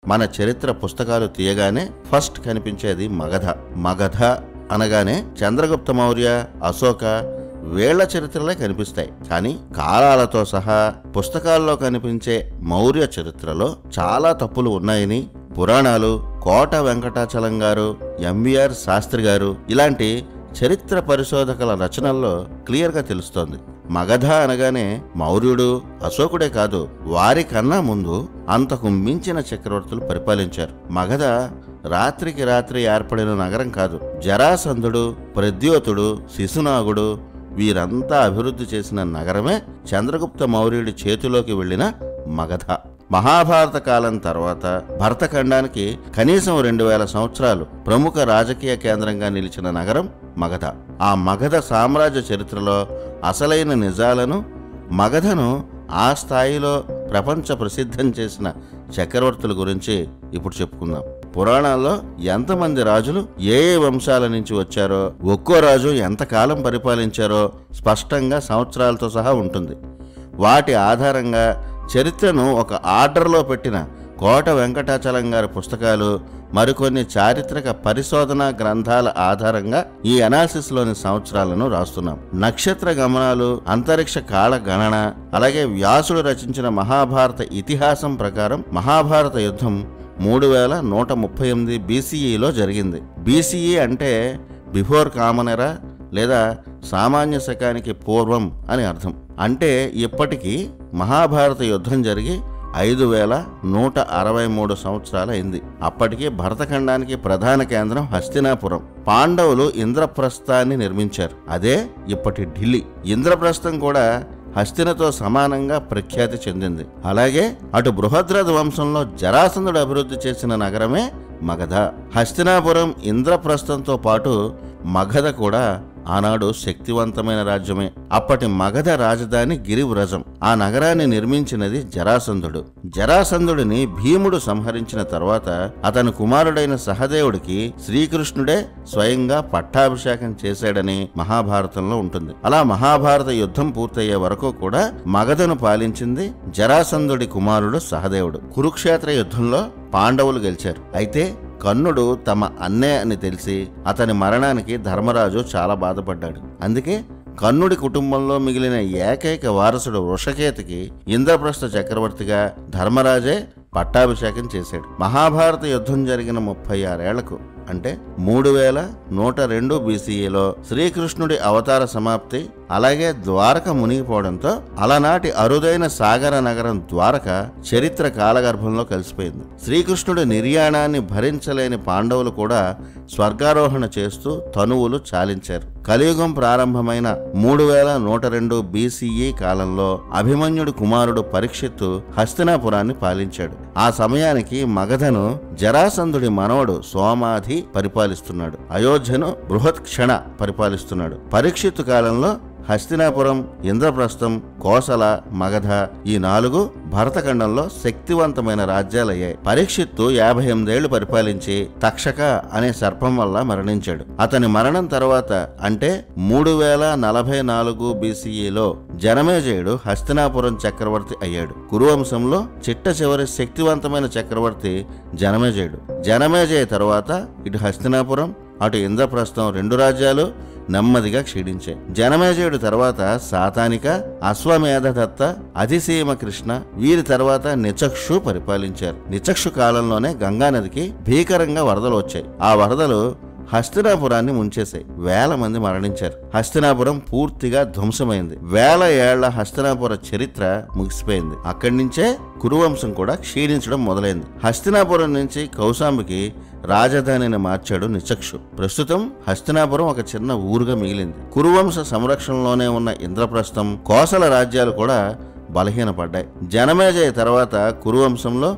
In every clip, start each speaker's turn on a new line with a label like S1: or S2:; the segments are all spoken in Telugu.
S1: మన చరిత్ర పుస్తకాలు తీయగానే ఫస్ట్ కనిపించేది మగధ. మగధ అనగానే చంద్రగుప్త మౌర్య, అశోక వీళ్ల చరిత్రలే కనిపిస్తాయి. కానీ కాలాలతో సహా పుస్తకాల్లో కనిపించే మౌర్య చరిత్రలో చాలా తప్పులు ఉన్నాయని పురాణాలు, కోట వెంకటాచలం గారు, ఎంవిఆర్ శాస్త్రి గారు ఇలాంటి చరిత్ర పరిశోధకుల రచనల్లో క్లియర్గా తెలుస్తోంది. మగధ అనగానే మౌర్యుడు, అశోకుడే కాదు, వారి కన్నా ముందు అంతకు మించిన చక్రవర్తులు పరిపాలించారు. మగధ రాత్రికి రాత్రి ఏర్పడిన నగరం కాదు. జరాసంధుడు, ప్రద్యోతుడు, శిశునాగుడు వీరంతా అభివృద్ధి చేసిన నగరమే చంద్రగుప్త మౌర్యుడి చేతిలోకి వెళ్లిన మగధ. మహాభారత కాలం తర్వాత భరతఖండానికి కనీసం 2000 సంవత్సరాలు ప్రముఖ రాజకీయ కేంద్రంగా నిలిచిన నగరం మగధ. ఆ మగధ సామ్రాజ్య చరిత్రలో అసలైన నిజాలను, మగధను ఆ స్థాయిలో ప్రపంచ ప్రసిద్ధం చేసిన చక్రవర్తుల గురించి ఇప్పుడు చెప్పుకుందాం. పురాణాల్లో ఎంతమంది రాజులు ఏ వంశాల నుంచి వచ్చారో, ఒక్కో రాజు ఎంతకాలం పరిపాలించారో స్పష్టంగా సంవత్సరాలతో సహా ఉంటుంది. వాటి ఆధారంగా చరిత్రను ఒక ఆర్డర్లో పెట్టిన కోట వెంకటాచలం గారి పుస్తకాలు, మరికొన్ని చారిత్రక పరిశోధనా గ్రంథాల ఆధారంగా ఈ అనాలిసిస్లోని సంవత్సరాలను రాస్తున్నాం. నక్షత్ర గమనాలు, అంతరిక్ష కాల గణన, అలాగే వ్యాసుడు రచించిన మహాభారత ఇతిహాసం ప్రకారం మహాభారత యుద్ధం 3138 BCEలో జరిగింది. BCE అంటే బిఫోర్ కామన్ ఎరా లేదా సామాన్య శకానికి పూర్వం అని అర్థం. అంటే ఇప్పటికీ మహాభారత యుద్ధం జరిగి 5163 సంవత్సరాలు అయింది. అప్పటికి భరతఖండానికి ప్రధాన కేంద్రం హస్తినాపురం. పాండవులు ఇంద్రప్రస్థాన్ని నిర్మించారు. అదే ఇప్పటి ఢిల్లీ. ఇంద్రప్రస్థం కూడా హస్తినతో సమానంగా ప్రఖ్యాతి చెందింది. అలాగే అటు బృహద్రథ వంశంలో జరాసంధుడు అభివృద్ధి చేసిన నగరమే మగధ. హస్తినాపురం, ఇంద్రప్రస్థంతో పాటు మగధ కూడా ఆనాడు శక్తివంతమైన రాజ్యమే. అప్పటి మగధ రాజధాని గిరివ్రజం. ఆ నగరాన్ని నిర్మించినది జరాసంధుడు. జరాసంధుడిని భీముడు సంహరించిన తర్వాత అతని కుమారుడైన సహదేవుడికి శ్రీకృష్ణుడే స్వయంగా పట్టాభిషేకం చేశాడని మహాభారతంలో ఉంటుంది. అలా మహాభారత యుద్ధం పూర్తయ్యే వరకు కూడా మగధను పాలించింది జరాసంధుడి కుమారుడు సహదేవుడు. కురుక్షేత్ర యుద్ధంలో పాండవులు గెలిచారు. అయితే కర్ణుడు తమ అన్నే అని తెలిసి అతని మరణానికి ధర్మరాజు చాలా బాధపడ్డాడు. అందుకే కర్ణుడి కుటుంబంలో మిగిలిన ఏకైక వారసుడు వృషకేతుకి ఇంద్రప్రస్థ చక్రవర్తిగా ధర్మరాజే పట్టాభిషేకం చేశాడు. మహాభారత యుద్ధం జరిగిన 36 ఏళ్లకు అంటే 3102 BCEలో శ్రీకృష్ణుడి అవతార సమాప్తి, అలాగే ద్వారక మునిగిపోవడంతో అలనాటి అరుదైన సాగర నగరం ద్వారక చరిత్ర కాలగర్భంలో కలిసిపోయింది. శ్రీకృష్ణుడి నిర్యాణాన్ని భరించలేని పాండవులు కూడా స్వర్గారోహణ చేస్తూ తనువులు చాలించారు. కలియుగం ప్రారంభమైన 3102 BCE కాలంలో అభిమన్యుడి కుమారుడు పరీక్షిత్తు హస్తినాపురాన్ని పాలించాడు. ఆ సమయానికి మగధను జరాసంధుడి మనవడు సోమాధి పరిపాలిస్తున్నాడు. అయోధ్యను బృహత్క్షణ పరిపాలిస్తున్నాడు. పరీక్షిత్తు కాలంలో హస్తినాపురం, ఇంద్రప్రస్థం, కోసల, మగధ ఈ 4 భరతఖండంలో శక్తివంతమైన రాజ్యాలయ్యాయి. పరీక్షిత్తు 58 ఏళ్లు పరిపాలించి తక్షక అనే సర్పం వల్ల మరణించాడు. అతని మరణం తర్వాత అంటే 3044 BCEలో జనమేజయుడు హస్తినాపురం చక్రవర్తి అయ్యాడు. కురువంశంలో చిట్ట చివరి శక్తివంతమైన చక్రవర్తి జనమేజయుడు. జనమేజయ తర్వాత ఇటు హస్తినాపురం, అటు ఇంద్రప్రస్థం 2 రాజ్యాలు నెమ్మదిగా క్షీణించాయి. జనమేజయుడు తర్వాత సాతానిక, అశ్వమేధదత్త, అధిసీమ కృష్ణ వీరి తర్వాత నిచక్షు పరిపాలించారు. నిచక్షు కాలంలోనే గంగానదికి భీకరంగా వరదలు వచ్చాయి. ఆ వరదలు హస్తినాపురాన్ని ముంచేశాయి. 1000 మంది మరణించారు. హస్తినాపురం పూర్తిగా ధ్వంసమైంది. 1000 ఏళ్ల హస్తినాపుర చరిత్ర ముగిసిపోయింది. అక్కడి నుంచే కురువంశం కూడా క్షీణించడం మొదలైంది. హస్తినాపురం నుంచి కౌశాంబికి రాజధానిని మార్చాడు నిచక్షు. ప్రస్తుతం హస్తినాపురం ఒక చిన్న ఊరుగా మిగిలింది. కురువంశ సంరక్షణలోనే ఉన్న ఇంద్రప్రస్థం, కోసల రాజ్యాలు కూడా బలహీనపడ్డాయి. జనమేజయ తర్వాత కురువంశంలో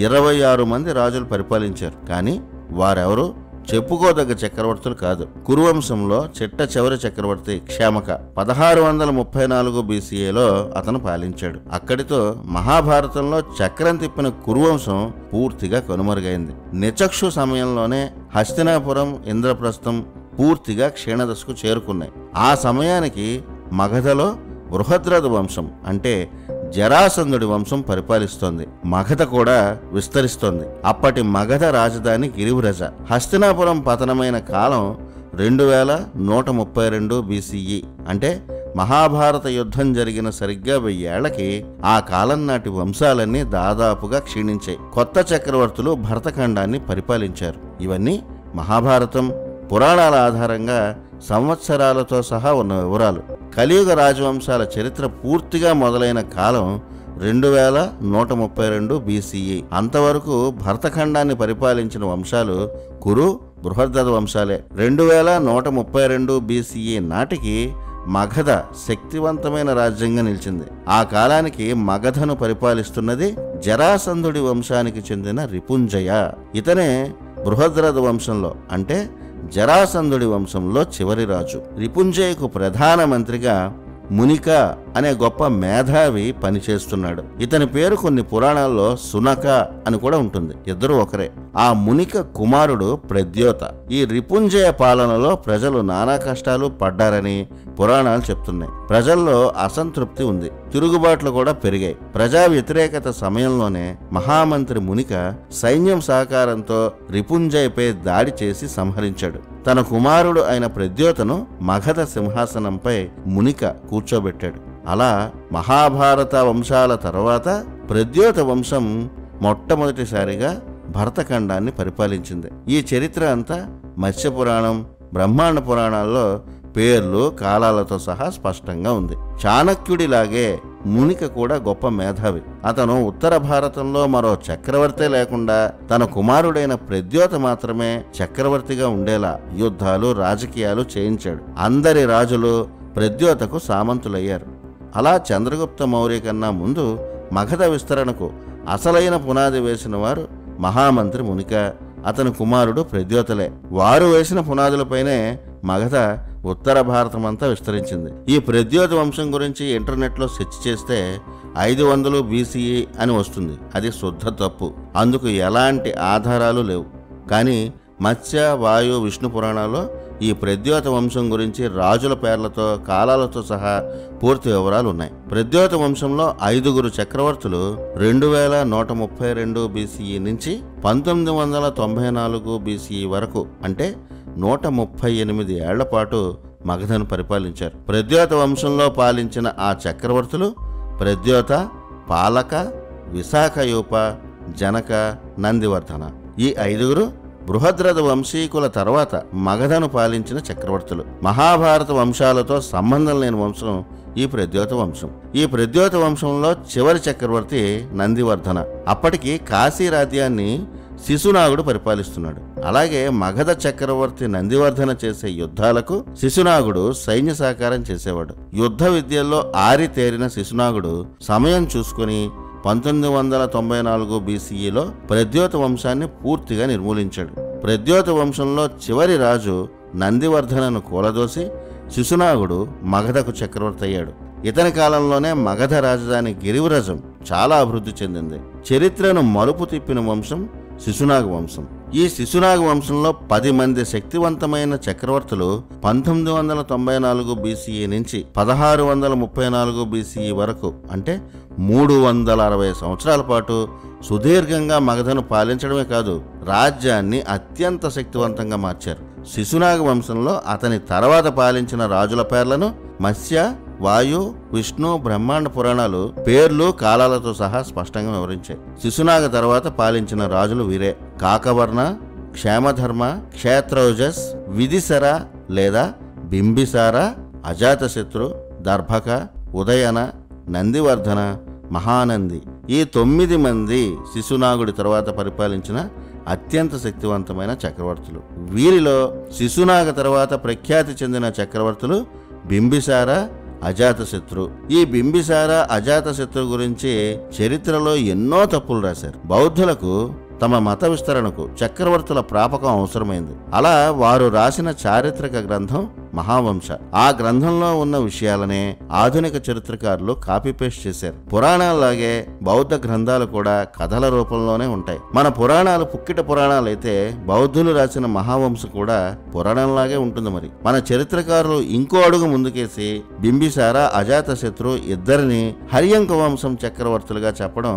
S1: 26 మంది రాజులు పరిపాలించారు. కానీ వారెవరూ చెప్పుకోదగ్గ చక్రవర్తులు కాదు. కురువంశంలో చిట్ట చివరి చక్రవర్తి క్షేమక 1634 BCEలో అతను పాలించాడు. అక్కడితో మహాభారతంలో చక్రం తిప్పిన కురువంశం పూర్తిగా కనుమరుగైంది. నిచక్షు సమయంలోనే హస్తినాపురం, ఇంద్రప్రస్థం పూర్తిగా క్షీణదశకు చేరుకున్నాయి. ఆ సమయానికి మగధలో బృహద్రథ వంశం అంటే జరాసంధుడి వంశం పరిపాలిస్తోంది. మగధ కూడా విస్తరిస్తోంది. అప్పటి మగధ రాజధాని గిరివ్రజ. హస్తినాపురం పతనమైన కాలం 2132 BCE. అంటే మహాభారత యుద్ధం జరిగిన సరిగ్గా 1000 ఏళ్లకి ఆ కాలం నాటి వంశాలన్నీ దాదాపుగా క్షీణించాయి. కొత్త చక్రవర్తులు భరతఖండాన్ని పరిపాలించారు. ఇవన్నీ మహాభారతం పురాణాల ఆధారంగా సంవత్సరాలతో సహా ఉన్న వివరాలు. కలియుగ రాజవంశాల చరిత్ర పూర్తిగా మొదలైన కాలం 2132 BCE. అంతవరకు భరతఖండాన్ని పరిపాలించిన వంశాలు కురు, బృహద్రథ వంశాలే. 2132 BCE నాటికి మగధ శక్తివంతమైన రాజ్యంగా నిలిచింది. ఆ కాలానికి మగధను పరిపాలిస్తున్నది జరాసంధుడి వంశానికి చెందిన రిపుంజయ. ఇతనే బృహద్రథ వంశంలో అంటే జరాసంధుడి వంశంలో చివరి రాజు. రిపుంజయకు ప్రధానమంత్రిగా మునిక అనే గొప్ప మేధావి పనిచేస్తున్నాడు. ఇతని పేరు కొన్ని పురాణాల్లో సునక అని కూడా ఉంటుంది. ఇద్దరు ఒకరే. ఆ మునిక కుమారుడు ప్రద్యోత. ఈ రిపుంజయ పాలనలో ప్రజలు నానా కష్టాలు పడ్డారని పురాణాలు చెప్తున్నాయి. ప్రజల్లో అసంతృప్తి ఉంది. తిరుగుబాట్లు కూడా పెరిగాయి. ప్రజా వ్యతిరేకత సమయంలోనే మహామంత్రి మునిక సైన్యం సహకారంతో రిపుంజయపై దాడి చేసి సంహరించాడు. తన కుమారుడు అయిన ప్రద్యోతను మగధ సింహాసనంపై మునిక కూర్చోబెట్టాడు. అలా మహాభారత వంశాల తర్వాత ప్రద్యోత వంశం మొట్టమొదటిసారిగా భరతఖండాన్ని పరిపాలించింది. ఈ చరిత్ర అంతా మత్స్యపురాణం, బ్రహ్మాండ పురాణాల్లో పేర్లు కాలాలతో సహా స్పష్టంగా ఉంది. చాణక్యుడిలాగే మునిక కూడా గొప్ప మేధావి. అతను ఉత్తర భారతంలో మరో చక్రవర్తి లేకుండా తన కుమారుడైన ప్రద్యోత మాత్రమే చక్రవర్తిగా ఉండేలా యుద్ధాలు, రాజకీయాలు చేయించాడు. అందరి రాజులు ప్రద్యోతకు సామంతులయ్యారు. అలా చంద్రగుప్త మౌర్య కన్నా ముందు మగధ విస్తరణకు అసలైన పునాది వేసిన వారు మహామంత్రి మునిక, అతని కుమారుడు ప్రద్యోతలే. వారు వేసిన పునాదులపైనే మగధ ఉత్తర భారతం అంతా విస్తరించింది. ఈ ప్రద్యోత వంశం గురించి ఇంటర్నెట్లో సెర్చ్ చేస్తే 500 BCE అని వస్తుంది. అది శుద్ధ తప్పు. అందుకు ఎలాంటి ఆధారాలు లేవు. కానీ మత్స్య, వాయు, విష్ణు పురాణాల్లో ఈ ప్రద్యోత వంశం గురించి రాజుల పేర్లతో, కాలాలతో సహా పూర్తి వివరాలు ఉన్నాయి. ప్రద్యోత వంశంలో 5 చక్రవర్తులు 2132 BCE నుంచి 1994 BCE వరకు అంటే 138 ఏళ్ల పాటు మగధను పరిపాలించారు. ప్రద్యోత వంశంలో పాలించిన ఆ చక్రవర్తులు ప్రద్యోత, పాలక, విశాఖయూప, జనక, నందివర్ధన. ఈ 5 బృహద్రథ వంశీకుల తర్వాత మగధను పాలించిన చక్రవర్తులు. మహాభారత వంశాలతో సంబంధం లేని వంశం ఈ ప్రద్యోత వంశం. ఈ ప్రద్యోత వంశంలో చివరి చక్రవర్తి నందివర్ధన. అప్పటికి కాశీ రాజ్యాన్ని శిశునాగుడు పరిపాలిస్తున్నాడు. అలాగే మగధ చక్రవర్తి నందివర్ధన చేసే యుద్ధాలకు శిశునాగుడు సైన్య సహకారం చేసేవాడు. యుద్ధ విద్యల్లో ఆరితేరిన శిశునాగుడు సమయం చూసుకుని 1994 BCEలో ప్రద్యోత వంశాన్ని పూర్తిగా నిర్మూలించాడు. ప్రద్యోత వంశంలో చివరి రాజు నందివర్ధనను కూలదోసి శిశునాగుడు మగధకు చక్రవర్తి అయ్యాడు. ఇతని కాలంలోనే మగధ రాజధాని గిరివ్రజం చాలా అభివృద్ధి చెందింది. చరిత్రను మలుపు తిప్పిన వంశం శిశునాగ వంశం. ఈ శిశునాగ వంశంలో 10 మంది శక్తివంతమైన చక్రవర్తులు 1994 BCE నుంచి 1634 BCE వరకు అంటే 360 సంవత్సరాల పాటు సుదీర్ఘంగా మగధను పాలించడమే కాదు, రాజ్యాన్ని అత్యంత శక్తివంతంగా మార్చారు. శిశునాగ వంశంలో అతని తర్వాత పాలించిన రాజుల పేర్లను మత్స్య, వాయు, విష్ణు, బ్రహ్మాండ పురాణాలు పేర్లు, కాలాలతో సహా స్పష్టంగా వివరించాయి. శిశునాగ తర్వాత పాలించిన రాజులు వీరే: కాకవర్ణ, క్షేమధర్మ, క్షేత్రౌజస్, విదిశర లేదా బింబిసార, అజాతశత్రు, దర్భక, ఉదయన, నందివర్ధన, మహానంది. ఈ 9 మంది శిశునాగుడి తర్వాత పరిపాలించిన అత్యంత శక్తివంతమైన చక్రవర్తులు. వీరిలో శిశునాగ తర్వాత ప్రఖ్యాతి చెందిన చక్రవర్తులు బింబిసార, అజాతశత్రు. ఈ బింబిసార, అజాతశత్రు గురించి చరిత్రలో ఎన్నో తప్పులు రాశారు. బౌద్ధులకు తమ మత విస్తరణకు చక్రవర్తుల ప్రాపకం అవసరమైంది. అలా వారు రాసిన చారిత్రక గ్రంథం మహావంశ. ఆ గ్రంథంలో ఉన్న విషయాలనే ఆధునిక చరిత్రకారులు కాపీ పేస్ట్ చేశారు. పురాణాల్లాగే బౌద్ధ గ్రంథాలు కూడా కథల రూపంలోనే ఉంటాయి. మన పురాణాలు పుక్కిట పురాణాలైతే బౌద్ధులు రాసిన మహావంశ కూడా పురాణంలాగే ఉంటుంది. మరి మన చరిత్రకారులు ఇంకో అడుగు ముందుకేసి బింబిసార, అజాతశత్రు ఇద్దరిని హర్యంక వంశం చక్రవర్తులుగా చెప్పడం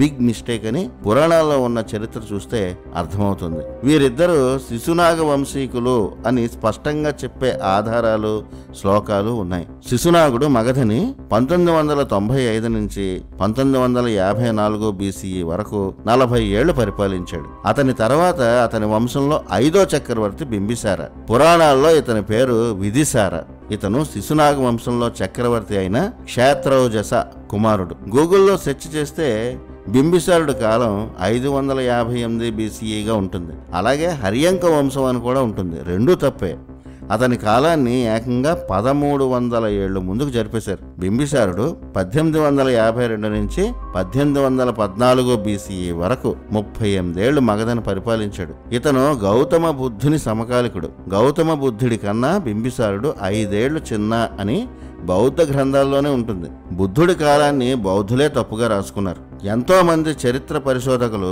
S1: బిగ్ మిస్టేక్ అని పురాణాల్లో ఉన్న చరిత్ర చూస్తే అర్థమవుతుంది. వీరిద్దరూ శిశునాగ వంశీకులు అని స్పష్టంగా చెప్పే ఆధారాలు, శ్లోకాలు ఉన్నాయి. శిశునాగుడు మగధని 1995 నుంచి 1954 BCE వరకు 40 ఏళ్లు పరిపాలించాడు. అతని తర్వాత అతని వంశంలో 5వ చక్రవర్తి బింబిసార. పురాణాల్లో ఇతని పేరు విదిసార. ఇతను శిశునాగ వంశంలో చక్రవర్తి అయిన క్షేత్రౌజస కుమారుడు. గూగుల్లో సెర్చ్ చేస్తే బింబిసారుడు కాలం 558 BCEగా ఉంటుంది. అలాగే హర్యంక వంశం అని కూడా ఉంటుంది. రెండూ తప్పే. అతని కాలాన్ని ఏకంగా 1300 ఏళ్లు ముందుకు జరిపేశారు. బింబిసారుడు 1852 నుంచి 1814 BCE వరకు 38 ఏళ్లు మగధను పరిపాలించాడు. ఇతను గౌతమ బుద్ధుని సమకాలికుడు. గౌతమ బుద్ధుడి కన్నా బింబిసారుడు 5 ఏళ్లు చిన్న అని బౌద్ధ గ్రంథాల్లోనే ఉంటుంది. బుద్ధుడి కాలాన్ని బౌద్ధులే తప్పుగా రాసుకున్నారు. ఎంతో మంది చరిత్ర పరిశోధకులు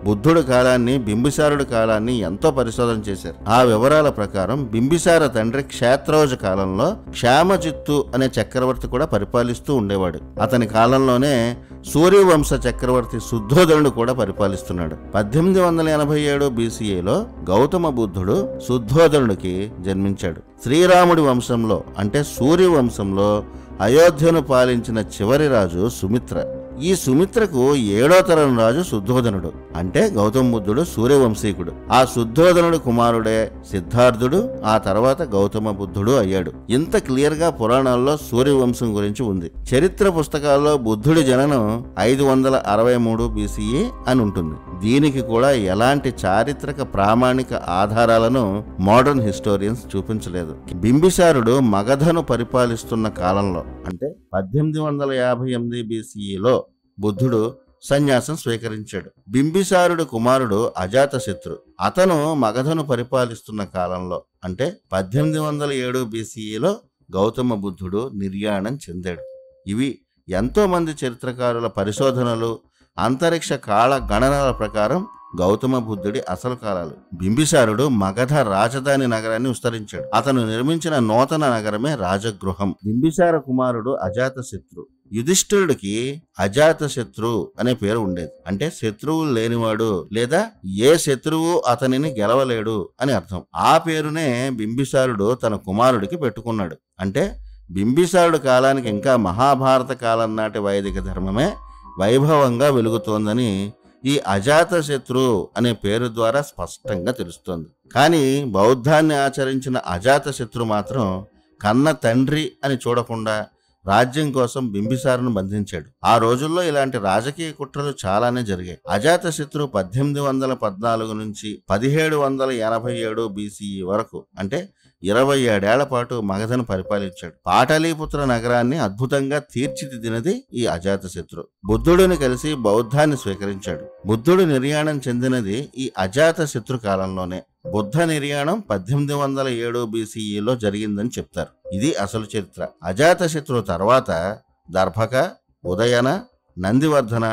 S1: బుద్ధుడి కాలాన్ని, బింబిసారుడి కాలాన్ని ఎంతో పరిశోధన చేశారు. ఆ వివరాల ప్రకారం బింబిసార తండ్రి క్షేత్రౌజ కాలంలో క్షామజిత్తు అనే చక్రవర్తి కూడా పరిపాలిస్తూ ఉండేవాడు. అతని కాలంలోనే సూర్యవంశ చక్రవర్తి శుద్ధోదనుడు కూడా పరిపాలిస్తున్నాడు. 1887 BCEలో గౌతమ బుద్ధుడు శుద్ధోదనుడికి జన్మించాడు. శ్రీరాముడి వంశంలో అంటే సూర్యవంశంలో అయోధ్యను పాలించిన చివరి రాజు సుమిత్ర. ఈ సుమిత్రకు 7వ తరం రాజు శుద్ధోదనుడు అంటే గౌతమ బుద్ధుడు సూర్యవంశీకుడు. ఆ శుద్ధోదనుడు కుమారుడే సిద్ధార్థుడు. ఆ తర్వాత గౌతమ బుద్ధుడు అయ్యాడు. ఇంత క్లియర్ గా పురాణాల్లో సూర్యవంశం గురించి ఉంది. చరిత్ర పుస్తకాల్లో బుద్ధుడి జననం 563 BCE అని ఉంటుంది. దీనికి కూడా ఎలాంటి చారిత్రక ప్రామాణిక ఆధారాలను మోడర్న్ హిస్టోరియన్స్ చూపించలేదు. బింబిసారుడు మగధను పరిపాలిస్తున్న కాలంలో అంటే 1858 BCEలో బుద్ధుడు సన్యాసం స్వీకరించాడు. బింబిసారుడు కుమారుడు అజాతశత్రు. అతను మగధను పరిపాలిస్తున్న కాలంలో అంటే 1807 BCEలో గౌతమ బుద్ధుడు నిర్యాణం చెందాడు. ఇవి ఎంతో మంది చరిత్రకారుల పరిశోధనలు, అంతరిక్ష కాల గణనాల ప్రకారం గౌతమ బుద్ధుడి అసలు కాలాలు. బింబిసారుడు మగధ రాజధాని నగరాన్ని విస్తరించాడు. అతను నిర్మించిన నూతన నగరమే రాజగృహం. బింబిసార కుమారుడు అజాతశత్రు. యుధిష్ఠిరుడికి అజాతశత్రు అనే పేరు ఉండేది. అంటే శత్రువులు లేనివాడు లేదా ఏ శత్రువు అతనిని గెలవలేడు అని అర్థం. ఆ పేరునే బింబిసారుడు తన కుమారుడికి పెట్టుకున్నాడు. అంటే బింబిసారుడు కాలానికి ఇంకా మహాభారత కాలం నాటి వైదిక ధర్మమే వైభవంగా వెలుగుతోందని ఈ అజాతశత్రు అనే పేరు ద్వారా స్పష్టంగా తెలుస్తోంది. కానీ బౌద్ధాన్ని ఆచరించిన అజాతశత్రు మాత్రం కన్న తండ్రి అని చూడకుండా రాజ్యం కోసం బింబిసారును బంధించాడు. ఆ రోజుల్లో ఇలాంటి రాజకీయ కుట్రలు చాలానే జరిగాయి. అజాతశత్రు 1814 నుంచి 1787 BCE వరకు అంటే 27 ఏళ్ల పాటు మగధను పరిపాలించాడు. పాటలీపుత్ర నగరాన్ని అద్భుతంగా తీర్చిదిద్దినది ఈ అజాతశత్రు. బుద్ధుడిని కలిసి బౌద్ధాన్ని స్వీకరించాడు. బుద్ధుడు నిర్యాణం చెందినది ఈ అజాతశత్రు కాలంలోనే. బుద్ధ నిర్యాణం 1807 BCEలో జరిగిందని చెప్తారు. ఇది అసలు చరిత్ర. అజాతశత్రు తర్వాత దర్భక, ఉదయన, నందివర్ధన,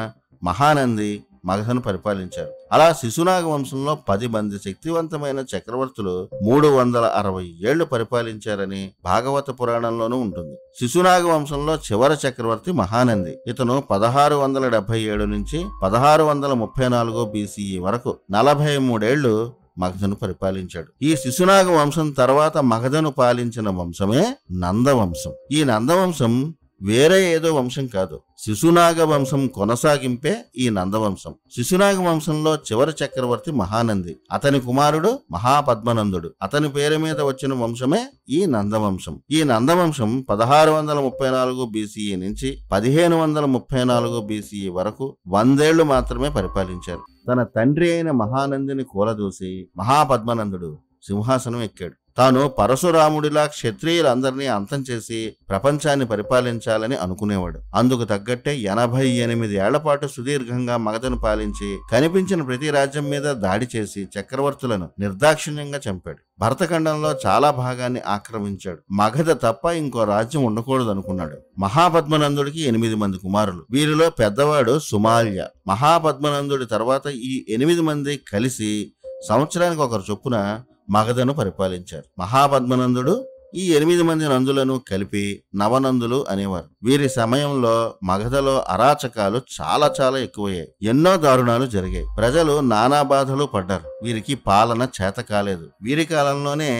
S1: మహానంది మగధను పరిపాలించారు. అలా శిశునాగ వంశంలో 10 మంది శక్తివంతమైన చక్రవర్తులు 360 ఏళ్లు పరిపాలించారని భాగవత పురాణంలోనూ ఉంటుంది. శిశునాగ వంశంలో చివరి చక్రవర్తి మహానంది. ఇతను 1677 నుంచి 1634 BCE వరకు 43 ఏళ్లు మగధను పరిపాలించాడు. ఈ శిశునాగ వంశం తర్వాత మగధను పాలించిన వంశమే నందవంశం. ఈ నందవంశం వేరే ఏదో వంశం కాదు. శిశునాగ వంశం కొనసాగింపే ఈ నందవంశం. శిశునాగ వంశంలో చివరి చక్రవర్తి మహానంది. అతని కుమారుడు మహాపద్మనందుడు. అతని పేరు మీద వచ్చిన వంశమే ఈ నందవంశం. ఈ నందవంశం 1634 BCE నుంచి 1534 BCE వరకు 100 ఏళ్లు మాత్రమే పరిపాలించారు. తన తండ్రి అయిన మహానందిని కూలదూసి మహాపద్మనందుడు సింహాసనం ఎక్కాడు. తాను పరశురాముడిలా క్షత్రియులందరినీ అంతం చేసి ప్రపంచాన్ని పరిపాలించాలని అనుకునేవాడు. అందుకు తగ్గట్టే 88 ఏళ్ల పాటు సుదీర్ఘంగా మగధను పాలించి కనిపించిన ప్రతి రాజ్యం మీద దాడి చేసి చక్రవర్తులను నిర్దాక్షిణ్యంగా చంపాడు. భరతఖండంలో చాలా భాగాన్ని ఆక్రమించాడు. మగధ తప్ప ఇంకో రాజ్యం ఉండకూడదనుకున్నాడు. మహాపద్మనందుడికి 8 మంది కుమారులు. వీరిలో పెద్దవాడు సుమాల్య. మహాపద్మనందుడి తర్వాత ఈ 8 మంది కలిసి సంవత్సరానికి ఒకరు చొప్పున మగధను పరిపాలించారు. మహాపద్మనందుడు ఈ 8 మంది నందులను కలిపి నవనందులు అనేవారు. వీరి సమయంలో మగధలో అరాచకాలు చాలా ఎక్కువయ్యాయి. ఎన్నో దారుణాలు జరిగాయి. ప్రజలు నానా బాధలు పడ్డారు. వీరికి పాలన చేత కాలేదు. వీరి కాలంలోనే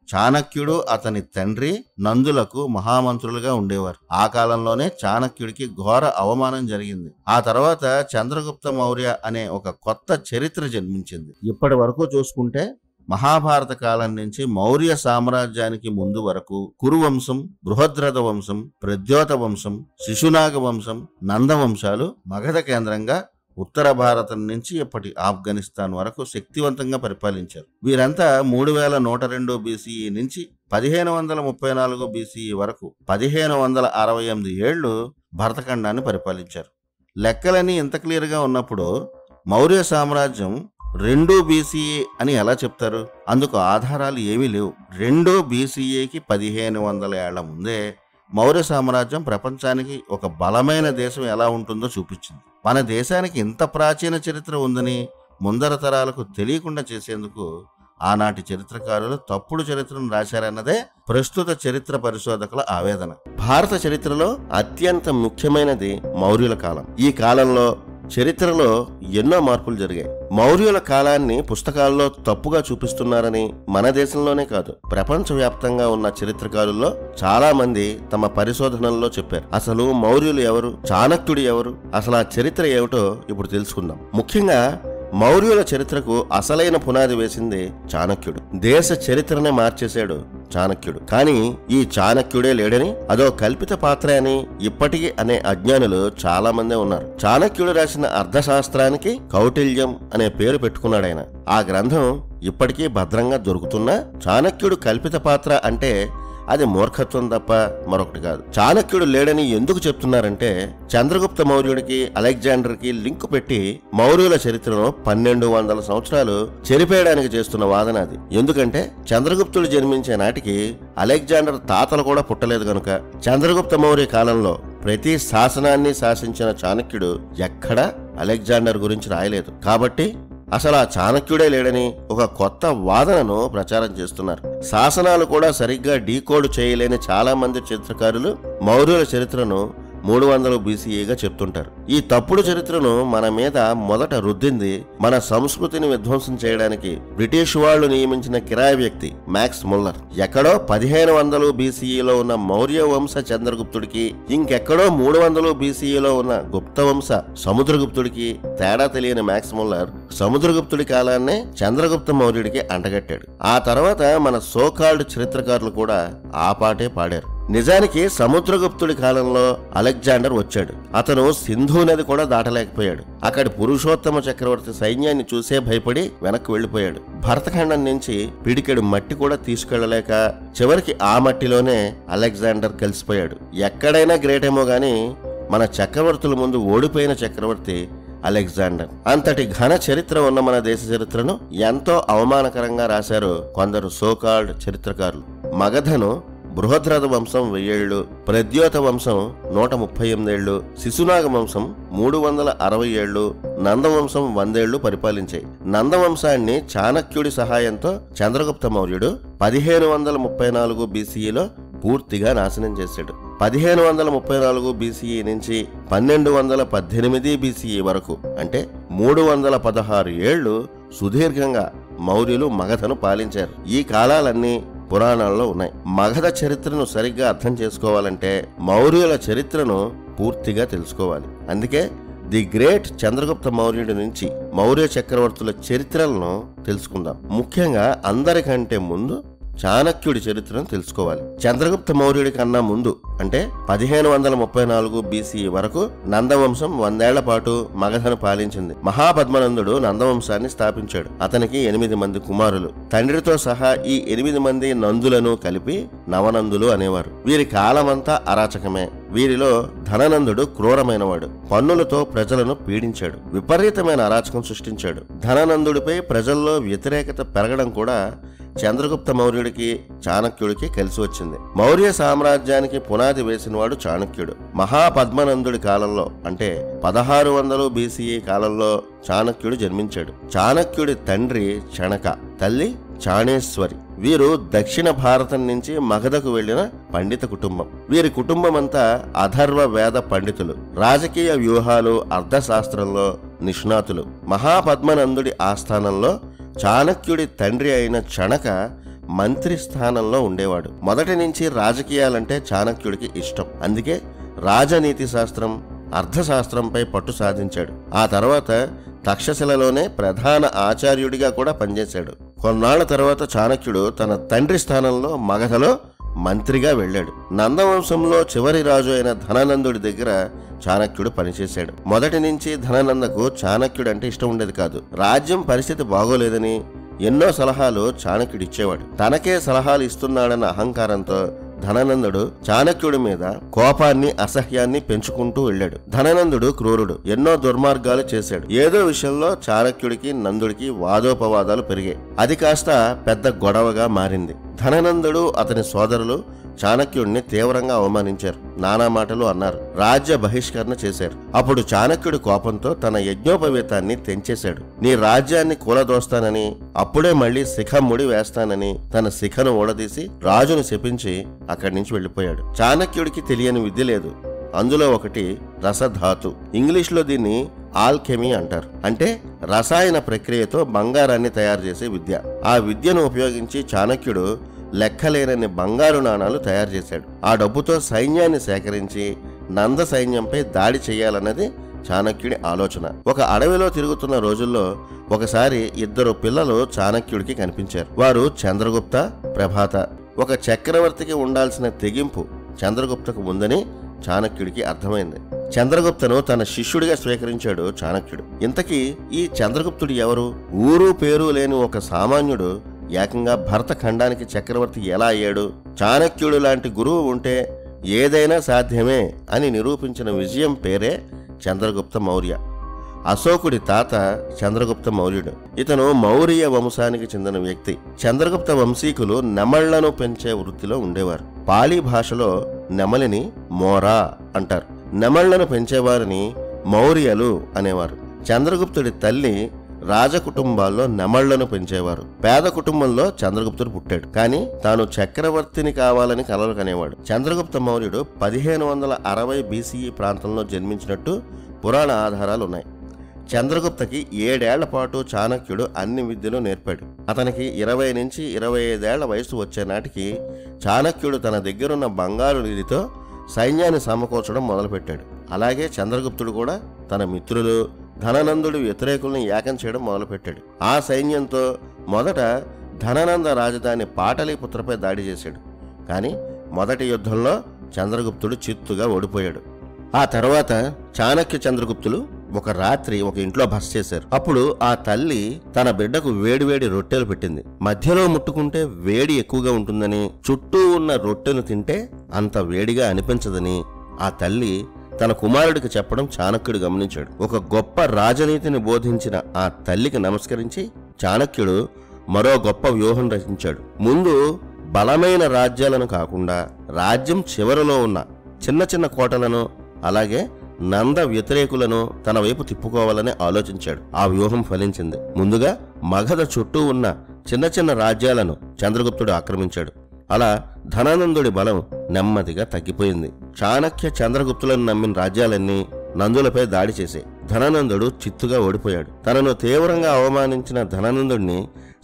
S1: చాణక్యుడు అతని తండ్రి నందులకు మహామంత్రులుగా ఉండేవారు. ఆ కాలంలోనే చాణక్యుడికి ఘోర అవమానం జరిగింది. ఆ తర్వాత చంద్రగుప్త మౌర్య అనే ఒక కొత్త చరిత్ర జన్మించింది. ఇప్పటి వరకు చూసుకుంటే మహాభారత కాలం నుంచి మౌర్య సామ్రాజ్యానికి ముందు వరకు కురువంశం, బృహద్రథ వంశం, ప్రద్యోత వంశం, శిశునాగ వంశం, నందవంశాలు మగధ కేంద్రంగా ఉత్తర భారతం నుంచి ఇప్పటి ఆఫ్ఘనిస్తాన్ వరకు శక్తివంతంగా పరిపాలించారు. వీరంతా 3102 బీసీఈ నుంచి 1534 బీసీఈ వరకు 1568 ఏళ్లు భరతఖండాన్ని పరిపాలించారు. లెక్కలన్నీ ఇంత క్లియర్గా ఉన్నప్పుడు మౌర్య సామ్రాజ్యం 2 బీసీఏ అని ఎలా చెప్తారు? అందుకు ఆధారాలు ఏమీ లేవు. 2 బీసీఏకి 1500 ఏళ్ల ముందే మౌర్య సామ్రాజ్యం ప్రపంచానికి ఒక బలమైన దేశం ఎలా ఉంటుందో చూపించింది. మన దేశానికి ఇంత ప్రాచీన చరిత్ర ఉందని ముందర తరాలకు తెలియకుండా చేసేందుకు ఆనాటి చరిత్రకారులు తప్పుడు చరిత్రను రాశారన్నదే ప్రస్తుత చరిత్ర పరిశోధకుల ఆవేదన. భారత చరిత్రలో అత్యంత ముఖ్యమైనది మౌర్యుల కాలం. ఈ కాలంలో చరిత్రలో ఎన్నో మార్పులు జరిగాయి. మౌర్యుల కాలాన్ని పుస్తకాల్లో తప్పుగా చూపిస్తున్నారని మన దేశంలోనే కాదు, ప్రపంచవ్యాప్తంగా ఉన్న చరిత్రకారుల్లో చాలా మంది తమ పరిశోధనల్లో చెప్పారు. అసలు మౌర్యులు ఎవరు, చాణక్యుడు ఎవరు, అసలు ఆ చరిత్ర ఏమిటో ఇప్పుడు తెలుసుకుందాం. ముఖ్యంగా మౌర్యుల చరిత్రకు అసలైన పునాది వేసింది చాణక్యుడు. దేశ చరిత్రనే మార్చేశాడు చాణక్యుడు. కానీ ఈ చాణక్యుడే లేడని, అదో కల్పిత పాత్ర అని ఇప్పటికీ అనే అజ్ఞానులు చాలా మందే ఉన్నారు. చాణక్యుడు రాసిన అర్థశాస్త్రానికి కౌటిల్యం అనే పేరు పెట్టుకున్నాడు ఆయన. ఆ గ్రంథం ఇప్పటికీ భద్రంగా దొరుకుతున్నా చాణక్యుడు కల్పిత పాత్ర అంటే అది మూర్ఖత్వం తప్ప మరొకటి కాదు. చాణక్యుడు లేడని ఎందుకు చెప్తున్నారంటే చంద్రగుప్త మౌర్యుడికి అలెగ్జాండర్కి లింకు పెట్టి మౌర్యుల చరిత్రను 1200 సంవత్సరాలు చెరిపేయడానికి చేస్తున్న వాదన అది. ఎందుకంటే చంద్రగుప్తుడు జన్మించే నాటికి అలెగ్జాండర్ తాతలు కూడా పుట్టలేదు కనుక చంద్రగుప్త మౌర్య కాలంలో ప్రతి శాసనాన్ని శాసించిన చాణక్యుడు ఎక్కడా అలెగ్జాండర్ గురించి రాయలేదు. కాబట్టి అసలు ఆ చాణక్యుడే లేడని ఒక కొత్త వాదనను ప్రచారం చేస్తున్నారు. శాసనాలు కూడా సరిగ్గా డీకోడ్ చేయలేని చాలా మంది చరిత్రకారులు మౌర్యుల చరిత్రను 300 బీసీఏగా చెప్తుంటారు. ఈ తప్పుడు చరిత్రను మన మీద మొదట రుద్దింది మన సంస్కృతిని విధ్వంసం చేయడానికి బ్రిటిష్ వాళ్లు నియమించిన కిరాయి వ్యక్తి మ్యాక్స్ ముల్లర్. ఎక్కడో 1500 బీసీఈలో ఉన్న మౌర్య వంశ చంద్రగుప్తుడికి, ఇంకెక్కడో 300 బీసీఈలో ఉన్న గుప్త వంశ సముద్రగుప్తుడికి తేడా తెలియని మ్యాక్స్ ముల్లర్ సముద్రగుప్తుడి కాలాన్నే చంద్రగుప్త మౌర్యుడికి అంటగట్టాడు. ఆ తర్వాత మన సోకాల్డ్ చరిత్రకారులు కూడా ఆ పాటే పాడారు. నిజానికి సముద్రగుప్తుడి కాలంలో అలెగ్జాండర్ వచ్చాడు. అతను సింధు నది కూడా దాటలేకపోయాడు. అక్కడి పురుషోత్తమ చక్రవర్తి సైన్యాన్ని చూసే భయపడి వెనక్కి వెళ్లిపోయాడు. భరతఖండం నుంచి పిడికెడు మట్టి కూడా తీసుకెళ్లలేక చివరికి ఆ మట్టిలోనే అలెగ్జాండర్ కలిసిపోయాడు. ఎక్కడైనా గ్రేటేమో గాని మన చక్రవర్తుల ముందు ఓడిపోయిన చక్రవర్తి అలెగ్జాండర్. అంతటి ఘన చరిత్ర ఉన్న మన దేశ చరిత్రను ఎంతో అవమానకరంగా రాశారు కొందరు సోకాల్డ్ చరిత్రకారులు. మగధను బృహద్రథ వంశం 1000 ఏళ్లు, ప్రద్యోత వంశం 138 ఏళ్లు, శిశునాగ వంశం 360 ఏళ్లు, నందవంశం 100 ఏళ్లు పరిపాలించాయి. నందవంశాన్ని చాణక్యుడి సహాయంతో చంద్రగుప్త మౌర్యుడు 1534 బీసీఈలో పూర్తిగా నాశనం చేశాడు. 1534 బీసీఈ నుంచి 1218 బీసీఈ వరకు అంటే 316 ఏళ్లు సుదీర్ఘంగా మౌర్యులు మగధను పాలించారు. ఈ కాలాలన్నీ పురాణాల్లో ఉన్నాయి. మగధ చరిత్రను సరిగ్గా అర్థం చేసుకోవాలంటే మౌర్యుల చరిత్రను పూర్తిగా తెలుసుకోవాలి. అందుకే ది గ్రేట్ చంద్రగుప్త మౌర్యుడి నుంచి మౌర్య చక్రవర్తుల చరిత్రలను తెలుసుకుందాం. ముఖ్యంగా అందరికంటే ముందు చాణక్యుడి చరిత్రను తెలుసుకోవాలి. చంద్రగుప్త మౌర్యుడి కన్నా ముందు అంటే 1534 BCE వరకు నందవంశం 100 ఏళ్ల పాటు మగధను పాలించింది. మహాపద్మనందుడు నందవంశాన్ని స్థాపించాడు. అతనికి 8 మంది కుమారులు. తండ్రితో సహా ఈ 8 మంది నందులను కలిపి నవనందులు అనేవారు. వీరి కాలమంతా అరాచకమే. వీరిలో ధననందుడు క్రూరమైనవాడు. పన్నులతో ప్రజలను పీడించాడు. విపరీతమైన అరాచకం సృష్టించాడు. ధననందుడిపై ప్రజల్లో వ్యతిరేకత పెరగడం కూడా చంద్రగుప్త మౌర్యుడికి చాణక్యుడికి కలిసి వచ్చింది. మౌర్య సామ్రాజ్యానికి పునాది వేసినవాడు చాణక్యుడు. మహాపద్మనందుడి కాలంలో అంటే 1600 BCE కాలంలో చాణక్యుడు జన్మించాడు. చాణక్యుడి తండ్రి చణక, తల్లి చాణేశ్వరి. వీరు దక్షిణ భారతం నుంచి మగధకు వెళ్లిన పండిత కుటుంబం. వీరి కుటుంబమంతా అథర్వ వేద పండితులు. రాజకీయ వ్యూహాలు, అర్థశాస్త్రంలో నిష్ణాతులు. మహాపద్మనందుడి ఆస్థానంలో చాణక్యుడి తండ్రి అయిన చణక మంత్రి స్థానంలో ఉండేవాడు. మొదటి నుంచి రాజకీయాలంటే చాణక్యుడికి ఇష్టం. అందుకే రాజనీతి శాస్త్రం, అర్థశాస్త్రంపై పట్టు సాధించాడు. ఆ తర్వాత తక్షశిలలోనే ప్రధాన ఆచార్యుడిగా కూడా పనిచేశాడు. కొన్నాళ్ల తర్వాత చాణక్యుడు తన తండ్రి స్థానంలో మగధలో మంత్రిగా వెళ్ళాడు. నందవంశంలో చివరి రాజు అయిన ధననందుడి దగ్గర చాణక్యుడు పనిచేశాడు. మొదటి నుంచి ధననందకు చాణక్యుడు అంటే ఇష్టం ఉండేది కాదు. రాజ్యం పరిస్థితి బాగోలేదని ఎన్నో సలహాలు చాణక్యుడు ఇచ్చేవాడు. తనకే సలహాలు ఇస్తున్నాడన్న అహంకారంతో ధననందుడు చాణక్యుడి మీద కోపాన్ని, అసహ్యాన్ని పెంచుకుంటూ వెళ్ళాడు. ధననందుడు క్రూరుడు. ఎన్నో దుర్మార్గాలు చేశాడు. ఏదో విషయంలో చాణక్యుడికి నందుడికి వాదోపవాదాలు పెరిగాయి. అది కాస్త పెద్ద గొడవగా మారింది. ధననందుడు అతని సోదరులు చాణక్యుడిని తీవ్రంగా అవమానించారు. నానా మాటలు అన్నారు. రాజ్య బహిష్కరణ చేశారు. అప్పుడు చాణక్యుడి కోపంతో తన యజ్ఞోపవీతాన్ని తెంచేశాడు. నీ రాజ్యాన్ని కూలదోస్తానని, అప్పుడే మళ్లీ శిఖముడి వేస్తానని తన శిఖను ఊడదీసి రాజును శపించి అక్కడి నుంచి వెళ్లిపోయాడు. చాణక్యుడికి తెలియని విద్య లేదు. అందులో ఒకటి రసధాతు. ఇంగ్లీష్లో దీన్ని ఆల్కెమీ అంటారు. అంటే రసాయన ప్రక్రియతో బంగారాన్ని తయారు చేసే విద్య. ఆ విద్యను ఉపయోగించి చాణక్యుడు లెక్కలేనన్ని బంగారు నాణాలు తయారు చేశాడు. ఆ డబ్బుతో సైన్యాన్ని సేకరించి నంద సైన్యంపై దాడి చేయాలన్నది చాణక్యుడి ఆలోచన. ఒక అడవిలో తిరుగుతున్న రోజుల్లో ఒకసారి 2 పిల్లలు చాణక్యుడికి కనిపించారు. వారు చంద్రగుప్త, ప్రభాత. ఒక చక్రవర్తికి ఉండాల్సిన తెగింపు చంద్రగుప్తకు ఉందని చాణక్యుడికి అర్థమైంది. చంద్రగుప్తను తన శిష్యుడిగా స్వీకరించాడు చాణక్యుడు. ఇంతకీ ఈ చంద్రగుప్తుడు ఎవరు? ఊరు పేరు లేని ఒక సామాన్యుడు ఏకంగా భరత ఖండానికి చక్రవర్తి ఎలా అయ్యాడు? చాణక్యుడు లాంటి గురువు ఉంటే ఏదైనా సాధ్యమే అని నిరూపించిన విజయం పేరే చంద్రగుప్త మౌర్య. అశోకుడి తాత చంద్రగుప్త మౌర్యుడు. ఇతను మౌర్య వంశానికి చెందిన వ్యక్తి. చంద్రగుప్త వంశీకులు నెమళ్లను పెంచే వృత్తిలో ఉండేవారు. పాలీ భాషలో నెమలిని మోరా అంటారు. నెమళ్లను పెంచేవారిని మౌర్యలు అనేవారు. చంద్రగుప్తుడి తల్లి రాజకుటుంబాల్లో నెమళ్లను పెంచేవారు. పేద కుటుంబంలో చంద్రగుప్తుడు పుట్టాడు. కానీ తాను చక్రవర్తిని కావాలని కలలు కనేవాడు. చంద్రగుప్త మౌర్యుడు 1560 BCE ప్రాంతంలో జన్మించినట్టు పురాణ ఆధారాలు ఉన్నాయి. చంద్రగుప్తకి 7 ఏళ్ల పాటు చాణక్యుడు అన్ని విద్యలు నేర్పాడు. అతనికి 20 నుంచి 25 ఏళ్ల వయసు వచ్చే నాటికి చాణక్యుడు తన దగ్గరున్న బంగారు నిధితో సైన్యాన్ని సమకూర్చడం మొదలుపెట్టాడు. అలాగే చంద్రగుప్తుడు కూడా తన మిత్రులు, ధననందుడి వ్యతిరేకుల్ని ఏకం చేయడం మొదలుపెట్టాడు. ఆ సైన్యంతో మొదట ధననంద రాజధాని పాటలీపుత్రపై దాడి చేశాడు. కానీ మొదటి యుద్ధంలో చంద్రగుప్తుడు చిత్తుగా ఓడిపోయాడు. ఆ తర్వాత చాణక్య చంద్రగుప్తులు ఒక రాత్రి ఒక ఇంట్లో బస చేశారు. అప్పుడు ఆ తల్లి తన బిడ్డకు వేడివేడి రొట్టెలు పెట్టింది. మధ్యలో ముట్టుకుంటే వేడి ఎక్కువగా ఉంటుందని, చుట్టూ ఉన్న రొట్టెను తింటే అంత వేడిగా అనిపించదని ఆ తల్లి తన కుమారుడికి చెప్పడం చాణక్యుడు గమనించాడు. ఒక గొప్ప రాజనీతిని బోధించిన ఆ తల్లికి నమస్కరించి చాణక్యుడు మరో గొప్ప వ్యూహం రచించాడు. ముందు బలమైన రాజ్యాలను కాకుండా రాజ్యం చివరలో ఉన్న చిన్న చిన్న కోటలను, అలాగే నంద వ్యతిరేకులను తన వైపు తిప్పుకోవాలని ఆలోచించాడు. ఆ వ్యూహం ఫలించింది. ముందుగా మగధ చుట్టూ ఉన్న చిన్న చిన్న రాజ్యాలను చంద్రగుప్తుడు ఆక్రమించాడు. అలా ధననందుడి బలం నెమ్మదిగా తగ్గిపోయింది. చాణక్య చంద్రగుప్తులను నమ్మిన రాజ్యాలన్నీ నందులపై దాడి చేసే ధననందుడు చిత్తుగా ఓడిపోయాడు. తనను తీవ్రంగా అవమానించిన ధననందుడిని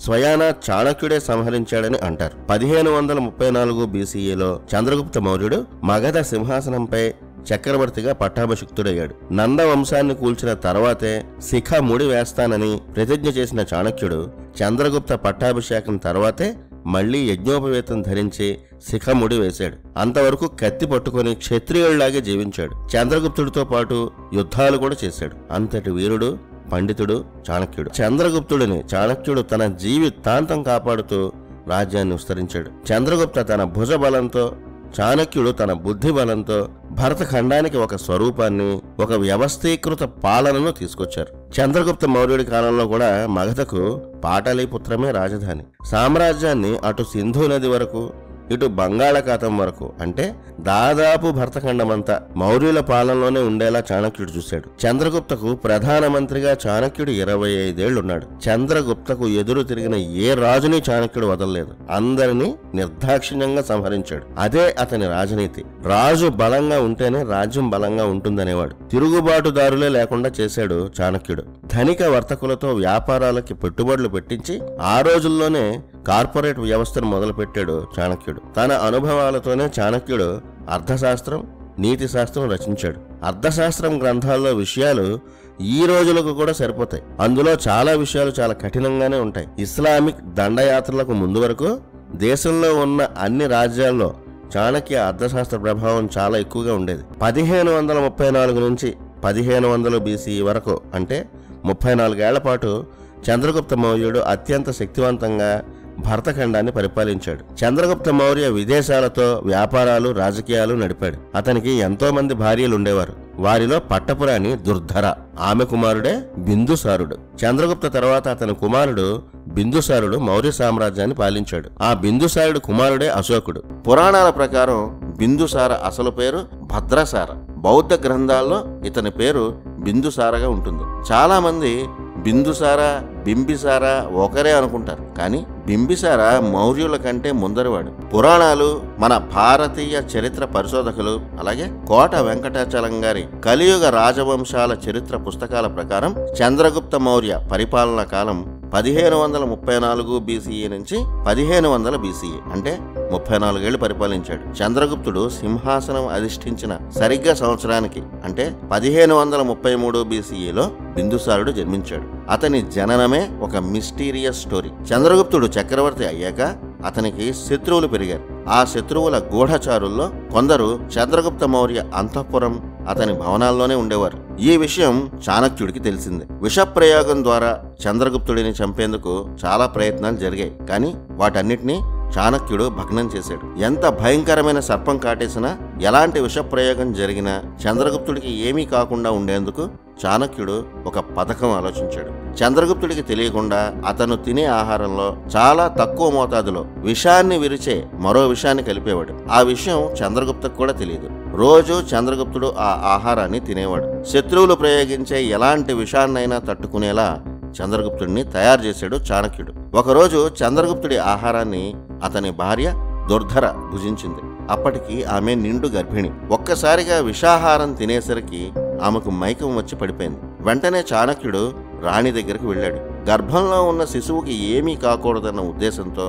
S1: స్వయానా చాణక్యుడే సంహరించాడని అంటారు. 1534 BCEలో చంద్రగుప్త మౌర్యుడు మగధ సింహాసనంపై చక్రవర్తిగా పట్టాభిషిక్తుడయ్యాడు. నంద వంశాన్ని కూల్చిన తర్వాతే శిఖ ముడి వేస్తానని ప్రతిజ్ఞ చేసిన చాణక్యుడు చంద్రగుప్త పట్టాభిషేకం తర్వాతే మళ్లీ యజ్ఞోపవేతం ధరించి శిఖముడి వేశాడు. అంతవరకు కత్తి పట్టుకుని క్షత్రియుళ్లాగే జీవించాడు. చంద్రగుప్తుడితో పాటు యుద్ధాలు కూడా చేశాడు. అంతటి వీరుడు, పండితుడు చాణక్యుడు. చంద్రగుప్తుడిని చాణక్యుడు తన జీవితాంతం కాపాడుతూ రాజ్యాన్ని విస్తరించాడు. చంద్రగుప్త తన భుజ బలంతో, చాణక్యుడు తన బుద్ధి బలంతో భరతఖండానికి ఒక స్వరూపాన్ని, ఒక వ్యవస్థీకృత పాలనను తీసుకొచ్చారు. చంద్రగుప్త మౌర్యుడి కాలంలో కూడా మగధకు పాటలీపుత్రమే రాజధాని. సామ్రాజ్యాన్ని అటు సింధు నది వరకు, ఇటు బంగాళాఖాతం వరకు, అంటే దాదాపు భరతఖండమంతా మౌర్యుల పాలనలోనే ఉండేలా చాణక్యుడు చూశాడు. చంద్రగుప్తకు ప్రధానమంత్రిగా చాణక్యుడు 25 ఏళ్లున్నాడు. చంద్రగుప్తకు ఎదురు తిరిగిన ఏ రాజుని చాణక్యుడు వదలలేదు. అందరినీ నిర్దాక్షిణ్యంగా సంహరించాడు. అదే అతని రాజనీతి. రాజు బలంగా ఉంటేనే రాజ్యం బలంగా ఉంటుందనేవాడు. తిరుగుబాటుదారులే లేకుండా చేశాడు చాణక్యుడు. ధనిక వర్తకులతో వ్యాపారాలకి పెట్టుబడులు పెట్టించి ఆ రోజుల్లోనే కార్పొరేట్ వ్యవస్థను మొదలుపెట్టాడు చాణక్యుడు. తన అనుభవాలతోనే చాణక్యుడు అర్థశాస్త్రం, నీతి శాస్త్రం రచించాడు. అర్థశాస్త్రం గ్రంథాల్లో విషయాలు ఈ రోజులకు కూడా సరిపోతాయి. అందులో చాలా విషయాలు చాలా కఠినంగానే ఉంటాయి. ఇస్లామిక్ దండయాత్రలకు ముందు వరకు దేశంలో ఉన్న అన్ని రాజ్యాల్లో చాణక్య అర్థశాస్త్ర ప్రభావం చాలా ఎక్కువగా ఉండేది. 1534 నుంచి 1500 BCE వరకు, అంటే 34 ఏళ్ల పాటు చంద్రగుప్త మౌర్యుడు అత్యంత శక్తివంతంగా భరతఖండాన్ని పరిపాలించాడు. చంద్రగుప్త మౌర్య విదేశాలతో వ్యాపారాలు, రాజకీయాలు నడిపాడు. అతనికి ఎంతో మంది భార్యలు ఉండేవారు. వారిలో పట్టపురాణి దుర్ధర, ఆమె కుమారుడే బిందుసారుడు. చంద్రగుప్త తర్వాత అతని కుమారుడు బిందుసారుడు మౌర్య సామ్రాజ్యాన్ని పాలించాడు. ఆ బిందుసారుడు కుమారుడే అశోకుడు. పురాణాల ప్రకారం బిందుసార అసలు పేరు భద్రసార. బౌద్ధ గ్రంథాల్లో ఇతని పేరు బిందుసారగా ఉంటుంది. చాలా మంది బిందుసార, బింబిసార ఒకరే అనుకుంటారు. కానీ బింబిసార మౌర్యుల కంటే ముందరివాడు. పురాణాలు, మన భారతీయ చరిత్ర పరిశోధకులు, అలాగే కోట వెంకటాచలం గారి కలియుగ రాజవంశాల చరిత్ర పుస్తకాల ప్రకారం చంద్రగుప్త మౌర్య పరిపాలనా కాలం 1534 BCE నుంచి 1500 BCE, అంటే 34 ఏళ్లు పరిపాలించాడు. చంద్రగుప్తుడు సింహాసనం అధిష్ఠించిన సరిగ్గా సంవత్సరానికి, అంటే 1533 BCEలో బిందుసారుడు జన్మించాడు. అతని జననమే ఒక మిస్టీరియస్ స్టోరీ. చంద్రగుప్తుడు చక్రవర్తి అయ్యాక అతనికి శత్రువులు పెరిగారు. ఆ శత్రువుల గూఢచారుల్లో కొందరు చంద్రగుప్త మౌర్య అంతఃపురం, అతని భవనాల్లోనే ఉండేవారు. ఈ విషయం చాణక్యుడికి తెలిసింది. విషప్రయోగం ద్వారా చంద్రగుప్తుడిని చంపేందుకు చాలా ప్రయత్నాలు జరిగాయి. కానీ వాటన్నిటినీ చాణక్యుడు భగ్నం చేశాడు. ఎంత భయంకరమైన సర్పం కాటేసినా, ఎలాంటి విషప్రయోగం జరిగినా చంద్రగుప్తుడికి ఏమీ కాకుండా ఉండేందుకు చాణక్యుడు ఒక పథకం ఆలోచించాడు. చంద్రగుప్తుడికి తెలియకుండా అతను తినే ఆహారంలో చాలా తక్కువ మోతాదులో విషాన్ని విరిచే మరో విషాన్ని కలిపేవాడు. ఆ విషయం చంద్రగుప్తకు కూడా తెలియదు. రోజు చంద్రగుప్తుడు ఆ ఆహారాన్ని తినేవాడు. శత్రువులు ప్రయోగించే ఎలాంటి విషాన్నైనా తట్టుకునేలా చంద్రగుప్తుడిని తయారు చేశాడు చాణక్యుడు. ఒకరోజు చంద్రగుప్తుడి ఆహారాన్ని అతని భార్య దుర్ధర భుజించింది. అప్పటికి ఆమె నిండు గర్భిణి. ఒక్కసారిగా విషాహారం తినేసరికి ఆమెకు మైకం వచ్చి పడిపోయింది. వెంటనే చాణక్యుడు రాణి దగ్గరికి వెళ్ళాడు. గర్భంలో ఉన్న శిశువుకి ఏమీ కాకూడదన్న ఉద్దేశంతో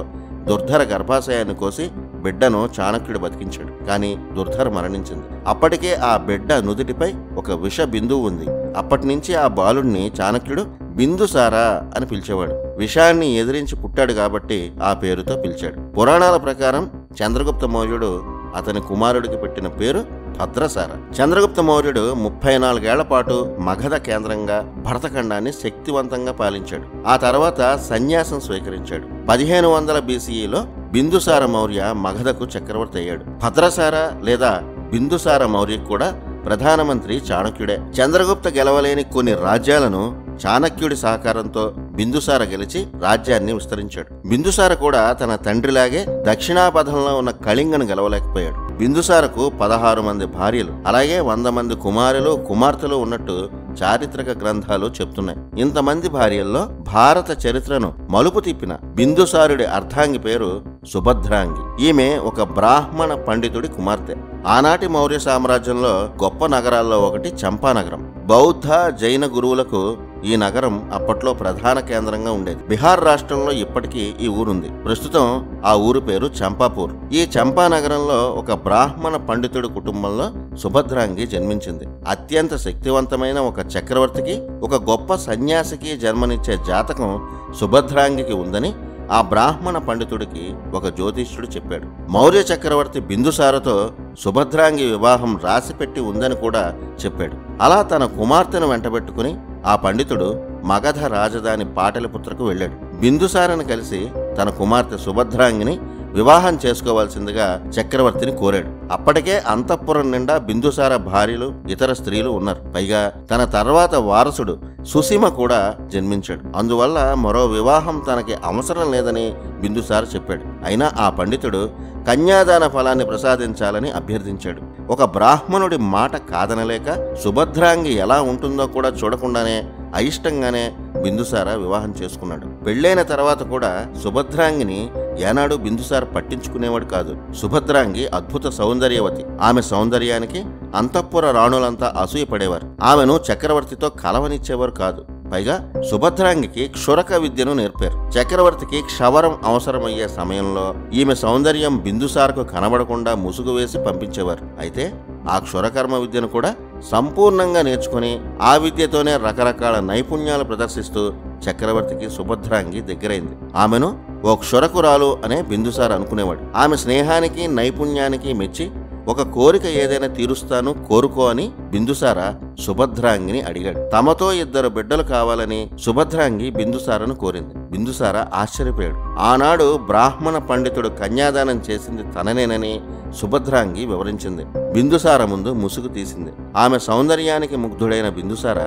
S1: దుర్ధర గర్భాశయాన్ని కోసి బిడ్డను చాణక్యుడు బతికించాడు. కానీ దుర్ధర మరణించింది. అప్పటికే ఆ బిడ్డ నుదుటిపై ఒక విష బిందువు ఉంది. అప్పటి నుంచి ఆ బాలుడిని చాణక్యుడు బిందుసార అని పిలిచేవాడు. విషాన్ని ఎదిరించి పుట్టాడు కాబట్టి ఆ పేరుతో పిలిచాడు. పురాణాల ప్రకారం చంద్రగుప్త మౌర్యుడు అతని కుమారుడికి పెట్టిన పేరు భద్రసార. చంద్రగుప్త మౌర్యుడు 34 ఏళ్ల పాటు మగధ కేంద్రంగా భరతఖండాన్ని శక్తివంతంగా పాలించాడు. ఆ తర్వాత సన్యాసం స్వీకరించాడు. 1500 BCEలో బిందుసార మౌర్య మగధకు చక్రవర్తి అయ్యాడు. భద్రసార లేదా బిందుసార మౌర్య కూడా ప్రధానమంత్రి చాణక్యుడే. చంద్రగుప్త గెలవలేని కొన్ని రాజ్యాలను చాణక్యుడి సహకారంతో బిందుసార గెలిచి రాజ్యాన్ని విస్తరించాడు. బిందుసార కూడా తన తండ్రిలాగే దక్షిణాపథంలో ఉన్న కళింగను గెలవలేకపోయాడు. బిందుసారకు 16 మంది భార్యలు, అలాగే 100 మంది కుమారులు, కుమార్తెలు ఉన్నట్టు చారిత్రక గ్రంథాలు చెప్తున్నాయి. ఇంతమంది భార్యల్లో భారత చరిత్రను మలుపు తిప్పిన బిందుసారుడి అర్ధాంగి పేరు సుభద్రాంగి. ఈమె ఒక బ్రాహ్మణ పండితుడి కుమార్తె. ఆనాటి మౌర్య సామ్రాజ్యంలో గొప్ప నగరాల్లో ఒకటి చంపానగరం. బౌద్ధ, జైన గురువులకు ఈ నగరం అప్పట్లో ప్రధాన కేంద్రంగా ఉండేది. బిహార్ రాష్ట్రంలో ఇప్పటికీ ఈ ఊరుంది. ప్రస్తుతం ఆ ఊరు పేరు చంపాపూర్. ఈ చంపా నగరంలో ఒక బ్రాహ్మణ పండితుడి కుటుంబంలో సుభద్రాంగి జన్మించింది. అత్యంత శక్తివంతమైన ఒక చక్రవర్తికి, ఒక గొప్ప సన్యాసికి జన్మనిచ్చే జాతకం సుభద్రాంగికి ఉందని ఆ బ్రాహ్మణ పండితుడికి ఒక జ్యోతిష్యుడు చెప్పాడు. మౌర్య చక్రవర్తి బిందుసారతో సుభద్రాంగి వివాహం రాసిపెట్టి ఉందని కూడా చెప్పాడు. అలా తన కుమార్తెను వెంటబెట్టుకుని ఆ పండితుడు మగధ రాజధాని పాటలిపుత్రకు వెళ్ళాడు. బిందుసారని కలిసి తన కుమార్తె సుభద్రాంగిని వివాహం చేసుకోవాల్సిందిగా చక్రవర్తిని కోరాడు. అప్పటికే అంతఃపురం నిండా బిందుసార భార్యలు, ఇతర స్త్రీలు ఉన్నారు. పైగా తన తర్వాత వారసుడు సుసీమ కూడా జన్మించాడు. అందువల్ల మరో వివాహం తనకి అవసరం లేదని బిందుసార చెప్పాడు. అయినా ఆ పండితుడు కన్యాదాన ఫలాన్ని ప్రసాదించాలని అభ్యర్థించాడు. ఒక బ్రాహ్మణుడి మాట కాదనలేక సుభద్రాంగి ఎలా ఉంటుందో కూడా చూడకుండానే అయిష్టంగానే బిందుసార వివాహం చేసుకున్నాడు. పెళ్లైన తర్వాత కూడా సుభద్రాంగిని ఏనాడు బిందుసార పట్టించుకునేవాడు కాదు. సుభద్రాంగి అద్భుత సౌందర్యవతి. ఆమె సౌందర్యానికి అంతఃపుర రాణులంతా అసూయపడేవారు. ఆమెను చక్రవర్తితో కలవనిచ్చేవారు కాదు. పైగా సుభద్రాంగికి క్షురక విద్యను నేర్పారు. చక్రవర్తికి క్షవరం అవసరమయ్యే సమయంలో ఈమె సౌందర్యం బిందుసారకు కనబడకుండా ముసుగు వేసి పంపించేవారు. అయితే ఆ క్షురకర్మ విద్యను కూడా సంపూర్ణంగా నేర్చుకుని ఆ విద్యతోనే రకరకాల నైపుణ్యాలు ప్రదర్శిస్తూ చక్రవర్తికి సుభద్రాంగి దగ్గరైంది. ఆమెను ఓ క్షురకురాలు అనే బిందుసార అనుకునేవాడు. ఆమె స్నేహానికి నైపుణ్యానికి మెచ్చి ఒక కోరిక ఏదైనా తీరుస్తాను, కోరుకో అని బిందుసార సుభద్రాంగిని అడిగాడు. తమతో 2 బిడ్డలు కావాలని సుభద్రాంగి బిందుసారను కోరింది. బిందుసార ఆశ్చర్యపోయాడు. ఆనాడు బ్రాహ్మణ పండితుడు కన్యాదానం చేసింది తననేనని సుభద్రాంగి వివరించింది. బిందుసార ముందు ముసుగు తీసింది. ఆమె సౌందర్యానికి ముగ్ధుడైన బిందుసార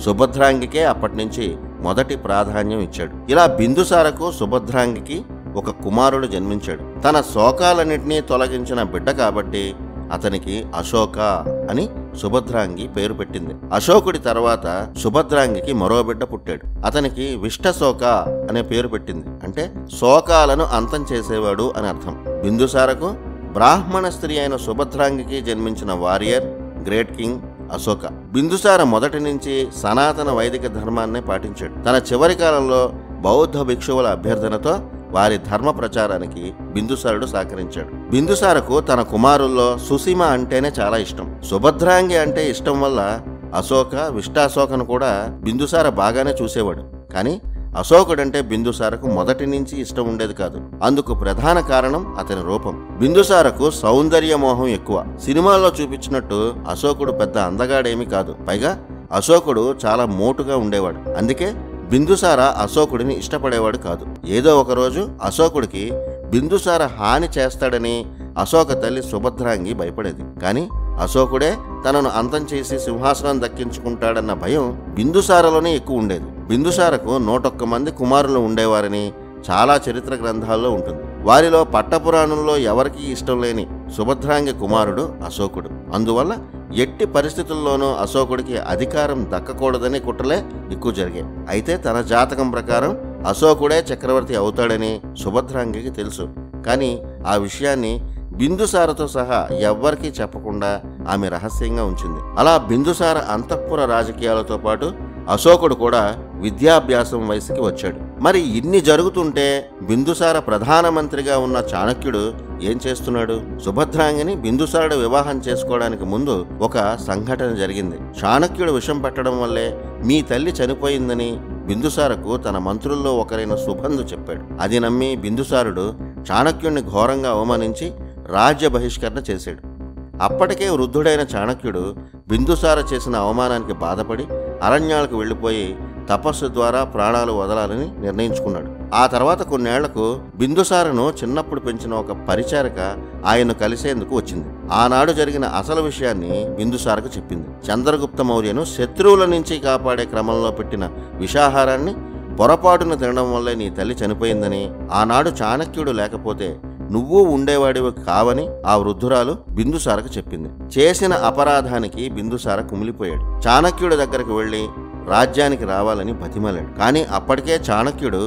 S1: సుభద్రాంగికే అప్పటినుంచి మొదటి ప్రాధాన్యం ఇచ్చాడు. ఇలా బిందుసారకు సుభద్రాంగికి ఒక కుమారుడు జన్మించాడు. తన శోకాలన్నింటినీ తొలగించిన బిడ్డ కాబట్టి అతనికి అశోక అని సుభద్రాంగి పేరు పెట్టింది. అశోకుడి తర్వాత సుభద్రాంగికి మరో బిడ్డ పుట్టాడు. అతనికి విష్టశోక అనే పేరు పెట్టింది. అంటే శోకాలను అంతం చేసేవాడు అని అర్థం. బిందుసారకు బ్రాహ్మణ స్త్రీ అయిన సుభద్రాంగికి జన్మించిన warrior great king Ashoka. Bindusara మొదటి నుంచి సనాతన వైదిక ధర్మాన్నే పాటించాడు. తన చివరి కాలంలో బౌద్ధ భిక్షువుల అభ్యర్థనతో వారి ధర్మ ప్రచారానికి బిందుసారుడు సహకరించాడు. బిందుసారకు తన కుమారుల్లో సుసీమ అంటేనే చాలా ఇష్టం. సుభద్రాంగి అంటే ఇష్టం వల్ల అశోక, విష్టాశోకను కూడా బిందుసార బాగానే చూసేవాడు. కానీ అశోకుడంటే బిందుసారకు మొదటి నుంచి ఇష్టం ఉండేది కాదు. అందుకు ప్రధాన కారణం అతని రూపం. బిందుసారకు సౌందర్య మోహం ఎక్కువ. సినిమాల్లో చూపించినట్టు అశోకుడు పెద్ద అందగాడేమీ కాదు. పైగా అశోకుడు చాలా మోటుగా ఉండేవాడు. అందుకే బిందుసార అశోకుడిని ఇష్టపడేవాడు కాదు. ఏదో ఒకరోజు అశోకుడికి బిందుసార హాని చేస్తాడని అశోక తల్లి సుభద్రాంగి భయపడేది. కానీ అశోకుడే తనను అంతం చేసి సింహాసనం దక్కించుకుంటాడన్న భయం బిందుసారలోనే ఎక్కువ ఉండేది. బిందుసారకు 101 మంది కుమారులు ఉండేవారని చాలా చరిత్ర గ్రంథాల్లో ఉంటుంది. వారిలో పట్టపురాణంలో ఎవరికీ ఇష్టం లేని సుభద్రాంగి కుమారుడు అశోకుడు. అందువల్ల ఎట్టి పరిస్థితుల్లోనూ అశోకుడికి అధికారం దక్కకూడదని కుట్రలే ఎక్కువ జరిగాయి. అయితే తన జాతకం ప్రకారం అశోకుడే చక్రవర్తి అవుతాడని సుభద్రాంగికి తెలుసు. కానీ ఆ విషయాన్ని బిందుసారతో సహా ఎవ్వరికీ చెప్పకుండా ఆమె రహస్యంగా ఉంచింది. అలా బిందుసార అంతఃపుర రాజకీయాలతో పాటు అశోకుడు కూడా విద్యాభ్యాసం వయసుకి వచ్చాడు. మరి ఇన్ని జరుగుతుంటే బిందుసార ప్రధానమంత్రిగా ఉన్న చాణక్యుడు ఏం చేస్తున్నాడు? సుభద్రాంగిని బిందుసారుడు వివాహం చేసుకోవడానికి ముందు ఒక సంఘటన జరిగింది. చాణక్యుడు విషం పెట్టడం వల్లే మీ తల్లి చనిపోయిందని బిందుసారకు తన మంత్రుల్లో ఒకరైన సుబంధు చెప్పాడు. అది నమ్మి బిందుసారుడు చాణక్యుడిని ఘోరంగా అవమానించి రాజ్య బహిష్కరణ చేశాడు. అప్పటికే వృద్ధుడైన చాణక్యుడు బిందుసార చేసిన అవమానానికి బాధపడి అరణ్యాలకు వెళ్ళిపోయి తపస్సు ద్వారా ప్రాణాలు వదలాలని నిర్ణయించుకున్నాడు. ఆ తర్వాత కొన్నేళ్లకు బిందుసారను చిన్నప్పుడు పెంచిన ఒక పరిచారిక ఆయన్ను కలిసేందుకు వచ్చింది. ఆనాడు జరిగిన అసలు విషయాన్ని బిందుసారకు చెప్పింది. చంద్రగుప్త మౌర్యను శత్రువుల నుంచి కాపాడే క్రమంలో పెట్టిన విషాహారాన్ని పొరపాటున తినడం వల్లే నీ తల్లి చనిపోయిందని, ఆనాడు చాణక్యుడు లేకపోతే నువ్వు ఉండేవాడివి కావని ఆ వృద్ధురాలు బిందుసారకు చెప్పింది. చేసిన అపరాధానికి బిందుసార కుమిలిపోయాడు. చాణక్యుడి దగ్గరకు వెళ్లి రాజ్యానికి రావాలని బతిమాలాడు. కానీ అప్పటికే చాణక్యుడు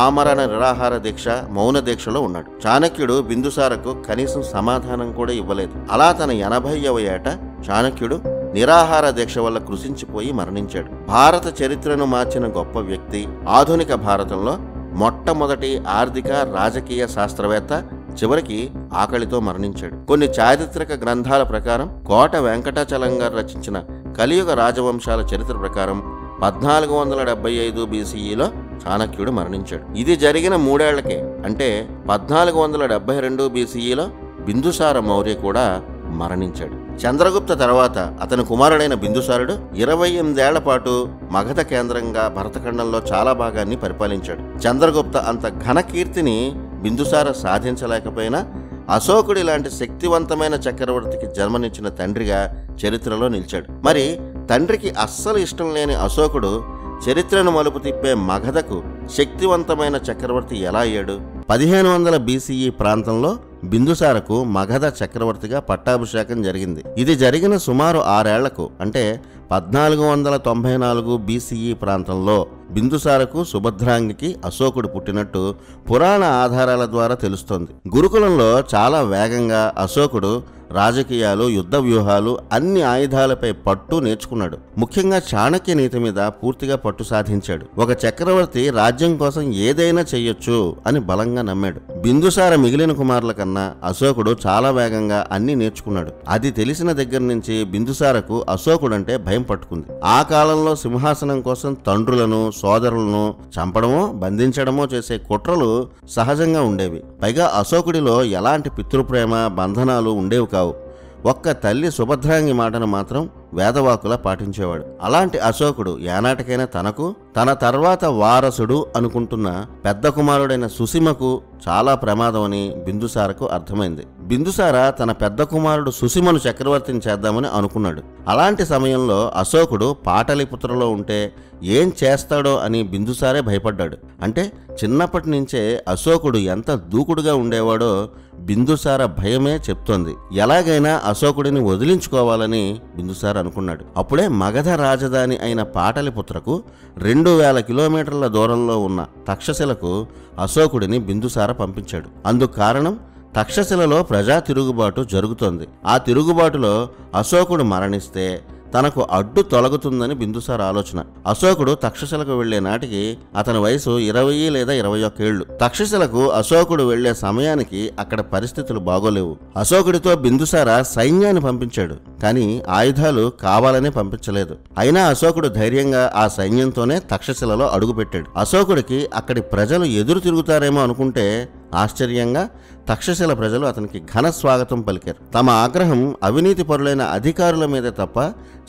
S1: ఆమరణ నిరాహార దీక్ష, మౌన దీక్షలో ఉన్నాడు. చాణక్యుడు బిందుసారకు కనీసం సమాధానం కూడా ఇవ్వలేదు. అలా తన 80వ ఏట చాణక్యుడు నిరాహార దీక్ష వల్ల కృషించిపోయి మరణించాడు. భారత చరిత్రను మార్చిన గొప్ప వ్యక్తి, ఆధునిక భారతంలో మొట్టమొదటి ఆర్థిక రాజకీయ శాస్త్రవేత్త చివరికి ఆకలితో మరణించాడు. కొన్ని చారిత్రక గ్రంథాల ప్రకారం కోట వెంకటాచలం గారు రచించిన కలియుగ రాజవంశాల చరిత్ర ప్రకారం 1475 BCEలో చాణక్యుడు మరణించాడు. ఇది జరిగిన 3 ఏళ్లకే అంటే 1472 BCEలో బిందుసార మౌర్య కూడా మరణించాడు. చంద్రగుప్త తర్వాత అతని కుమారుడైన బిందుసారుడు 28 ఏళ్ల పాటు మగధ కేంద్రంగా భరతఖండంలో చాలా భాగాన్ని పరిపాలించాడు. చంద్రగుప్త అంత ఘన కీర్తిని బిందుసార సాధించలేకపోయినా అశోకుడి లాంటి శక్తివంతమైన చక్రవర్తికి జన్మనిచ్చిన తండ్రిగా చరిత్రలో నిలిచాడు. మరి తండ్రికి అస్సలు ఇష్టం లేని అశోకుడు చరిత్రను మలుపు తిప్పే మగధకు శక్తివంతమైన చక్రవర్తి ఎలా అయ్యాడు? 1500 BCE ప్రాంతంలో బిందుసారకు మగధ చక్రవర్తిగా పట్టాభిషేకం జరిగింది. ఇది జరిగిన సుమారు 6 ఏళ్లకు అంటే 1494 BCE ప్రాంతంలో బిందుసారకు సుభద్రాంగికి అశోకుడు పుట్టినట్టు పురాణ ఆధారాల ద్వారా తెలుస్తోంది. గురుకులంలో చాలా వేగంగా అశోకుడు రాజకీయాలు, యుద్ధ వ్యూహాలు, అన్ని ఆయుధాలపై పట్టు నేర్చుకున్నాడు. ముఖ్యంగా చాణక్య నీతి మీద పూర్తిగా పట్టు సాధించాడు. ఒక చక్రవర్తి రాజ్యం కోసం ఏదైనా చెయ్యొచ్చు అని బలంగా నమ్మాడు. బిందుసార మిగిలిన కుమారుల కన్నా అశోకుడు చాలా వేగంగా అన్ని నేర్చుకున్నాడు. అది తెలిసిన దగ్గర నుంచి బిందుసారకు అశోకుడంటే భయం పట్టుకుంది. ఆ కాలంలో సింహాసనం కోసం తండ్రులను, సోదరులను చంపడమో బంధించడమో చేసే కుట్రలు సహజంగా ఉండేవి. పైగా అశోకుడిలో ఎలాంటి పితృప్రేమ, బంధనాలు ఉండేవి కావు. ఒక్క తల్లి సుభద్రాంగి మాటను మాత్రం వేదవాకులా పాటించేవాడు. అలాంటి అశోకుడు ఏనాటికైనా తనకు, తన తర్వాత వారసుడు అనుకుంటున్న పెద్ద కుమారుడైన సుసిమకు చాలా ప్రమాదం అని బిందుసారకు అర్థమైంది. బిందుసార తన పెద్ద కుమారుడు సుసిమను చక్రవర్తిని చేద్దామని అనుకున్నాడు. అలాంటి సమయంలో అశోకుడు పాటలిపుత్రలో ఉంటే ఏం చేస్తాడో అని బిందుసారే భయపడ్డాడు. అంటే చిన్నప్పటి నుంచే అశోకుడు ఎంత దూకుడుగా ఉండేవాడో బిందుసార భయమే చెప్తోంది. ఎలాగైనా అశోకుడిని వదిలించుకోవాలని బిందుసార అనుకున్నాడు. అప్పుడే మగధ రాజధాని అయిన పాటలిపుత్రకు 2000 కిలోమీటర్ల దూరంలో ఉన్న తక్షశిలకు అశోకుడిని బిందుసార పంపించాడు. అందుకు కారణం తక్షశిలలో ప్రజా తిరుగుబాటు జరుగుతోంది. ఆ తిరుగుబాటులో అశోకుడు మరణిస్తే తనకు అడ్డు తొలగుతుందని బిందుసార ఆలోచన. అశోకుడు తక్షశిలకు వెళ్లే నాటికి అతని వయసు 20 లేదా 21 ఏళ్లు. తక్షశిలకు అశోకుడు వెళ్లే సమయానికి అక్కడ పరిస్థితులు బాగోలేవు. అశోకుడితో బిందుసార సైన్యాన్ని పంపించాడు, కానీ ఆయుధాలు కావాలనే పంపించలేదు. అయినా అశోకుడు ధైర్యంగా ఆ సైన్యంతోనే తక్షశిలలో అడుగుపెట్టాడు. అశోకుడికి అక్కడి ప్రజలు ఎదురు తిరుగుతారేమో అనుకుంటే ఆశ్చర్యంగా తక్షశిల ప్రజలు అతనికి ఘన స్వాగతం పలికారు. తమ ఆగ్రహం అవినీతి పరులైన అధికారుల మీదే తప్ప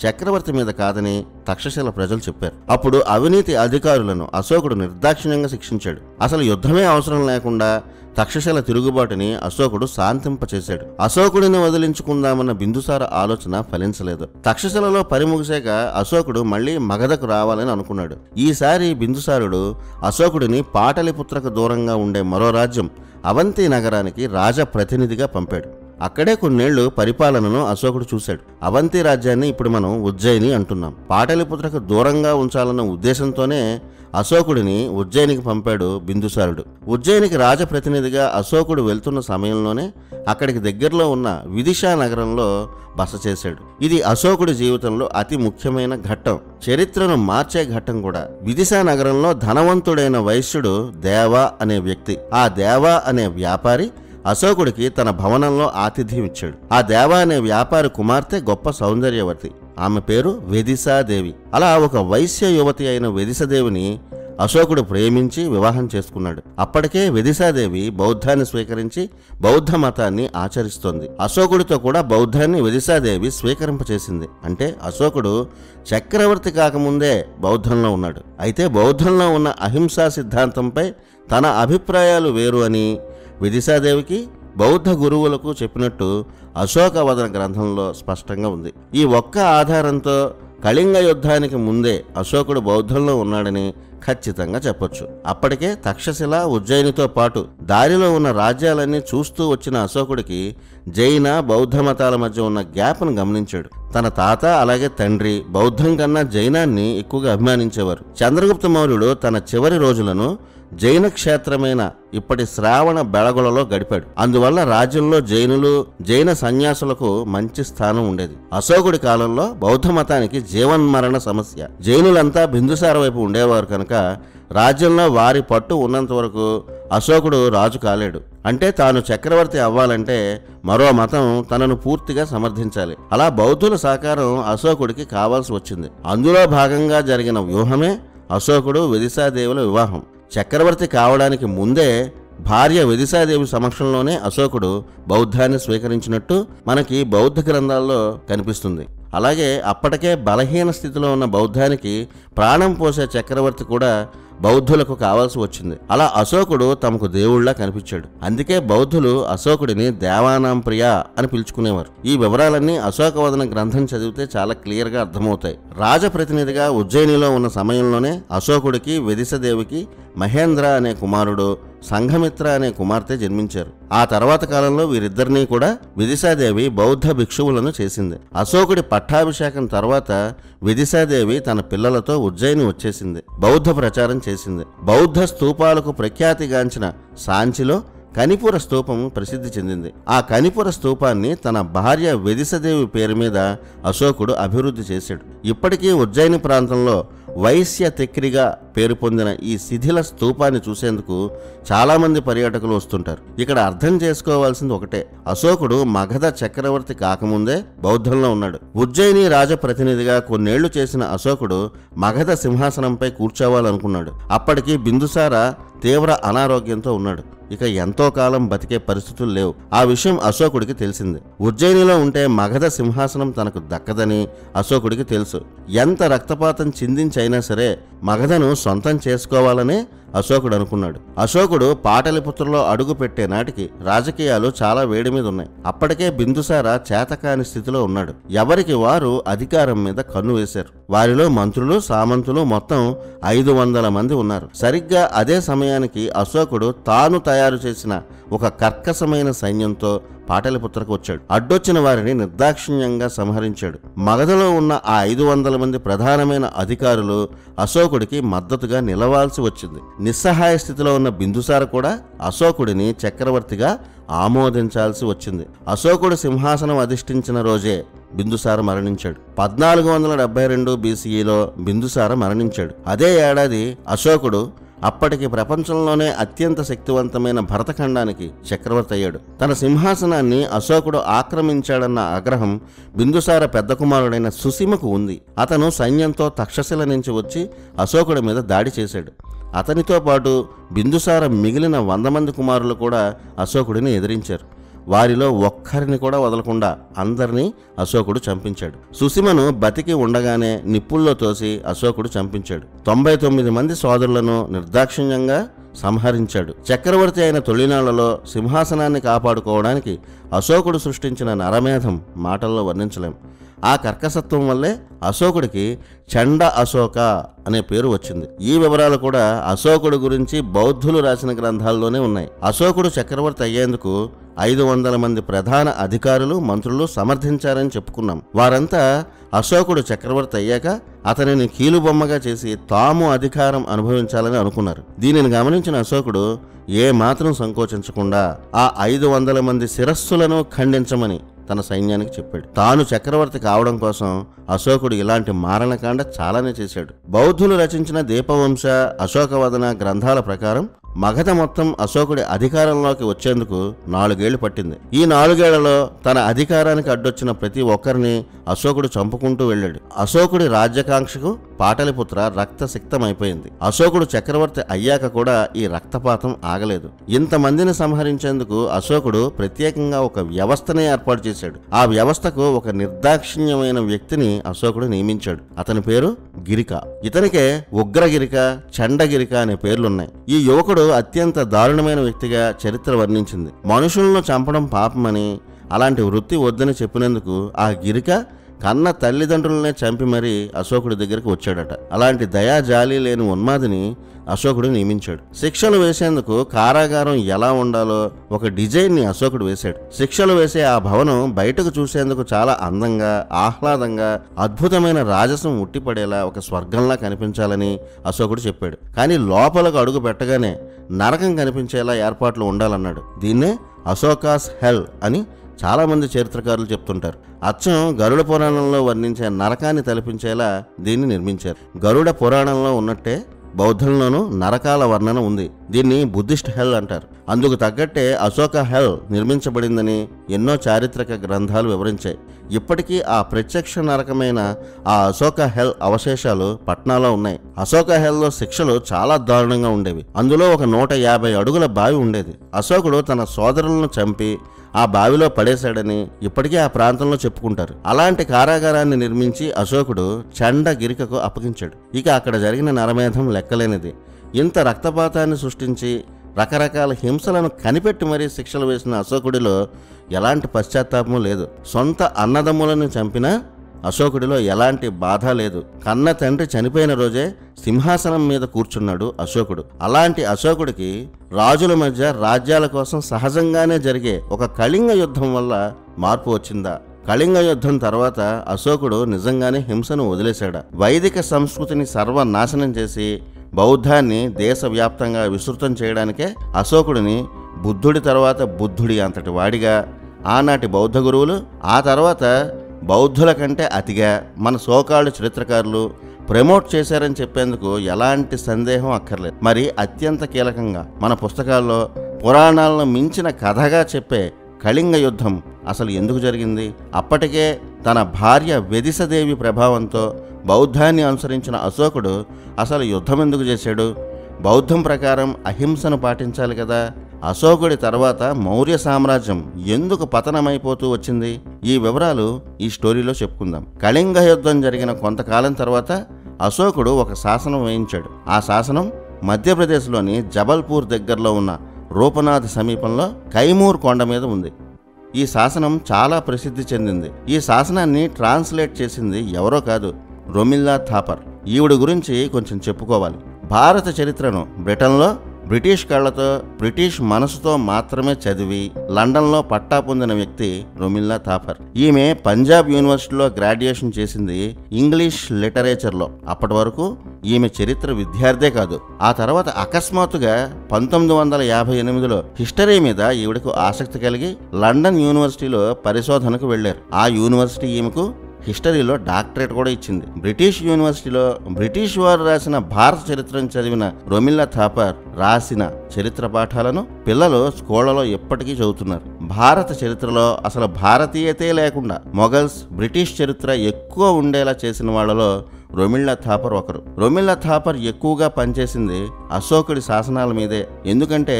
S1: చక్రవర్తి మీద కాదని తక్షశిల ప్రజలు చెప్పారు. అప్పుడు అవినీతి అధికారులను అశోకుడు నిర్దాక్షిణ్యంగా శిక్షించాడు. అసలు యుద్ధమే అవసరం లేకుండా తక్షశిల తిరుగుబాటుని అశోకుడు శాంతింపచేశాడు. అశోకుడిని వదిలించుకుందామన్న బిందుసార ఆలోచన ఫలించలేదు. తక్షశిలలో పని ముగిసాక అశోకుడు మళ్లీ మగధకు రావాలని అనుకున్నాడు. ఈసారి బిందుసారుడు అశోకుడిని పాటలిపుత్రకు దూరంగా ఉండే మరో రాజ్యం అవంతి నగరానికి రాజప్రతినిధిగా పంపాడు. అక్కడే కొన్నేళ్లు పరిపాలనను అశోకుడు చూశాడు. అవంతి రాజ్యాన్ని ఇప్పుడు మనం ఉజ్జయిని అంటున్నాం. పాటలిపుత్రకు దూరంగా ఉంచాలన్న ఉద్దేశంతోనే అశోకుడిని ఉజ్జయినికి పంపాడు బిందుసారుడు. ఉజ్జయినికి రాజప్రతినిధిగా అశోకుడు వెళ్తున్న సమయంలోనే అక్కడికి దగ్గరలో ఉన్న విదిశా నగరంలో బస చేశాడు. ఇది అశోకుడి జీవితంలో అతి ముఖ్యమైన ఘట్టం, చరిత్రను మార్చే ఘట్టం కూడా. విదిశా నగరంలో ధనవంతుడైన వైశ్యుడు దేవ అనే వ్యక్తి, ఆ దేవ అనే వ్యాపారి అశోకుడికి తన భవనంలో ఆతిథ్యం ఇచ్చాడు. ఆ దేవ అనే వ్యాపారి కుమార్తె గొప్ప సౌందర్యవతి. ఆమె పేరు వెదిశాదేవి. అలా ఒక వైశ్య యువతి అయిన వెదిశాదేవిని అశోకుడు ప్రేమించి వివాహం చేసుకున్నాడు. అప్పటికే వెదిశాదేవి బౌద్ధాన్ని స్వీకరించి బౌద్ధ మతాన్ని ఆచరిస్తోంది. అశోకుడితో కూడా బౌద్ధాన్ని వెదిశాదేవి స్వీకరింపచేసింది. అంటే అశోకుడు చక్రవర్తి కాకముందే బౌద్ధంలో ఉన్నాడు. అయితే బౌద్ధంలో ఉన్న అహింసా సిద్ధాంతంపై తన అభిప్రాయాలు వేరు అని వెదిశాదేవికి బౌద్ధ గురువులకు చెప్పినట్టు అశోకవదన గ్రంథంలో స్పష్టంగా ఉంది. ఈ ఒక్క ఆధారంతో కళింగ యుద్ధానికి ముందే అశోకుడు బౌద్ధంలో ఉన్నాడని ఖచ్చితంగా చెప్పొచ్చు. అప్పటికే తక్షశిల, ఉజ్జయినితో పాటు దారిలో ఉన్న రాజ్యాలన్నీ చూస్తూ వచ్చిన అశోకుడికి జైన, బౌద్ధ మతాల మధ్య ఉన్న గ్యాప్ను గమనించాడు. తన తాత అలాగే తండ్రి బౌద్ధం కన్నా జైనాన్ని ఎక్కువగా అభిమానించేవారు. చంద్రగుప్త మౌర్యుడు తన చివరి రోజులను జైన క్షేత్రమైన ఇప్పటి శ్రావణ బెళగులలో గడిపాడు. అందువల్ల రాజ్యంలో జైనులు, జైన సన్యాసులకు మంచి స్థానం ఉండేది. అశోకుడి కాలంలో బౌద్ధ మతానికి జీవన్మరణ సమస్య. జైనులంతా బిందుసార వైపు ఉండేవారు కనుక రాజ్యంలో వారి పట్టు ఉన్నంత వరకు అశోకుడు రాజు కాలేడు. అంటే తాను చక్రవర్తి అవ్వాలంటే మరో మతం తనను పూర్తిగా సమర్థించాలి. అలా బౌద్ధుల సహకారం అశోకుడికి కావాల్సి వచ్చింది. అందులో భాగంగా జరిగిన వ్యూహమే అశోకుడు విదిశాదేవుల వివాహం. చక్రవర్తి కావడానికి ముందే భార్య విదిశాదేవి సమక్షంలోనే అశోకుడు బౌద్ధాన్ని స్వీకరించినట్టు మనకి బౌద్ధ గ్రంథాల్లో కనిపిస్తుంది. అలాగే అప్పటికే బలహీన స్థితిలో ఉన్న బౌద్ధానికి ప్రాణం పోసే చక్రవర్తి కూడా బౌద్ధులకు కావాల్సి వచ్చింది. అలా అశోకుడు తమకు దేవుళ్లా కనిపించాడు. అందుకే బౌద్ధులు అశోకుడిని దేవానాం ప్రియ అని పిలుచుకునేవారు. ఈ వివరాలన్నీ అశోకవదన గ్రంథం చదివితే చాలా క్లియర్గా అర్థమవుతాయి. రాజప్రతినిధిగా ఉజ్జయినిలో ఉన్న సమయంలోనే అశోకుడికి విదిశదేవికి మహేంద్ర అనే కుమారుడు, సంఘమిత్ర అనే కుమార్తె జన్మించారు. ఆ తర్వాత కాలంలో వీరిద్దరినీ కూడా విదిశాదేవి బౌద్ధ భిక్షువులను చేసింది. అశోకుడి పట్టాభిషేకం తర్వాత విదిశాదేవి తన పిల్లలతో ఉజ్జయిని వచ్చేసింది. బౌద్ధ ప్రచారం చేసింది. బౌద్ధ స్తూపాలకు ప్రఖ్యాతిగాంచిన సాంచిలో కనిపుర స్తూపం ప్రసిద్ధి చెందింది. ఆ కనిపుర స్తూపాన్ని తన భార్య విదిశదేవి పేరు మీద అశోకుడు అభివృద్ధి చేశాడు. ఇప్పటికీ ఉజ్జయిని ప్రాంతంలో వైశ్య తెక్రిగా పేరు పొందిన ఈ శిథిల స్తూపాన్ని చూసేందుకు చాలామంది పర్యాటకులు వస్తుంటారు. ఇక్కడ అర్థం చేసుకోవాల్సింది ఒకటే, అశోకుడు మగధ చక్రవర్తి కాకముందే బౌద్ధంలో ఉన్నాడు. ఉజ్జయిని రాజప్రతినిధిగా కొన్నేళ్లు చేసిన అశోకుడు మగధ సింహాసనంపై కూర్చోవాలనుకున్నాడు. అప్పటికి బిందుసార తీవ్ర అనారోగ్యంతో ఉన్నాడు. ఇక ఎంతో కాలం బతికే పరిస్థితులు లేవు. ఆ విషయం అశోకుడికి తెలిసింది. ఉజ్జయినిలో ఉంటే మగధ సింహాసనం తనకు దక్కదని అశోకుడికి తెలుసు. ఎంత రక్తపాతం చిందించైనా సరే మగధను సొంతం చేసుకోవాలనే అశోకుడు అనుకున్నాడు. అశోకుడు పాటలిపుత్రలో అడుగు పెట్టే నాటికి రాజకీయాలు చాలా వేడి మీద ఉన్నాయి. అప్పటికే బిందుసార చేతకాని స్థితిలో ఉన్నాడు. ఎవరికి వారు అధికారం మీద కన్ను వేశారు. వారిలో మంత్రులు, సామంతులు మొత్తం 500 మంది ఉన్నారు. సరిగ్గా అదే సమయానికి అశోకుడు తాను తయారు చేసిన ఒక కర్కశమైన సైన్యంతో పాటలిపుత్రకు వచ్చాడు. అడ్డొచ్చిన వారిని నిర్దాక్షిణ్యంగా సంహరించాడు. మగధలో ఉన్న ఆ 500 మంది ప్రధానమైన అధికారులు అశోకుడికి మద్దతుగా నిలవాల్సి వచ్చింది. నిస్సహాయ స్థితిలో ఉన్న బిందుసార కూడా అశోకుడిని చక్రవర్తిగా ఆమోదించాల్సి వచ్చింది. అశోకుడు సింహాసనం అధిష్ఠించిన రోజే బిందుసార మరణించాడు. 1472 BCEలో బిందుసార మరణించాడు. అదే ఏడాది అశోకుడు అప్పటికి ప్రపంచంలోనే అత్యంత శక్తివంతమైన భరతఖండానికి చక్రవర్తి అయ్యాడు. తన సింహాసనాన్ని అశోకుడు ఆక్రమించాడన్న ఆగ్రహం బిందుసార పెద్ద కుమారుడైన సుసీమకు ఉంది. అతను సైన్యంతో తక్షశిల నుంచి వచ్చి అశోకుడి మీద దాడి చేశాడు. అతనితో పాటు బిందుసార మిగిలిన 100 మంది కుమారులు కూడా అశోకుడిని ఎదిరించారు. వారిలో ఒక్కరిని కూడా వదలకుండా అందరినీ అశోకుడు చంపించాడు. సుసీమను బతికి ఉండగానే నిప్పుల్లో తోసి అశోకుడు చంపించాడు. 99 మంది సోదరులను నిర్దాక్షిణ్యంగా సంహరించాడు. చక్రవర్తి అయిన తొలినాళ్లలో సింహాసనాన్ని కాపాడుకోవడానికి అశోకుడు సృష్టించిన నరమేధం మాటల్లో వర్ణించలేం. ఆ కర్కసత్వం వల్లే అశోకుడికి చండ అశోక అనే పేరు వచ్చింది. ఈ వివరాలు కూడా అశోకుడు గురించి బౌద్ధులు రాసిన గ్రంథాల్లోనే ఉన్నాయి. అశోకుడు చక్రవర్తి అయ్యేందుకు 500 మంది ప్రధాన అధికారులు, మంత్రులు సమర్థించారని చెప్పుకున్నాం. వారంతా అశోకుడు చక్రవర్తి అయ్యాక అతనిని కీలుబొమ్మగా చేసి తాము అధికారం అనుభవించాలని అనుకున్నారు. దీనిని గమనించిన అశోకుడు ఏ మాత్రం సంకోచించకుండా ఆ 500 మంది శిరస్సులను ఖండించమని తన సైన్యానికి చెప్పాడు. తాను చక్రవర్తి కావడం కోసం అశోకుడు ఇలాంటి మారణకాండ చాలానే చేశాడు. బౌద్ధులు రచించిన దీపవంశ, అశోకవదన గ్రంథాల ప్రకారం మగధ మొత్తం అశోకుడి అధికారంలోకి వచ్చేందుకు 4 ఏళ్లు పట్టింది. ఈ 4 ఏళ్లలో తన అధికారానికి అడ్డొచ్చిన ప్రతి ఒక్కరిని అశోకుడు చంపుకుంటూ వెళ్ళాడు. అశోకుడి రాజ్యకాంక్షకు పాటలిపుత్ర రక్తసిక్తమైపోయింది. అశోకుడు చక్రవర్తి అయ్యాక కూడా ఈ రక్తపాతం ఆగలేదు. ఇంతమందిని సంహరించేందుకు అశోకుడు ప్రత్యేకంగా ఒక వ్యవస్థనే ఏర్పాటు చేశాడు. ఆ వ్యవస్థకు ఒక నిర్దాక్షిణ్యమైన వ్యక్తిని అశోకుడు నియమించాడు. అతని పేరు గిరిక. ఇతనికే ఉగ్రగిరిక, చండగిరిక అనే పేర్లున్నాయి. ఈ యువకుడు అత్యంత దారుణమైన వ్యక్తిగా చరిత్ర వర్ణించింది. మనుషులను చంపడం పాపమని, అలాంటి వృత్తి వద్దని చెప్పినందుకు ఆ గిరిక కన్న తల్లిదండ్రులనే చంపి మరీ అశోకుడి దగ్గరికి వచ్చాడట. అలాంటి దయాజాలి లేని ఉన్మాదిని అశోకుడు నియమించాడు. శిక్షలు వేసేందుకు కారాగారం ఎలా ఉండాలో ఒక డిజైన్ని అశోకుడు వేశాడు. శిక్షలు వేసే ఆ భవనం బయటకు చూసేందుకు చాలా అందంగా, ఆహ్లాదంగా, అద్భుతమైన రాజసం ఉట్టిపడేలా ఒక స్వర్గంలా కనిపించాలని అశోకుడు చెప్పాడు. కానీ లోపలకు అడుగు పెట్టగానే నరకం కనిపించేలా ఏర్పాట్లు ఉండాలన్నాడు. దీన్నే అశోకాస్ హెల్ అని చాలా మంది చరిత్రకారులు చెప్తుంటారు. అచ్చం గరుడ పురాణంలో వర్ణించే నరకాన్ని తలపించేలా దీన్ని నిర్మించారు. గరుడ పురాణంలో ఉన్నట్టే బౌద్ధంలోనూ నరకాల వర్ణన ఉంది. దీన్ని బుద్ధిస్ట్ హెల్ అంటారు. అందుకు తగ్గట్టే అశోక హెల్ నిర్మించబడిందని ఎన్నో చారిత్రక గ్రంథాలు వివరించాయి. ఇప్పటికీ ఆ ప్రత్యక్ష నరకమైన ఆ అశోక హెల్ అవశేషాలు పట్నాలో ఉన్నాయి. అశోక హెల్లో శిక్షలు చాలా దారుణంగా ఉండేవి. అందులో ఒక 150 అడుగుల బావి ఉండేది. అశోకుడు తన సోదరులను చంపి ఆ బావిలో పడేశాడని ఇప్పటికీ ఆ ప్రాంతంలో చెప్పుకుంటారు. అలాంటి కారాగారాన్ని నిర్మించి అశోకుడు చండగిరికకు అప్పగించాడు. ఇక అక్కడ జరిగిన నరమేధం లెక్కలేనిది. ఇంత రక్తపాతాన్ని సృష్టించి రకరకాల హింసలను కనిపెట్టి మరీ శిక్షలు వేసిన అశోకుడిలో ఎలాంటి పశ్చాత్తాపము లేదు. సొంత అన్నదమ్ములను చంపినా అశోకుడిలో ఎలాంటి బాధ లేదు. కన్న తండ్రి చనిపోయిన రోజే సింహాసనం మీద కూర్చున్నాడు అశోకుడు. అలాంటి అశోకుడికి రాజుల మధ్య రాజ్యాల కోసం సహజంగానే జరిగే ఒక కళింగ యుద్ధం వల్ల మార్పు వచ్చిందా? కళింగ యుద్ధం తర్వాత అశోకుడు నిజంగానే హింసను వదిలేశాడా? వైదిక సంస్కృతిని సర్వనాశనం చేసి బౌద్ధాన్ని దేశవ్యాప్తంగా విస్తృతం చేయడానికే అశోకుడిని బుద్ధుడి తర్వాత బుద్ధుడి అంతటి వాడిగా ఆనాటి బౌద్ధ గురువులు, ఆ తర్వాత బౌద్ధుల కంటే అతిగా మన సోకాళ్ళు చరిత్రకారులు ప్రమోట్ చేశారని చెప్పేందుకు ఎలాంటి సందేహం అక్కర్లేదు. మరి అత్యంత కీలకంగా మన పుస్తకాల్లో పురాణాలను మించిన కథగా చెప్పే కళింగ యుద్ధం అసలు ఎందుకు జరిగింది? అప్పటికే తన భార్య వెదిసదేవి ప్రభావంతో బౌద్ధాన్ని అనుసరించిన అశోకుడు అసలు యుద్ధం ఎందుకు చేశాడు? బౌద్ధం ప్రకారం అహింసను పాటించాలి కదా. అశోకుడి తర్వాత మౌర్య సామ్రాజ్యం ఎందుకు పతనమైపోతూ వచ్చింది? ఈ వివరాలు ఈ స్టోరీలో చెప్పుకుందాం. కళింగ యుద్ధం జరిగిన కొంతకాలం తర్వాత అశోకుడు ఒక శాసనం వేయించాడు. ఆ శాసనం మధ్యప్రదేశ్లోని జబల్పూర్ దగ్గరలో ఉన్న రూపనాథ్ సమీపంలో కైమూర్ కొండ మీద ఉంది. ఈ శాసనం చాలా ప్రసిద్ధి చెందింది. ఈ శాసనాన్ని ట్రాన్స్లేట్ చేసింది ఎవరో కాదు, రొమిల్లా థాపర్. ఈవిడ గురించి కొంచెం చెప్పుకోవాలి. భారత చరిత్రను బ్రిటన్లో బ్రిటిష్ కళ్ళతో, బ్రిటిష్ మనసుతో మాత్రమే చదివి లండన్లో పట్టా పొందిన వ్యక్తి రొమిల్లా థాపర్. ఈమె పంజాబ్ యూనివర్సిటీలో గ్రాడ్యుయేషన్ చేసింది ఇంగ్లీష్ లిటరేచర్లో. అప్పటి వరకు ఈమె చరిత్ర విద్యార్థే కాదు. ఆ తర్వాత అకస్మాత్తుగా 1958లో హిస్టరీ మీద ఈవిడకు ఆసక్తి కలిగి లండన్ యూనివర్సిటీలో పరిశోధనకు వెళ్లారు. ఆ యూనివర్సిటీ ఈమెకు హిస్టరీలో డాక్టరేట్ కూడా ఇచ్చింది. బ్రిటిష్ యూనివర్సిటీలో బ్రిటిష్ వారు రాసిన భారత చరిత్రను చదివిన రొమిల్లా థాపర్ రాసిన చరిత్ర పాఠాలను పిల్లలు స్కూళ్లలో ఎప్పటికీ చదువుతున్నారు. భారత చరిత్రలో అసలు భారతీయతే లేకుండా మొఘల్స్, బ్రిటిష్ చరిత్ర ఎక్కువ ఉండేలా చేసిన వాళ్లలో రొమిల్లా థాపర్ ఒకరు. రొమిల్లా థాపర్ ఎక్కువగా పనిచేసింది అశోకుడి శాసనాల మీదే. ఎందుకంటే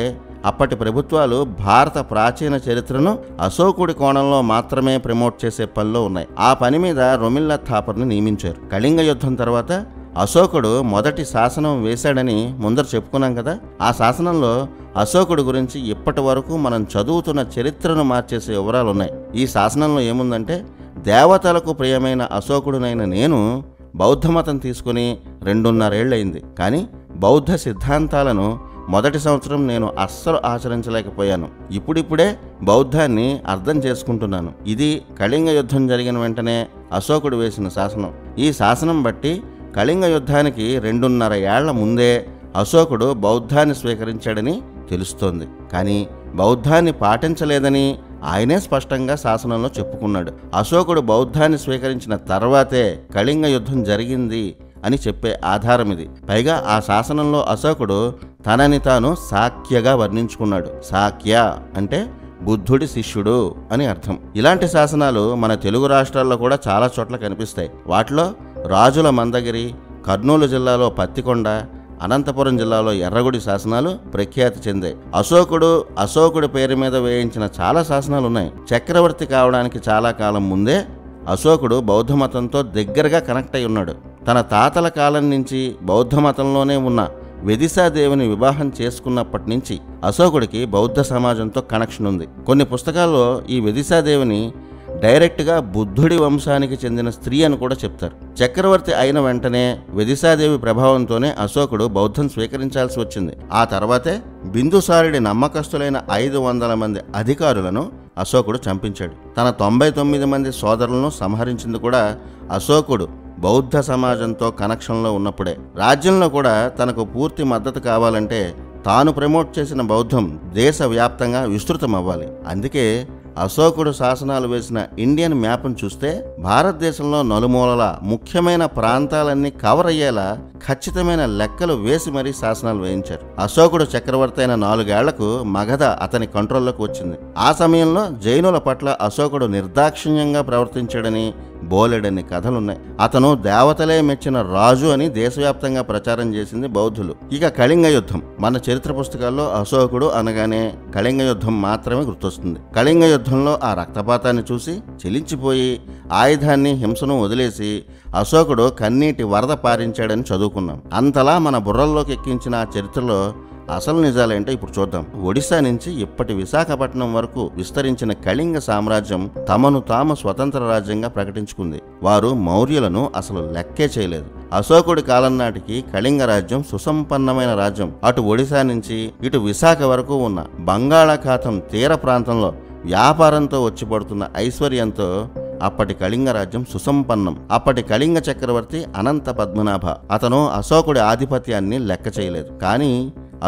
S1: అప్పటి ప్రభుత్వాలు భారత ప్రాచీన చరిత్రను అశోకుడి కోణంలో మాత్రమే ప్రమోట్ చేసే పనిలో ఉన్నాయి. ఆ పని మీద రొమిల్లా థాపర్ని నియమించారు. కళింగ యుద్ధం తర్వాత అశోకుడు మొదటి శాసనం వేశాడని ముందర చెప్పుకున్నాం కదా. ఆ శాసనంలో అశోకుడి గురించి ఇప్పటి వరకు మనం చదువుతున్న చరిత్రను మార్చేసే వివరాలు ఉన్నాయి. ఈ శాసనంలో ఏముందంటే, దేవతలకు ప్రియమైన అశోకుడునైన నేను బౌద్ధ మతం తీసుకుని 2.5 ఏళ్లయింది. కానీ బౌద్ధ సిద్ధాంతాలను మొదటి సంవత్సరం నేను అస్సలు ఆచరించలేకపోయాను. ఇప్పుడిప్పుడే బౌద్ధాన్ని అర్థం చేసుకుంటున్నాను. ఇది కళింగ యుద్ధం జరిగిన వెంటనే అశోకుడు వేసిన శాసనం. ఈ శాసనం బట్టి కళింగ యుద్ధానికి 2.5 ఏళ్ల ముందే అశోకుడు బౌద్ధాన్ని స్వీకరించాడని తెలుస్తోంది. కానీ బౌద్ధాన్ని పాటించలేదని ఆయనే స్పష్టంగా శాసనంలో చెప్పుకున్నాడు. అశోకుడు బౌద్ధాన్ని స్వీకరించిన తర్వాతే కళింగ యుద్ధం జరిగింది అని చెప్పే ఆధారం ఇది. పైగా ఆ శాసనంలో అశోకుడు తనని తాను సాఖ్యగా వర్ణించుకున్నాడు. సాఖ్య అంటే బుద్ధుడి శిష్యుడు అని అర్థం. ఇలాంటి శాసనాలు మన తెలుగు రాష్ట్రాల్లో కూడా చాలా చోట్ల కనిపిస్తాయి. వాటిలో రాజుల మందగిరి, కర్నూలు జిల్లాలో పత్తికొండ, అనంతపురం జిల్లాలో ఎర్రగుడి శాసనాలు ప్రఖ్యాతి చెందాయి. అశోకుడి పేరు మీద వేయించిన చాలా శాసనాలు ఉన్నాయి. చక్రవర్తి కావడానికి చాలా కాలం ముందే అశోకుడు బౌద్ధ మతంతో దగ్గరగా కనెక్ట్ అయి ఉన్నాడు. తన తాతల కాలం నుంచి బౌద్ధ మతంలోనే ఉన్న వెదిసాదేవిని వివాహం చేసుకున్నప్పటి నుంచి అశోకుడికి బౌద్ధ సమాజంతో కనెక్షన్ ఉంది. కొన్ని పుస్తకాల్లో ఈ వెదిసాదేవిని డైరెక్ట్గా బుద్ధుడి వంశానికి చెందిన స్త్రీ అని కూడా చెప్తారు. చక్రవర్తి అయిన వెంటనే వెదిసాదేవి ప్రభావంతోనే అశోకుడు బౌద్ధం స్వీకరించాల్సి వచ్చింది. ఆ తర్వాతే బిందుసారుడి నమ్మకస్తులైన 500 మంది అధికారులను అశోకుడు చంపించాడు. తన 99 మంది సోదరులను సంహరించింది కూడా అశోకుడు బౌద్ధ సమాజంతో కనెక్షన్లో ఉన్నప్పుడే. రాజ్యంలో కూడా తనకు పూర్తి మద్దతు కావాలంటే తాను ప్రమోట్ చేసిన బౌద్ధం దేశవ్యాప్తంగా విస్తృతం అవ్వాలి. అందుకే అశోకుడు శాసనాలు వేసిన ఇండియన్ మ్యాప్ను చూస్తే భారతదేశంలో నలుమూలల ముఖ్యమైన ప్రాంతాలన్నీ కవర్ అయ్యేలా ఖచ్చితమైన లెక్కలు వేసి మరీ శాసనాలు వేయించారు. అశోకుడు చక్రవర్తి అయిన 4 ఏళ్లకు మగధ అతని కంట్రోల్లోకి వచ్చింది. ఆ సమయంలో జైనుల పట్ల అశోకుడు నిర్దాక్షిణ్యంగా ప్రవర్తించాడని బోలెడన్ని కథలున్నాయి. అతను దేవతలే మెచ్చిన రాజు అని దేశవ్యాప్తంగా ప్రచారం చేసింది బౌద్ధులు. ఇక కళింగ యుద్ధం. మన చరిత్ర పుస్తకాల్లో అశోకుడు అనగానే కళింగ యుద్ధం మాత్రమే గుర్తొస్తుంది. కళింగ యుద్ధంలో ఆ రక్తపాతాన్ని చూసి చెలించిపోయి ఆయుధాన్ని హింసను వదిలేసి అశోకుడు కన్నీటి వరద పారించాడని చదువుకున్నాం. అంతలా మన బుర్రల్లోకి ఎక్కించిన ఆ చరిత్రలో అసలు నిజాలేంటో ఇప్పుడు చూద్దాం. ఒడిశా నుంచి ఇప్పటి విశాఖపట్నం వరకు విస్తరించిన కళింగ సామ్రాజ్యం తమను తాము స్వతంత్ర రాజ్యంగా ప్రకటించుకుంది. వారు మౌర్యులను అసలు లెక్కే చేయలేదు. అశోకుడి కాలం నాటికి కళింగ రాజ్యం సుసంపన్నమైన రాజ్యం. అటు ఒడిశా నుంచి ఇటు విశాఖ వరకు ఉన్న బంగాళాఖాతం తీర ప్రాంతంలో వ్యాపారంతో వచ్చి పడుతున్న ఐశ్వర్యంతో అప్పటి కళింగ రాజ్యం సుసంపన్నం. అప్పటి కళింగ చక్రవర్తి అనంత పద్మనాభ. అతను అశోకుడి ఆధిపత్యాన్ని లెక్క చేయలేదు. కానీ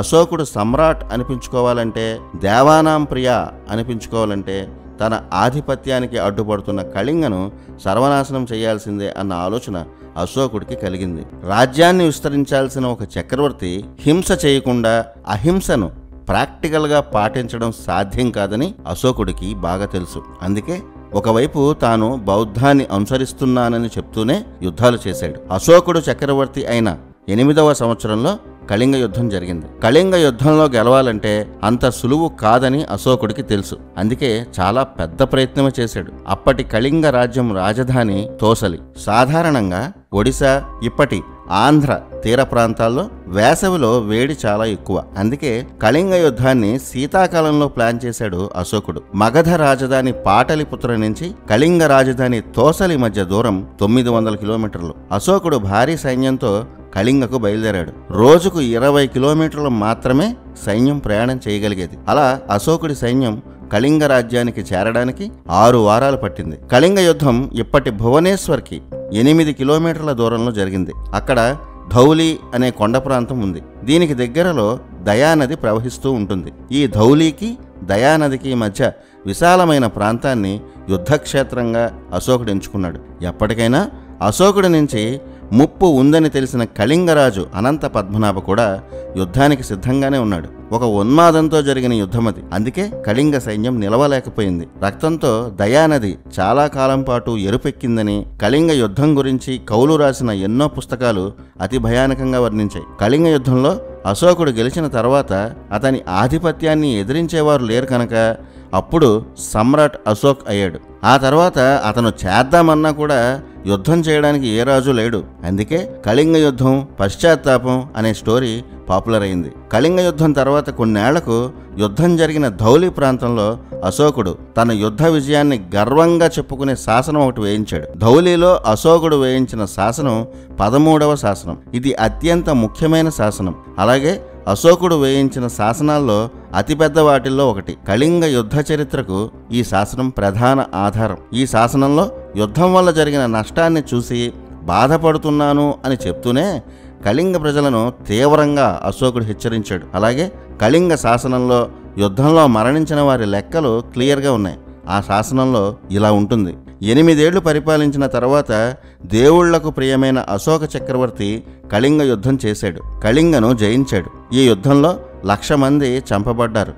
S1: అశోకుడు సమ్రాట్ అనిపించుకోవాలంటే, దేవానాం ప్రియ అనిపించుకోవాలంటే తన ఆధిపత్యానికి అడ్డుపడుతున్న కళింగను సర్వనాశనం చేయాల్సిందే అన్న ఆలోచన అశోకుడికి కలిగింది. రాజ్యాన్ని విస్తరించాల్సిన ఒక చక్రవర్తి హింస చేయకుండా అహింసను ప్రాక్టికల్గా పాటించడం సాధ్యం కాదని అశోకుడికి బాగా తెలుసు. అందుకే ఒకవైపు తాను బౌద్ధాన్ని అనుసరిస్తున్నానని చెప్తూనే యుద్ధాలు చేశాడు. అశోకుడు చక్రవర్తి అయిన 8వ సంవత్సరంలో కళింగ యుద్ధం జరిగింది. కళింగ యుద్ధంలో గెలవాలంటే అంత సులువు కాదని అశోకుడికి తెలుసు. అందుకే చాలా పెద్ద ప్రయత్నమే చేశాడు. అప్పటి కళింగ రాజ్యం రాజధాని తోసలి. సాధారణంగా ఒడిశా, ఇప్పటి ఆంధ్ర తీర ప్రాంతాల్లో వేసవిలో వేడి చాలా ఎక్కువ. అందుకే కళింగ యుద్ధాన్ని శీతాకాలంలో ప్లాన్ చేశాడు అశోకుడు. మగధ రాజధాని పాటలిపుత్ర నుంచి కళింగ రాజధాని తోసలి మధ్య దూరం 900 కిలోమీటర్లు. అశోకుడు భారీ సైన్యంతో కళింగకు బయలుదేరాడు. రోజుకు 20 కిలోమీటర్లు మాత్రమే సైన్యం ప్రయాణం చేయగలిగేది. అలా అశోకుడి సైన్యం కళింగ రాజ్యానికి చేరడానికి 6 వారాలు పట్టింది. కళింగ యుద్ధం ఇప్పటి భువనేశ్వర్కి 8 కిలోమీటర్ల దూరంలో జరిగింది. అక్కడ ధౌలి అనే కొండ ప్రాంతం ఉంది. దీనికి దగ్గరలో దయానది ప్రవహిస్తూ ఉంటుంది. ఈ ధౌలికి దయానదికి మధ్య విశాలమైన ప్రాంతాన్ని యుద్ధక్షేత్రంగా అశోకుడు ఎంచుకున్నాడు. ఎప్పటికైనా అశోకుడి నుంచి ముప్పు ఉందని తెలిసిన కళింగరాజు అనంత పద్మనాభ కూడా యుద్ధానికి సిద్ధంగానే ఉన్నాడు. ఒక ఉన్మాదంతో జరిగిన యుద్ధమది. అందుకే కళింగ సైన్యం నిలవలేకపోయింది. రక్తంతో దయానది చాలా కాలం పాటు ఎరుపెక్కిందని కళింగ యుద్ధం గురించి కవులు రాసిన ఎన్నో పుస్తకాలు అతి భయానకంగా వర్ణించాయి. కళింగ యుద్ధంలో అశోకుడు గెలిచిన తర్వాత అతని ఆధిపత్యాన్ని ఎదిరించేవారు లేరు కనుక అప్పుడు సమ్రాట్ అశోక్ అయ్యాడు. ఆ తర్వాత అతను చేద్దామన్నా కూడా యుద్ధం చేయడానికి ఏ రాజు లేడు. అందుకే కళింగ యుద్ధం పశ్చాత్తాపం అనే స్టోరీ పాపులర్ అయింది. కళింగ యుద్ధం తర్వాత కొన్నేళ్లకు యుద్ధం జరిగిన ధౌలి ప్రాంతంలో అశోకుడు తన యుద్ధ విజయాన్ని గర్వంగా చెప్పుకునే శాసనం ఒకటి వేయించాడు. ధౌలిలో అశోకుడు వేయించిన శాసనం 13వ శాసనం. ఇది అత్యంత ముఖ్యమైన శాసనం. అలాగే అశోకుడు వేయించిన శాసనాల్లో అతిపెద్ద వాటిల్లో ఒకటి. కళింగ యుద్ధ చరిత్రకు ఈ శాసనం ప్రధాన ఆధారం. ఈ శాసనంలో యుద్ధం వల్ల జరిగిన నష్టాన్ని చూసి బాధపడుతున్నాను అని చెప్తూనే కళింగ ప్రజలను తీవ్రంగా అశోకుడు హెచ్చరించాడు. అలాగే కళింగ శాసనంలో యుద్ధంలో మరణించిన వారి లెక్కలు క్లియర్గా ఉన్నాయి. ఆ శాసనంలో ఇలా ఉంటుంది: 8 ఏళ్లు పరిపాలించిన తర్వాత దేవుళ్లకు ప్రియమైన అశోక చక్రవర్తి కళింగ యుద్ధం చేశాడు. కళింగను జయించాడు. ఈ యుద్ధంలో 1,00,000 మంది చంపబడ్డారు.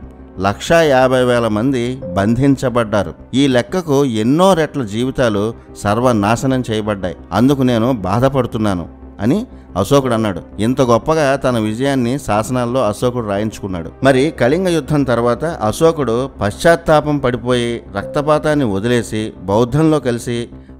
S1: 1,50,000 మంది బంధించబడ్డారు. ఈ లెక్కకు ఎన్నో రెట్ల జీవితాలు సర్వనాశనం చేయబడ్డాయి. అందుకు నేను బాధపడుతున్నాను అని అశోకుడు అన్నాడు. ఇంత గొప్పగా తన విజయాన్ని శాసనాల్లో అశోకుడు రాయించుకున్నాడు. మరి కళింగ యుద్ధం తర్వాత అశోకుడు పశ్చాత్తాపం పడిపోయి రక్తపాతాన్ని వదిలేసి బౌద్ధంలో కలిసి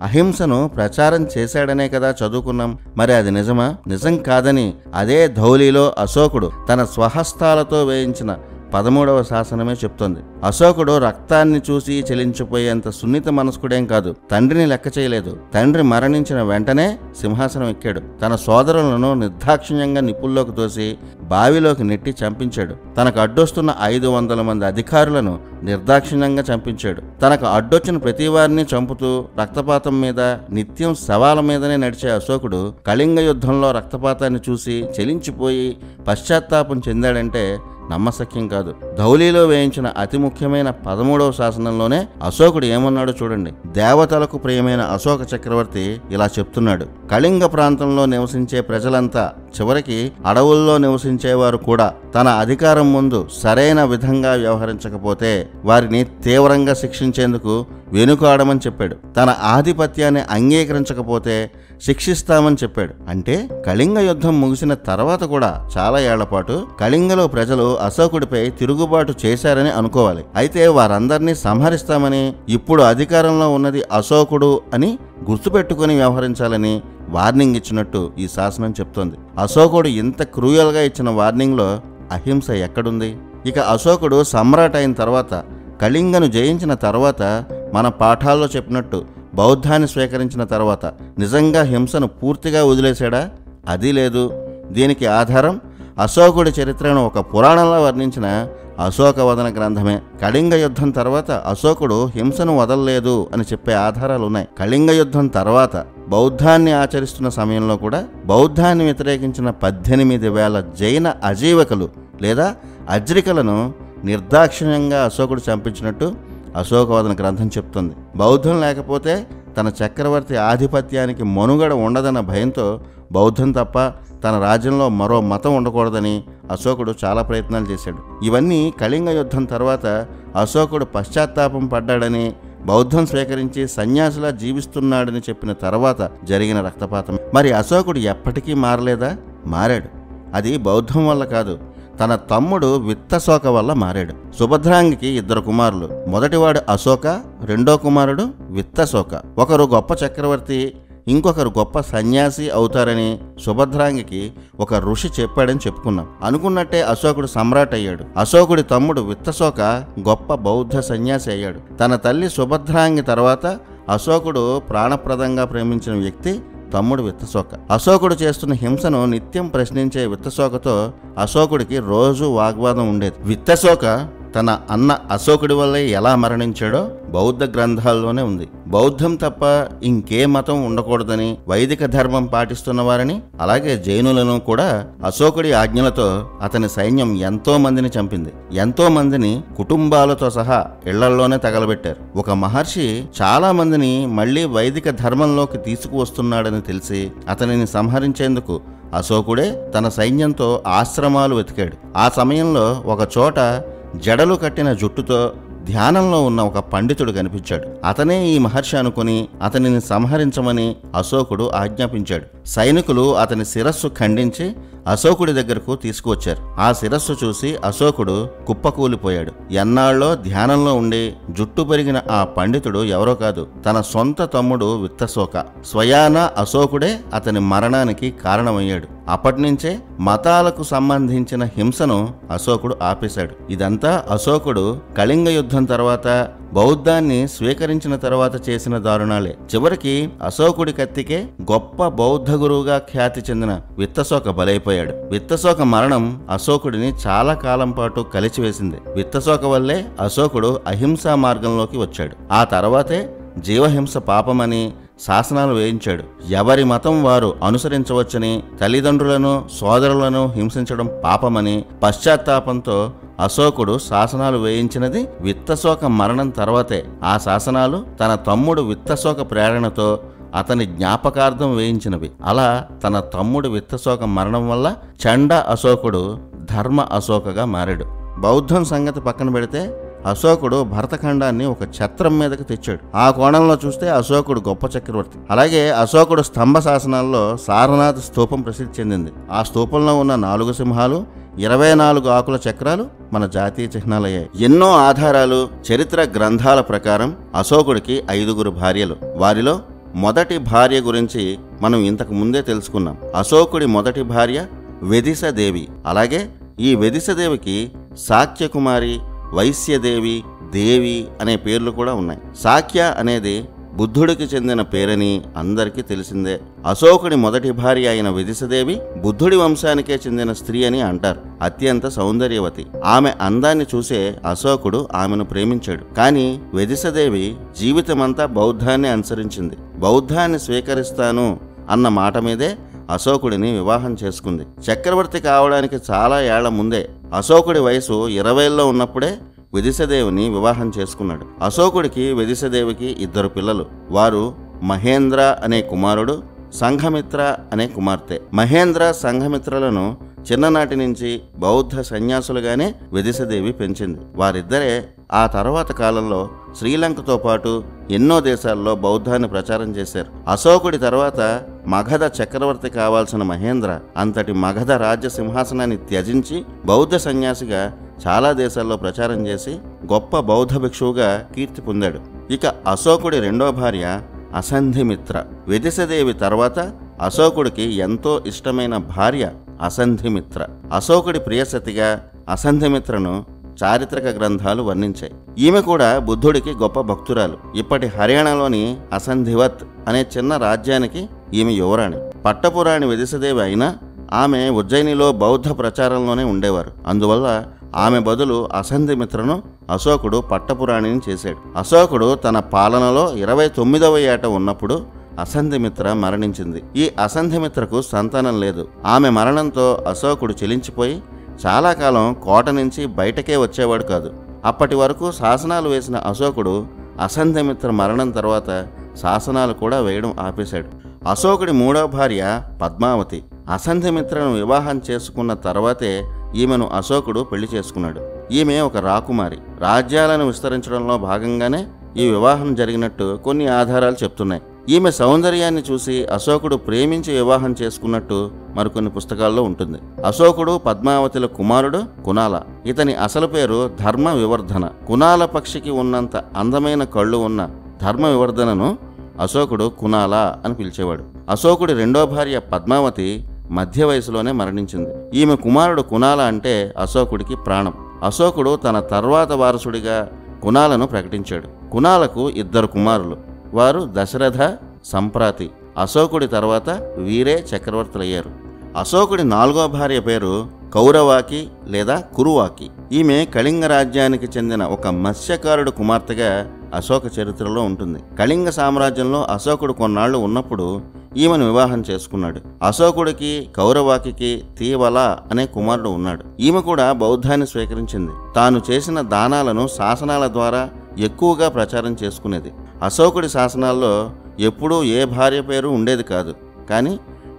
S1: అహింసను ప్రచారం చేశాడనే కదా చదువుకున్నాం. మరి అది నిజమా? నిజం కాదని అదే ధౌలిలో అశోకుడు తన స్వహస్తాలతో వేయించిన 13వ శాసనమే చెప్తోంది. అశోకుడు రక్తాన్ని చూసి చెలించిపోయేంత సున్నిత మనస్కుడేం కాదు. తండ్రిని లెక్క చేయలేదు. తండ్రి మరణించిన వెంటనే సింహాసనం ఎక్కాడు. తన సోదరులను నిర్దాక్షిణ్యంగా నిప్పుల్లోకి తోసి బావిలోకి నెట్టి చంపించాడు. తనకు అడ్డొస్తున్న 500 మంది అధికారులను నిర్దాక్షిణ్యంగా చంపించాడు. తనకు అడ్డొచ్చిన ప్రతి వారిని చంపుతూ రక్తపాతం మీద నిత్యం శవాల మీదనే నడిచే అశోకుడు కళింగ యుద్ధంలో రక్తపాతాన్ని చూసి చెలించిపోయి పశ్చాత్తాపం చెందాడంటే నమ్మశక్యం కాదు. ధౌలిలో వేయించిన అతి ముఖ్యమైన 13వ శాసనంలోనే అశోకుడు ఏమన్నాడో చూడండి. దేవతలకు ప్రియమైన అశోక చక్రవర్తి ఇలా చెప్తున్నాడు: కళింగ ప్రాంతంలో నివసించే ప్రజలంతా చివరికి అడవుల్లో నివసించేవారు కూడా తన అధికారం ముందు సరైన విధంగా వ్యవహరించకపోతే వారిని తీవ్రంగా శిక్షించేందుకు వెనుకాడమని చెప్పాడు. తన ఆధిపత్యాన్ని అంగీకరించకపోతే శిక్షిస్తామని చెప్పాడు. అంటే కళింగ యుద్ధం ముగిసిన తర్వాత కూడా చాలా ఏళ్లపాటు కళింగలో ప్రజలు అశోకుడిపై తిరుగుబాటు చేశారని అనుకోవాలి. అయితే వారందరినీ సంహరిస్తామని, ఇప్పుడు అధికారంలో ఉన్నది అశోకుడు అని గుర్తుపెట్టుకుని వ్యవహరించాలని వార్నింగ్ ఇచ్చినట్టు ఈ శాసనం చెప్తోంది. అశోకుడు ఇంత క్రూయల్గా ఇచ్చిన వార్నింగ్లో అహింస ఎక్కడుంది? ఇక అశోకుడు సమ్రాట్ అయిన తర్వాత, కళింగను జయించిన తర్వాత, మన పాఠాల్లో చెప్పినట్టు బౌద్ధాన్ని స్వీకరించిన తర్వాత నిజంగా హింసను పూర్తిగా వదిలేశాడా? అది లేదు. దీనికి ఆధారం అశోకుడి చరిత్రను ఒక పురాణంలో వర్ణించిన అశోకవదన గ్రంథమే. కళింగ యుద్ధం తర్వాత అశోకుడు హింసను వదలలేదు అని చెప్పే ఆధారాలు ఉన్నాయి. కళింగ యుద్ధం తర్వాత బౌద్ధాన్ని ఆచరిస్తున్న సమయంలో కూడా బౌద్ధాన్ని వ్యతిరేకించిన 18,000 జైన అజీవకులు లేదా అజ్రికలను నిర్దాక్షిణ్యంగా అశోకుడు చంపించినట్టు అశోకవదన గ్రంథం చెప్తుంది. బౌద్ధం లేకపోతే తన చక్రవర్తి ఆధిపత్యానికి మనుగడ ఉండదన్న భయంతో బౌద్ధం తప్ప తన రాజ్యంలో మరో మతం ఉండకూడదని అశోకుడు చాలా ప్రయత్నాలు చేశాడు. ఇవన్నీ కళింగ యుద్ధం తర్వాత అశోకుడు పశ్చాత్తాపం పడ్డాడని, బౌద్ధం స్వీకరించి సన్యాసిలా జీవిస్తున్నాడని చెప్పిన తర్వాత జరిగిన రక్తపాతం. మరి అశోకుడు ఎప్పటికీ మారలేదా? మారాడు. అది బౌద్ధం వల్ల కాదు, తన తమ్ముడు విత్తశోక వల్ల మారాడు. సుభద్రాంగికి 2 కుమారులు. మొదటివాడు అశోక, రెండో కుమారుడు విత్తశోక. ఒకరు గొప్ప చక్రవర్తి, ఇంకొకరు గొప్ప సన్యాసి అవుతారని సుభద్రాంగికి ఒక ఋషి చెప్పాడని చెప్పుకున్నాం. అనుకున్నట్టే అశోకుడు సమ్రాట్ అయ్యాడు. అశోకుడి తమ్ముడు విత్తశోక గొప్ప బౌద్ధ సన్యాసి అయ్యాడు. తన తల్లి సుభద్రాంగి తర్వాత అశోకుడు ప్రాణప్రదంగా ప్రేమించిన వ్యక్తి తమ్ముడు విత్తశోక. అశోకుడు చేస్తున్న హింసను నిత్యం ప్రశ్నించే విత్తశోకతో అశోకుడికి రోజు వాగ్వాదం ఉండేది. విత్తశోక తన అన్న అశోకుడి వల్లే ఎలా మరణించాడో బౌద్ధ గ్రంథాల్లోనే ఉంది. బౌద్ధం తప్ప ఇంకే మతం ఉండకూడదని వైదిక ధర్మం పాటిస్తున్న వారిని, అలాగే జైనులను కూడా అశోకుడి ఆజ్ఞలతో అతని సైన్యం ఎంతో మందిని చంపింది. ఎంతో మందిని కుటుంబాలతో సహా ఇళ్లల్లోనే తగలబెట్టారు. ఒక మహర్షి చాలా మందిని మళ్లీ వైదిక ధర్మంలోకి తీసుకువస్తున్నాడని తెలిసి అతనిని సంహరించేందుకు అశోకుడే తన సైన్యంతో ఆశ్రమాలు వెతికాడు. ఆ సమయంలో ఒక చోట జడలు కట్టిన జుట్టుతో ధ్యానంలో ఉన్న ఒక పండితుడు కనిపించాడు. అతనే ఈ మహర్షి అనుకుని అతనిని సంహరించమని అశోకుడు ఆజ్ఞాపించాడు. సైనికులు అతని శిరస్సు ఖండించి అశోకుడి దగ్గరకు తీసుకువచ్చారు. ఆ శిరస్సు చూసి అశోకుడు కుప్పకూలిపోయాడు. ఎన్నాళ్ళో ధ్యానంలో ఉండి జుట్టు పెరిగిన ఆ పండితుడు ఎవరో కాదు, తన సొంత తమ్ముడు విత్తశోక. స్వయాన అశోకుడే అతని మరణానికి కారణమయ్యాడు. అప్పటినుంచే మతాలకు సంబంధించిన హింసను అశోకుడు ఆపేశాడు. ఇదంతా అశోకుడు కళింగ యుద్ధం తర్వాత బౌద్ధాన్ని స్వీకరించిన తర్వాత చేసిన దారుణాలే. చివరికి అశోకుడి కత్తికే గొప్ప బౌద్ధ గురువుగా ఖ్యాతి చెందిన విత్తశోక బలైపోయాడు. విత్తశోక మరణం అశోకుడిని చాలా కాలం పాటు కలిచివేసింది. విత్తశోక వల్లే అశోకుడు అహింసా మార్గంలోకి వచ్చాడు. ఆ తర్వాతే జీవహింస పాపమని శాసనాలు వేయించాడు. ఎవరి మతం వారు అనుసరించవచ్చని, తల్లిదండ్రులను సోదరులను హింసించడం పాపమని పశ్చాత్తాపంతో అశోకుడు శాసనాలు వేయించినది విత్తశోక మరణం తర్వాతే. ఆ శాసనాలు తన తమ్ముడు విత్తశోక ప్రేరణతో అతని జ్ఞాపకార్థం వేయించినవి. అలా తన తమ్ముడు విత్తశోక మరణం వల్ల చండ అశోకుడు ధర్మ అశోకగా మారాడు. బౌద్ధం సంగతి పక్కన పెడితే అశోకుడు భరతఖండాన్ని ఒక ఛత్రం మీదకి తెచ్చాడు. ఆ కోణంలో చూస్తే అశోకుడు గొప్ప చక్రవర్తి. అలాగే అశోకుడు స్తంభ శాసనాల్లో సారనాథ్ స్తూపం ప్రసిద్ధి చెందింది. ఆ స్తూపంలో ఉన్న 4 సింహాలు, 24 ఆకుల చక్రాలు మన జాతీయ చిహ్నాలయ్యాయి. ఎన్నో ఆధారాలు, చరిత్ర గ్రంథాల ప్రకారం అశోకుడికి 5 భార్యలు. వారిలో మొదటి భార్య గురించి మనం ఇంతకు ముందే తెలుసుకున్నాం. అశోకుడి మొదటి భార్య వెదిసదేవి. అలాగే ఈ వెదిసదేవికి శాక్యకుమారి, వైశ్యదేవి, దేవి అనే పేర్లు కూడా ఉన్నాయి. శాక్య అనేది బుద్ధుడికి చెందిన పేరని అందరికీ తెలిసిందే. అశోకుడి మొదటి భార్య అయిన వెదిసదేవి బుద్ధుడి వంశానికే చెందిన స్త్రీ అని అంటారు. అత్యంత సౌందర్యవతి. ఆమె అందాన్ని చూసే అశోకుడు ఆమెను ప్రేమించాడు. కానీ వెదిసదేవి జీవితమంతా బౌద్ధాన్ని అనుసరించింది. బౌద్ధాన్ని స్వీకరిస్తాను అన్న మాట మీదే అశోకుడిని వివాహం చేసుకుంది. చక్రవర్తి కావడానికి చాలా ఏళ్ల ముందే, అశోకుడి వయసు 20లో ఉన్నప్పుడే వెదిసదేవిని వివాహం చేసుకున్నాడు. అశోకుడికి వెదిసదేవికి 2 పిల్లలు. వారు మహేంద్ర అనే కుమారుడు, సంఘమిత్ర అనే కుమార్తె. మహేంద్ర సంఘమిత్రలను చిన్ననాటి నుంచి బౌద్ధ సన్యాసులుగానే విదిశదేవి పెంచింది. వారిద్దరే ఆ తర్వాత కాలంలో శ్రీలంకతో పాటు ఎన్నో దేశాల్లో బౌద్ధాన్ని ప్రచారం చేశారు. అశోకుడి తర్వాత మగధ చక్రవర్తి కావాల్సిన మహేంద్ర అంతటి మగధ రాజ్య సింహాసనాన్ని త్యజించి బౌద్ధ సన్యాసిగా చాలా దేశాల్లో ప్రచారం చేసి గొప్ప బౌద్ధ భిక్షువుగా కీర్తి పొందాడు. ఇక అశోకుడి రెండో భార్య అసంధిమిత్ర. విదిశదేవి తర్వాత అశోకుడికి ఎంతో ఇష్టమైన భార్య అసంధిమిత్ర. అశోకుడి ప్రియసతిగా అసంధిమిత్రను చారిత్రక గ్రంథాలు వర్ణించాయి. ఈమె కూడా బుద్ధుడికి గొప్ప భక్తురాలు. ఇప్పటి హర్యానాలోని అసంధివత్ అనే చిన్న రాజ్యానికి ఈమె యువరాణి. పట్టపురాణి విదిశదేవి అయినా ఆమె ఉజ్జయినిలో బౌద్ధ ప్రచారంలోనే ఉండేవారు. అందువల్ల ఆమె బదులు అసంధిమిత్రను అశోకుడు పట్టపురాణిని చేశాడు. అశోకుడు తన పాలనలో 29వ ఏట ఉన్నప్పుడు అసంధిమిత్ర మరణించింది. ఈ అసంధిమిత్రకు సంతానం లేదు. ఆమె మరణంతో అశోకుడు చెలించిపోయి చాలా కాలం కోట నుంచి బయటకే వచ్చేవాడు కాదు. అప్పటి వరకు శాసనాలు వేసిన అశోకుడు అసంధిమిత్ర మరణం తర్వాత శాసనాలు కూడా వేయడం ఆపేశాడు. అశోకుడి మూడవ భార్య పద్మావతి. అసంధిమిత్రను వివాహం చేసుకున్న తర్వాతే ఈమెను అశోకుడు పెళ్లి చేసుకున్నాడు. ఈమె ఒక రాకుమారి. రాజ్యాలను విస్తరించడంలో భాగంగానే ఈ వివాహం జరిగినట్టు కొన్ని ఆధారాలు చెప్తున్నాయి. ఈమె సౌందర్యాన్ని చూసి అశోకుడు ప్రేమించి వివాహం చేసుకున్నట్టు మరికొన్ని పుస్తకాల్లో ఉంటుంది. అశోకుడు పద్మావతిల కుమారుడు కునాల. ఇతని అసలు పేరు ధర్మ వివర్ధన. కునాల పక్షికి ఉన్నంత అందమైన కళ్ళు ఉన్న ధర్మ వివర్ధనను అశోకుడు కునాల అని పిలిచేవాడు. అశోకుడి రెండో భార్య పద్మావతి మధ్య వయసులోనే మరణించింది. ఈమె కుమారుడు కునాల అంటే అశోకుడికి ప్రాణం. అశోకుడు తన తర్వాత వారసుడిగా కునాలను ప్రకటించాడు. కునాలకు 2 కుమారులు. వారు దశరథ, సంప్రాతి. అశోకుడి తర్వాత వీరే చక్రవర్తులయ్యారు. అశోకుడి 4వ భార్య పేరు కౌరవాకి లేదా కురువాకి. ఈమె కళింగ రాజ్యానికి చెందిన ఒక మత్స్యకారుడు కుమార్తెగా అశోక చరిత్రలో ఉంటుంది. కళింగ సామ్రాజ్యంలో అశోకుడు కొన్నాళ్లు ఉన్నప్పుడు ఈమెను వివాహం చేసుకున్నాడు. అశోకుడికి కౌరవాకి తీవల అనే కుమారుడు ఉన్నాడు. ఈమె కూడా బౌద్ధాన్ని స్వీకరించింది. తాను చేసిన దానాలను శాసనాల ద్వారా ఎక్కువగా ప్రచారం చేసుకునేది. అశోకుడి శాసనాల్లో ఎప్పుడూ ఏ భార్య పేరు ఉండేది కాదు. కానీ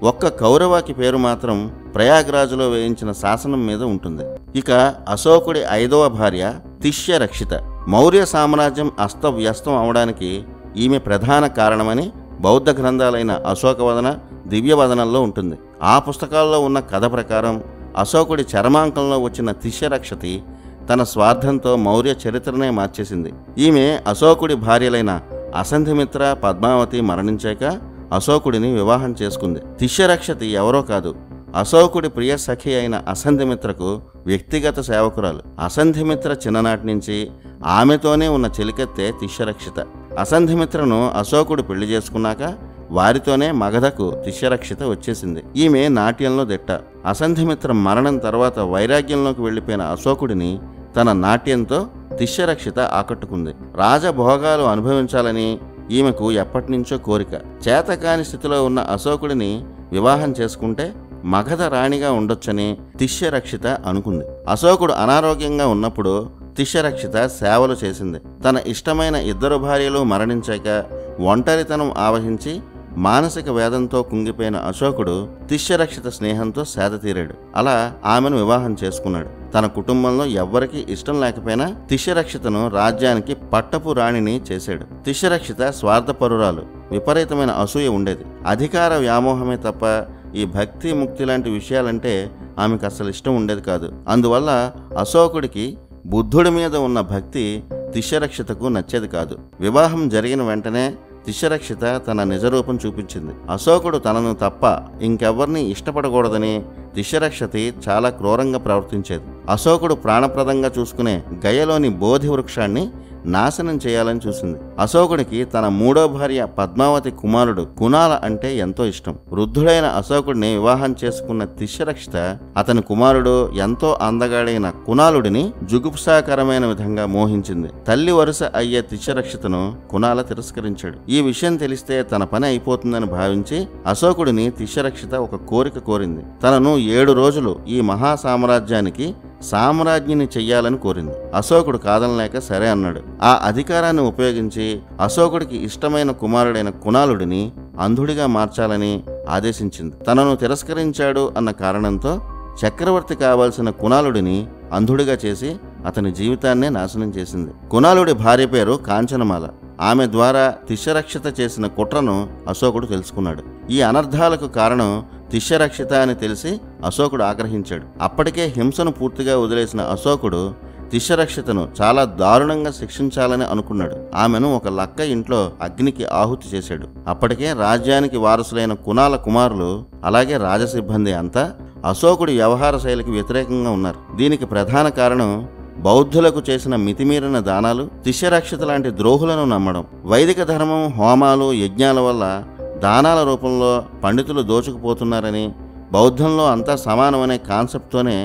S1: ఒక్క కౌరవాకి పేరు మాత్రం ప్రయాగ్రాజులో వేయించిన శాసనం మీద ఉంటుంది. ఇక అశోకుడి 5వ భార్య తిష్యరక్షిత. మౌర్య సామ్రాజ్యం అస్తవ్యస్తం అవడానికి ఈమె ప్రధాన కారణమని బౌద్ధ గ్రంథాలైన అశోకవదన, దివ్యవదనంలో ఉంటుంది. ఆ పుస్తకాల్లో ఉన్న కథ ప్రకారం అశోకుడి చరమాంకంలో వచ్చిన తిష్యరక్షతి తన స్వార్థంతో మౌర్య చరిత్రనే మార్చేసింది. ఈమె అశోకుడి భార్యలైన అసంధిమిత్ర, పద్మావతి మరణించాక అశోకుడిని వివాహం చేసుకుంది. తిష్యరక్షతి ఎవరో కాదు, అశోకుడి ప్రియ సఖి అయిన అసంధిమిత్రకు వ్యక్తిగత సేవకురాలు. అసంధిమిత్ర చిన్ననాటి నుంచి ఆమెతోనే ఉన్న చెలికత్తె తిష్యరక్షిత. అసంధిమిత్రను అశోకుడు పెళ్లి చేసుకున్నాక వారితోనే మగధకు తిష్యరక్షిత వచ్చేసింది. ఈమె నాట్యంలో దిట్ట. అసంధిమిత్ర మరణం తర్వాత వైరాగ్యంలోకి వెళ్లిపోయిన అశోకుడిని తన నాట్యంతో తిష్యరక్షిత ఆకట్టుకుంది. రాజభోగాలు అనుభవించాలని ఈమెకు ఎప్పటినుంచో కోరిక. చేతకాని స్థితిలో ఉన్న అశోకుడిని వివాహం చేసుకుంటే మగధ రాణిగా ఉండొచ్చని తిష్యరక్షిత అనుకుంది. అశోకుడు అనారోగ్యంగా ఉన్నప్పుడు తిష్యరక్షిత సేవలు చేసింది. తన ఇష్టమైన 2 భార్యలు మరణించాక ఒంటరితనం ఆవహించి మానసిక వేదంతో కుంగిపోయిన అశోకుడు తిష్యరక్షిత స్నేహంతో సేద తీరాడు. అలా ఆమెను వివాహం చేసుకున్నాడు. తన కుటుంబంలో ఎవ్వరికీ ఇష్టం లేకపోయినా తిష్యరక్షితను రాజ్యానికి పట్టపు రాణిని చేశాడు. తిష్యరక్షిత స్వార్థపరురాలు. విపరీతమైన అసూయ ఉండేది. అధికార వ్యామోహమే తప్ప ఈ భక్తి, ముక్తి లాంటి విషయాలంటే ఆమెకు అసలు ఇష్టం ఉండేది కాదు. అందువల్ల అశోకుడికి బుద్ధుడి మీద ఉన్న భక్తి తిష్యరక్షితకు నచ్చేది కాదు. వివాహం జరిగిన వెంటనే తిష్యరక్షిత తన నిజరూపం చూపించింది. అశోకుడు తనను తప్ప ఇంకెవ్వరిని ఇష్టపడకూడదని తిష్యరక్షతి చాలా క్రూరంగా ప్రవర్తించేది. అశోకుడు ప్రాణప్రదంగా చూసుకునే గయలోని బోధి వృక్షాన్ని నాశనం చేయాలని చూసింది. అశోకుడికి తన 3వ భార్య పద్మావతి కుమారుడు కునాల అంటే ఎంతో ఇష్టం. వృద్ధుడైన అశోకుడిని వివాహం చేసుకున్న తిష్యరక్షిత అతని కుమారుడు ఎంతో అందగాడైన కునాలుడిని జుగుప్సాకరమైన విధంగా మోహించింది. తల్లి వరుస అయ్యే తిష్యరక్షితను కునాల తిరస్కరించాడు. ఈ విషయం తెలిస్తే తన పని అయిపోతుందని భావించి అశోకుడిని తిష్యరక్షిత ఒక కోరిక కోరింది. తనను 7 రోజులు ఈ మహాసామ్రాజ్యానికి సామ్రాజ్ఞిని చెయ్యాలని కోరింది. అశోకుడు కాదనలేక సరే అన్నాడు. ఆ అధికారాన్ని ఉపయోగించి అశోకుడికి ఇష్టమైన కుమారుడైన కునాలుడిని అంధుడిగా మార్చాలని ఆదేశించింది. తనను తిరస్కరించాడు అన్న కారణంతో చక్రవర్తి కావాల్సిన కునాలుడిని అంధుడిగా చేసి అతని జీవితాన్నే నాశనం చేసింది. కునాలుడి భార్య పేరు కాంచనమాల. ఆమె ద్వారా తిష్యరక్షిత చేసిన కుట్రను అశోకుడు తెలుసుకున్నాడు. ఈ అనర్థాలకు కారణం తిష్యరక్షిత అని తెలిసి అశోకుడు ఆగ్రహించాడు. అప్పటికే హింసను పూర్తిగా వదిలేసిన అశోకుడు తిష్యరక్షితను చాలా దారుణంగా శిక్షించాలని అనుకున్నాడు. ఆమెను ఒక లక్క ఇంట్లో అగ్నికి ఆహుతి చేశాడు. అప్పటికే రాజ్యానికి వారసులైన కునాల కుమారులు అలాగే రాజసిబ్బంది అంతా అశోకుడి వ్యవహార శైలికి వ్యతిరేకంగా ఉన్నారు. దీనికి ప్రధాన కారణం బౌద్ధులకు చేసిన మితిమీరిన దానాలు, తిష్యరక్షిత లాంటి ద్రోహులను నమ్మడం. వైదిక ధర్మం, హోమాలు, యజ్ఞాల వల్ల దానాల రూపంలో పండితులు దోచుకుపోతున్నారని, బౌద్ధంలో అంతా సమానమనే కాన్సెప్ట్తోనే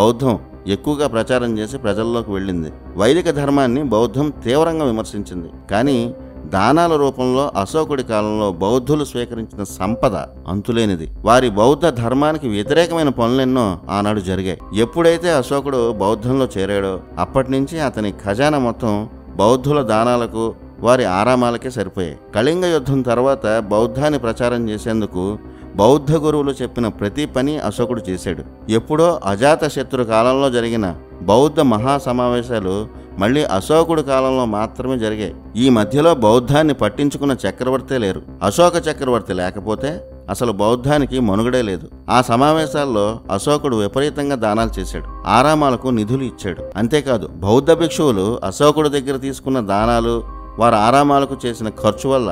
S1: బౌద్ధం ఎక్కువగా ప్రచారం చేసి ప్రజల్లోకి వెళ్ళింది. వైదిక ధర్మాన్ని బౌద్ధం తీవ్రంగా విమర్శించింది. కానీ దానాల రూపంలో అశోకుడి కాలంలో బౌద్ధులు స్వీకరించిన సంపద అంతులేనిది. వారి బౌద్ధ ధర్మానికి వ్యతిరేకమైన పనులెన్నో ఆనాడు జరిగాయి. ఎప్పుడైతే అశోకుడు బౌద్ధంలో చేరాడో అప్పటి నుంచి అతని ఖజానా మొత్తం బౌద్ధుల దానాలకు, వారి ఆరామాలకే సరిపోయాయి. కళింగ యుద్ధం తర్వాత బౌద్ధాన్ని ప్రచారం చేసేందుకు బౌద్ధ గురువులు చెప్పిన ప్రతి పని అశోకుడు చేశాడు. ఎప్పుడో అజాతశత్రు కాలంలో జరిగిన బౌద్ధ మహాసమావేశాలు మళ్ళీ అశోకుడి కాలంలో మాత్రమే జరిగాయి. ఈ మధ్యలో బౌద్ధాన్ని పట్టించుకున్న చక్రవర్తే లేరు. అశోక చక్రవర్తి లేకపోతే అసలు బౌద్ధానికి మనుగడే లేదు. ఆ సమావేశాల్లో అశోకుడు విపరీతంగా దానాలు చేశాడు, ఆరామాలకు నిధులు ఇచ్చాడు. అంతేకాదు బౌద్ధ భిక్షువులు అశోకుడి దగ్గర తీసుకున్న దానాలు, వారి ఆరామాలకు చేసిన ఖర్చు వల్ల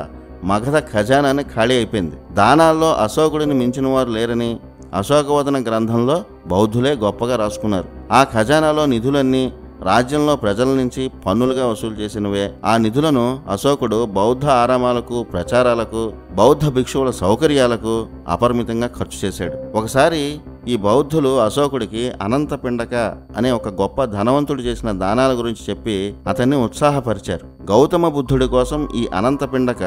S1: మగధ ఖజానాన్ని ఖాళీ అయిపోయింది. దానాల్లో అశోకుడిని మించిన వారు లేరని అశోకవదన గ్రంథంలో బౌద్ధులే గొప్పగా రాసుకున్నారు. ఆ ఖజానాలో నిధులన్నీ రాజ్యంలో ప్రజల నుంచి పన్నులుగా వసూలు చేసినవే. ఆ నిధులను అశోకుడు బౌద్ధ ఆరామాలకు, ప్రచారాలకు, బౌద్ధ భిక్షువుల సౌకర్యాలకు అపరిమితంగా ఖర్చు చేశాడు. ఒకసారి ఈ బౌద్ధులు అశోకుడికి అనంతపిండక అనే ఒక గొప్ప ధనవంతుడు చేసిన దానాల గురించి చెప్పి అతన్ని ఉత్సాహపరిచారు. గౌతమ బుద్ధుడి కోసం ఈ అనంతపిండక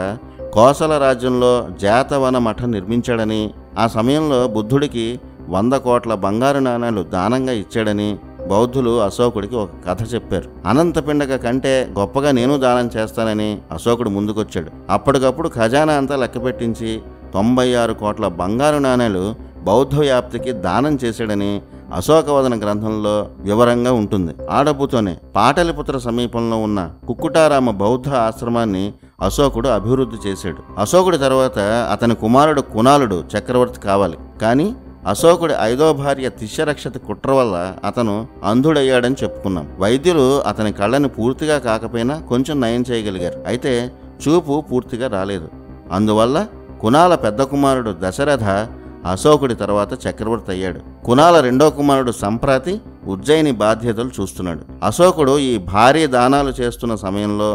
S1: కోసల రాజ్యంలో జాతవన మఠం నిర్మించాడని, ఆ సమయంలో బుద్ధుడికి 100 కోట్ల బంగారు నాణాలు దానంగా ఇచ్చాడని బౌద్ధులు అశోకుడికి ఒక కథ చెప్పారు. అనంతపిండక కంటే గొప్పగా నేను దానం చేస్తానని అశోకుడు ముందుకొచ్చాడు. అప్పటికప్పుడు ఖజానా అంతా లెక్కపెట్టించి 96 కోట్ల బంగారు నాణేలు బౌద్ధ వ్యాప్తికి దానం చేశాడని అశోకవదన గ్రంథంలో వివరంగా ఉంటుంది. ఆ డబ్బుతోనే పాటలిపుత్ర సమీపంలో ఉన్న కుక్కుటారామ బౌద్ధ ఆశ్రమాన్ని అశోకుడు అభివృద్ధి చేశాడు. అశోకుడి తర్వాత అతని కుమారుడు కునాలుడు చక్రవర్తి కావాలి. కానీ అశోకుడి 5వ భార్య తిష్యరక్షిత కుట్ర వల్ల అతను అంధుడయ్యాడని చెప్పుకున్నాం. వైద్యులు అతని కళ్ళని పూర్తిగా కాకపోయినా కొంచెం నయం చేయగలిగారు. అయితే చూపు పూర్తిగా రాలేదు. అందువల్ల కునాల పెద్ద కుమారుడు దశరథ అశోకుడి తర్వాత చక్రవర్తి అయ్యాడు. కునాల 2వ కుమారుడు సంప్రాతి ఉజ్జయిని బాధ్యతలు చూస్తున్నాడు. అశోకుడు ఈ భారీ దానాలు చేస్తున్న సమయంలో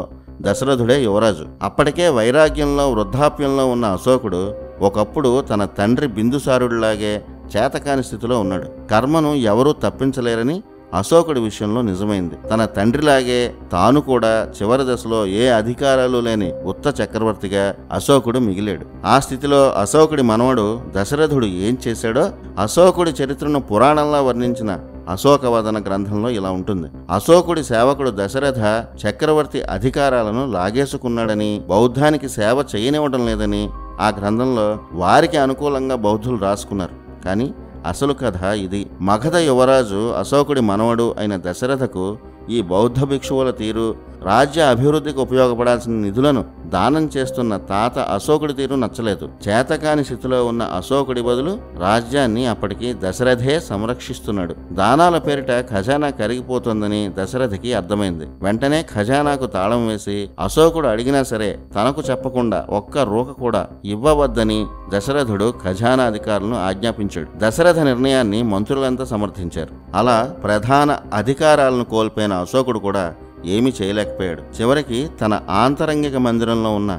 S1: దశరథుడే యువరాజు. అప్పటికే వైరాగ్యంలో, వృద్ధాప్యంలో ఉన్న అశోకుడు ఒకప్పుడు తన తండ్రి బిందుసారుడిలాగే చేతకాని స్థితిలో ఉన్నాడు. కర్మను ఎవరూ తప్పించలేరని అశోకుడి విషయంలో నిజమైంది. తన తండ్రిలాగే తాను కూడా చివరి దశలో ఏ అధికారాలు లేని ఉత్త చక్రవర్తిగా అశోకుడు మిగిలాడు. ఆ స్థితిలో అశోకుడి మనవడు దశరథుడు ఏం చేశాడో అశోకుడి చరిత్రను పురాణంలో వర్ణించిన అశోకవదన గ్రంథంలో ఇలా ఉంటుంది. అశోకుడి సేవకుడు దశరథ చక్రవర్తి అధికారాలను లాగేసుకున్నాడని, బౌద్ధానికి సేవ చేయనివ్వడం లేదని ఆ గ్రంథంలో వారికి అనుకూలంగా బౌద్ధులు రాసుకున్నారు. కానీ అసలు కథ ఇది. మగధ యువరాజు అశోకుడి మనవడు అయిన దశరథకు ఈ బౌద్ధ భిక్షువుల తీరు, రాజ్య అభివృద్ధికి ఉపయోగపడాల్సిన నిధులను దానం చేస్తున్న తాత అశోకుడి తీరు నచ్చలేదు. చేతకాని స్థితిలో ఉన్న అశోకుడి బదులు రాజ్యాన్ని అప్పటికి దశరథే సంరక్షిస్తున్నాడు. దానాల పేరిట ఖజానా కరిగిపోతుందని దశరథకి అర్థమైంది. వెంటనే ఖజానాకు తాళం వేసి అశోకుడు అడిగినా సరే తనకు చెప్పకుండా ఒక్క రూక కూడా ఇవ్వవద్దని దశరథుడు ఖజానా అధికారులను ఆజ్ఞాపించాడు. దశరథ నిర్ణయాన్ని మంత్రులంతా సమర్థించారు. అలా ప్రధాన అధికారాలను కోల్పోయిన అశోకుడు కూడా ఏమీ చేయలేకపోయాడు. చివరికి తన ఆంతరంగిక మందిరంలో ఉన్న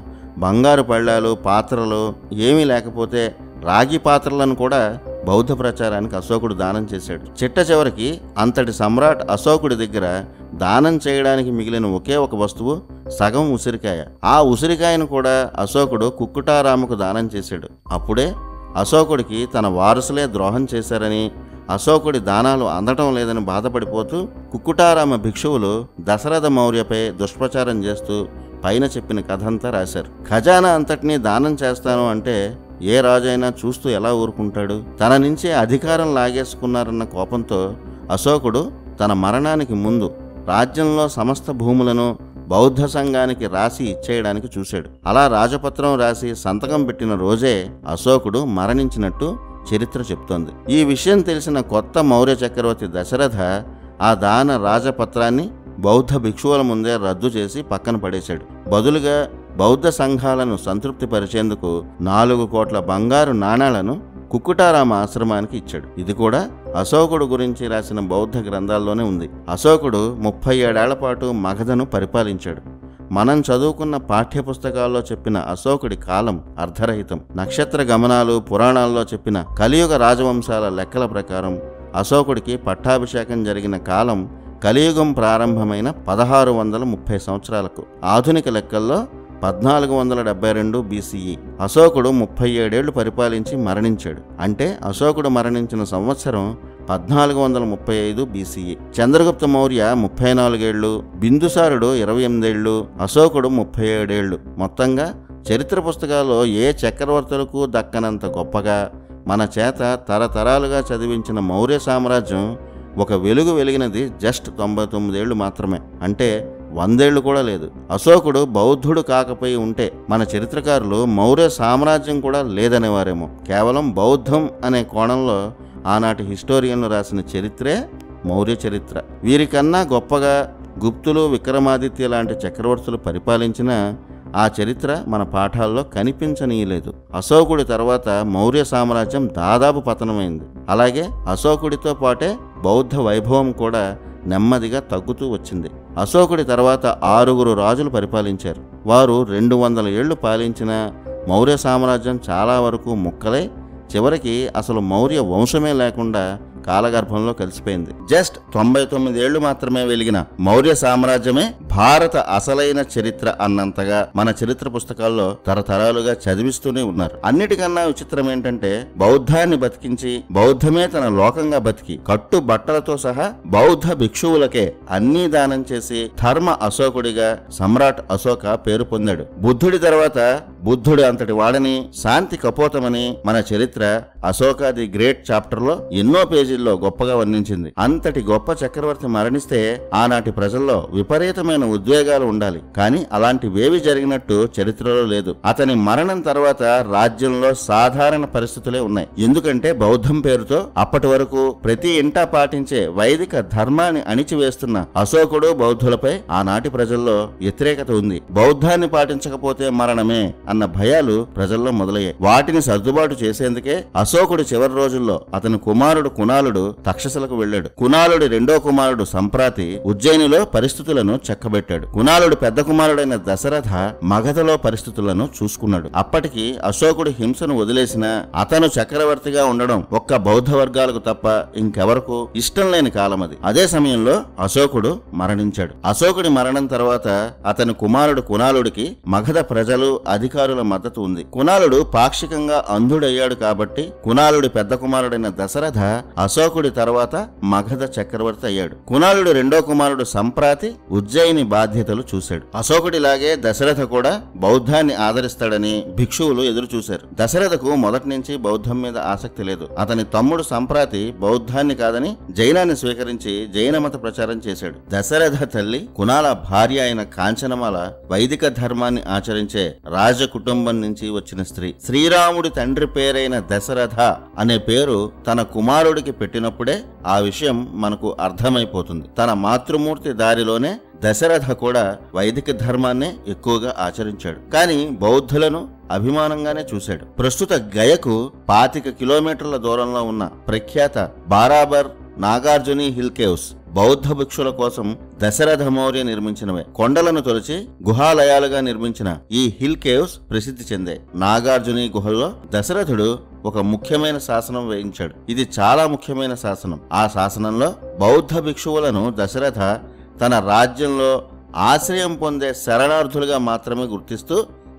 S1: బంగారు పళ్ళాలు, పాత్రలు ఏమీ లేకపోతే రాగి పాత్రలను కూడా బౌద్ధ ప్రచారానికి అశోకుడు దానం చేశాడు. చిట్ట చివరికి అంతటి సమ్రాట్ అశోకుడి దగ్గర దానం చేయడానికి మిగిలిన ఒకే ఒక వస్తువు సగం ఉసిరికాయ. ఆ ఉసిరికాయను కూడా అశోకుడు కుక్కుటారాముకు దానం చేశాడు. అప్పుడే అశోకుడికి తన వారసులే ద్రోహం చేశారని, అశోకుడి దానాలు అందటం లేదని బాధపడిపోతూ కుక్కుటారామ భిక్షువులు దశరథ మౌర్యపై దుష్ప్రచారం చేస్తూ పైన చెప్పిన కథంతా రాశారు. ఖజానా అంతటినీ దానం చేస్తాను అంటే ఏ రాజైనా చూస్తూ ఎలా ఊరుకుంటాడు? తన నుంచే అధికారం లాగేసుకున్నారన్న కోపంతో అశోకుడు తన మరణానికి ముందు రాజ్యంలో సమస్త భూములను బౌద్ధ సంఘానికి రాసి ఇచ్చేయడానికి చూశాడు. అలా రాజపత్రం రాసి సంతకం పెట్టిన రోజే అశోకుడు మరణించినట్టు చరిత్ర చెప్తోంది. ఈ విషయం తెలిసిన కొత్త మౌర్య చక్రవర్తి దశరథ ఆ దాన రాజపత్రాన్ని బౌద్ధ భిక్షువుల ముందే రద్దు చేసి పక్కన పడేశాడు. బదులుగా బౌద్ధ సంఘాలను సంతృప్తి పరిచేందుకు 4 కోట్ల బంగారు నాణాలను కుక్కుటారామ ఆశ్రమానికి ఇచ్చాడు. ఇది కూడా అశోకుడు గురించి రాసిన బౌద్ధ గ్రంథాల్లోనే ఉంది. అశోకుడు 37 ఏళ్ల పాటు మగధను పరిపాలించాడు. మనం చదువుకున్న పాఠ్యపుస్తకాల్లో చెప్పిన అశోకుడి కాలం అర్ధరహితం. నక్షత్ర గమనాలు, పురాణాల్లో చెప్పిన కలియుగ రాజవంశాల లెక్కల ప్రకారం అశోకుడికి పట్టాభిషేకం జరిగిన కాలం కలియుగం ప్రారంభమైన 1630 సంవత్సరాలకు. ఆధునిక లెక్కల్లో 1472 BCE. అశోకుడు 37 ఏళ్లు పరిపాలించి మరణించాడు. అంటే అశోకుడు మరణించిన సంవత్సరం 1435 BCE. చంద్రగుప్త మౌర్య 34 ఏళ్లు, బిందుసారుడు 28 ఏళ్లు, అశోకుడు 37 ఏళ్లు. మొత్తంగా చరిత్ర పుస్తకాల్లో ఏ చక్రవర్తులకు దక్కనంత గొప్పగా మన చేత తరతరాలుగా చదివించిన మౌర్య సామ్రాజ్యం ఒక వెలుగు వెలిగినది జస్ట్ 99 ఏళ్లు మాత్రమే. అంటే 100 ఏళ్లు కూడా లేదు. అశోకుడు బౌద్ధుడు కాకపోయి ఉంటే మన చరిత్రకారులు మౌర్య సామ్రాజ్యం కూడా లేదనేవారేమో. కేవలం బౌద్ధం అనే కోణంలో ఆనాటి హిస్టోరియన్లు రాసిన చరిత్రే మౌర్య చరిత్ర. వీరికన్నా గొప్పగా గుప్తులు, విక్రమాదిత్య లాంటి చక్రవర్తులు పరిపాలించిన ఆ చరిత్ర మన పాఠాల్లో కనిపించనీయలేదు. అశోకుడి తర్వాత మౌర్య సామ్రాజ్యం దాదాపు పతనమైంది. అలాగే అశోకుడితో పాటే బౌద్ధ వైభవం కూడా నెమ్మదిగా తగ్గుతూ వచ్చింది. అశోకుడి తర్వాత 6 రాజులు పరిపాలించారు. వారు 200 ఏళ్లు పాలించిన మౌర్య సామ్రాజ్యం చాలా వరకు ముక్కలై చివరికి అసలు మౌర్య వంశమే లేకుండా కాలగర్భంలో కలిసిపోయింది. జస్ట్ 99 ఏళ్లు మాత్రమే వెలిగిన మౌర్య సామ్రాజ్యమే భారత అసలైన చరిత్ర అన్నంతగా మన చరిత్ర పుస్తకాల్లో తరతరాలుగా చదివిస్తూనే ఉన్నారు. అన్నిటికన్నా విచిత్రం ఏంటంటే బౌద్ధాన్ని బతికించి బౌద్ధమే తన లోకంగా బతికి కట్టు బట్టలతో సహా బౌద్ధ భిక్షువులకే అన్నీ దానం చేసి ధర్మ అశోకుడిగా సమ్రాట్ అశోక పేరు పొందాడు. బుద్ధుడి తర్వాత బుద్ధుడు అంతటి వాడని, శాంతి కపోతమని మన చరిత్ర అశోక ది గ్రేట్ చాప్టర్ లో ఎన్నో పేజీల్లో గొప్పగా వర్ణించింది. అంతటి గొప్ప చక్రవర్తి మరణిస్తే ఆనాటి ప్రజల్లో విపరీతమైన ఉద్వేగాలు ఉండాలి. కానీ అలాంటివేవి జరిగినట్టు చరిత్రలో లేదు. అతని మరణం తర్వాత రాజ్యంలో సాధారణ పరిస్థితులే ఉన్నాయి. ఎందుకంటే బౌద్ధం పేరుతో అప్పటి వరకు ప్రతి ఇంటా పాటించే వైదిక ధర్మాన్ని అణిచివేస్తున్న అశోకుడు బౌద్ధులపై ఆనాటి ప్రజల్లో వ్యతిరేకత ఉంది. బౌద్ధాన్ని పాటించకపోతే మరణమే అన్న భయాలు ప్రజల్లో మొదలయ్యాయి. వాటిని సర్దుబాటు చేసేందుకే అశోకుడి చివరి రోజుల్లో అతని కుమారుడు కునాలుడు తక్షశిలకు వెళ్ళాడు. కునాలుడి రెండో కుమారుడు సంప్రాతి ఉజ్జయినిలో పరిస్థితులను చక్కబెట్టాడు. కునాలుడు పెద్ద కుమారుడైన దశరథ మగధలో పరిస్థితులను చూసుకున్నాడు. అప్పటికి అశోకుడి హింసను వదిలేసిన అతను చక్రవర్తిగా ఉండడం ఒక్క బౌద్ధ వర్గాలకు తప్ప ఇంకెవరకు ఇష్టం లేని కాలం అది. అదే సమయంలో అశోకుడు మరణించాడు. అశోకుడి మరణం తర్వాత అతని కుమారుడు కునాలుడికి మగధ ప్రజలు, అధికారుల మద్దతు ఉంది. కునాలుడు పాక్షికంగా అంధుడయ్యాడు కాబట్టి కునాలుడి పెద్ద కుమారుడైన దశరథ అశోకుడి తర్వాత మగధ చక్రవర్తి అయ్యాడు. కునాలుడు రెండో కుమారుడు సంప్రాతి ఉజ్జయిని బాధ్యతలు చూశాడు. అశోకుడిలాగే దశరథ కూడా బౌద్ధాన్ని ఆదరిస్తాడని భిక్షువులు ఎదురు చూశారు. దశరథకు మొదటి నుంచి బౌద్ధం మీద ఆసక్తి లేదు. అతని తమ్ముడు సంప్రాతి బౌద్ధాన్ని కాదని జైనాన్ని స్వీకరించి జైన మత ప్రచారం చేశాడు. దశరథ తల్లి కునాల భార్య అయిన కాంచనమాల వైదిక ధర్మాన్ని ఆచరించే రాజ కుటుంబం నుంచి వచ్చిన స్త్రీ. శ్రీరాముడి తండ్రి పేరైన దశరథ అనే పేరు తన కుమారుడికి పెట్టినప్పుడే ఆ విషయం మనకు అర్థమైపోతుంది. తన మాతృమూర్తి దారిలోనే దశరథ కూడా వైదిక ధర్మాన్నే ఎక్కువగా ఆచరించాడు. కానీ బౌద్ధులను అభిమానంగానే చూశాడు. ప్రస్తుత గయకు 25 కిలోమీటర్ల దూరంలో ఉన్న ప్రఖ్యాత బారాబర్ నాగార్జుని హిల్ కేవ్స్ బౌద్ధ భిక్షుల కోసం దశరథ మౌర్య నిర్మించినవే. కొండలను తొలిచి గుహాలయాలుగా నిర్మించిన ఈ హిల్ కేవ్స్ ప్రసిద్ధి చెందాయి. నాగార్జుని గుహల్లో దశరథుడు ఒక ముఖ్యమైన శాసనం వేయించాడు. ఇది చాలా ముఖ్యమైన శాసనం. ఆ శాసనంలో బౌద్ధ భిక్షువులను దశరథ తన రాజ్యంలో ఆశ్రయం పొందే శరణార్థులుగా మాత్రమే గుర్తిస్తూ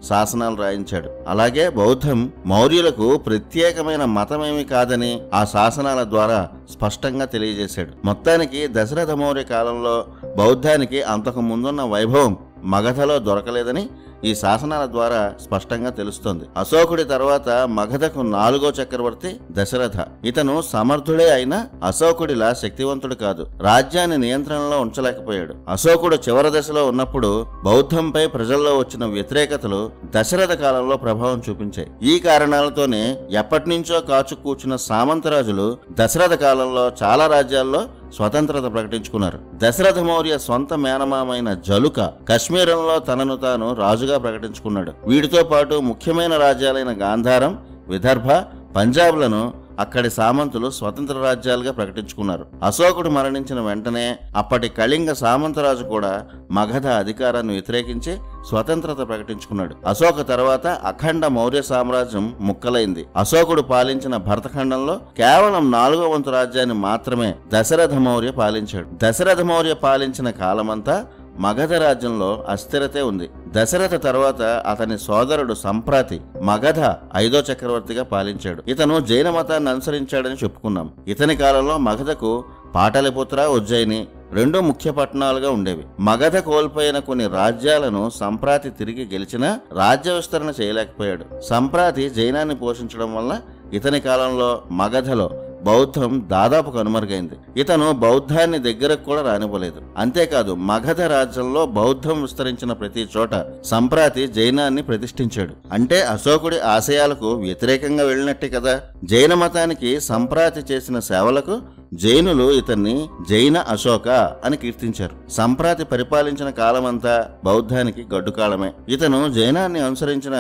S1: శాసనాలు రాయించాడు. అలాగే బౌద్ధం మౌర్యులకు ప్రత్యేకమైన మతమేమి కాదని ఆ శాసనాల ద్వారా స్పష్టంగా తెలియజేశాడు. మొత్తానికి దశరథ మౌర్య కాలంలో బౌద్ధానికి అంతకు ముందున్న వైభవం మగధలో దొరకలేదని ఈ శాసనాల ద్వారా స్పష్టంగా తెలుస్తోంది. అశోకుడి తర్వాత మగధకు 4వ చక్రవర్తి దశరథ. ఇతను సమర్థుడే అయినా అశోకుడిలా శక్తివంతుడు కాదు. రాజ్యాన్ని నియంత్రణలో ఉంచలేకపోయాడు. అశోకుడు చివరి దశలో ఉన్నప్పుడు బౌద్ధంపై ప్రజల్లో వచ్చిన వ్యతిరేకతలు దశరథ కాలంలో ప్రభావం చూపించాయి. ఈ కారణాలతోనే ఎప్పటినుంచో కాచు కూర్చున్న సామంతరాజులు దశరథ కాలంలో చాలా రాజ్యాల్లో స్వతంత్రత ప్రకటించుకున్నారు. దశరథ మౌర్య సొంత మేనమామైన జలుక కశ్మీరంలో తనను తాను రాజుగా ప్రకటించుకున్నాడు. వీటితో పాటు ముఖ్యమైన రాజ్యాలైన గాంధారం, విదర్భ, పంజాబ్లను అక్కడి సామంతులు స్వతంత్ర రాజ్యాలుగా ప్రకటించుకున్నారు. అశోకుడు మరణించిన వెంటనే అప్పటి కళింగ సామంతరాజు కూడా మగధ అధికారాన్ని వ్యతిరేకించి స్వతంత్రత ప్రకటించుకున్నాడు. అశోక తర్వాత అఖండ మౌర్య సామ్రాజ్యం ముక్కలైంది. అశోకుడు పాలించిన భరతఖండంలో కేవలం 4వ వంతు రాజ్యాన్ని మాత్రమే దశరథ మౌర్య పాలించాడు. దశరథ మౌర్య పాలించిన కాలమంతా మగధ రాజ్యంలో అస్థిరతే ఉంది. దశరథ తర్వాత అతని సోదరుడు సంప్రాతి మగధ 5వ చక్రవర్తిగా పాలించాడు. ఇతను జైన మతాన్ని అనుసరించాడని చెప్పుకున్నాం. ఇతని కాలంలో మగధకు పాటలిపుత్ర, ఉజ్జయిని 2 ముఖ్య పట్టణాలుగా ఉండేవి. మగధ కోల్పోయిన కొన్ని రాజ్యాలను సంప్రాతి తిరిగి గెలిచినా రాజ్య విస్తరణ చేయలేకపోయాడు. సంప్రాతి జైనాన్ని పోషించడం వల్ల ఇతని కాలంలో మగధలో బౌద్ధం దాదాపు కనుమరుగైంది. ఇతను బౌద్ధాన్ని దగ్గరకు కూడా రానివ్వలేదు. అంతేకాదు మగధ రాజ్యంలో బౌద్ధం విస్తరించిన ప్రతి చోట సంప్రాతి జైనాన్ని ప్రతిష్ఠించాడు. అంటే అశోకుడి ఆశయాలకు వ్యతిరేకంగా వెళ్ళినట్టే కదా. జైన మతానికి సంప్రాతి చేసిన సేవలకు జైనులు ఇతన్ని జైన అశోక అని కీర్తించారు. సంప్రాతి పరిపాలించిన కాలమంతా బౌద్ధానికి గడ్డుకాలమే. ఇతను జైనాన్ని అనుసరించిన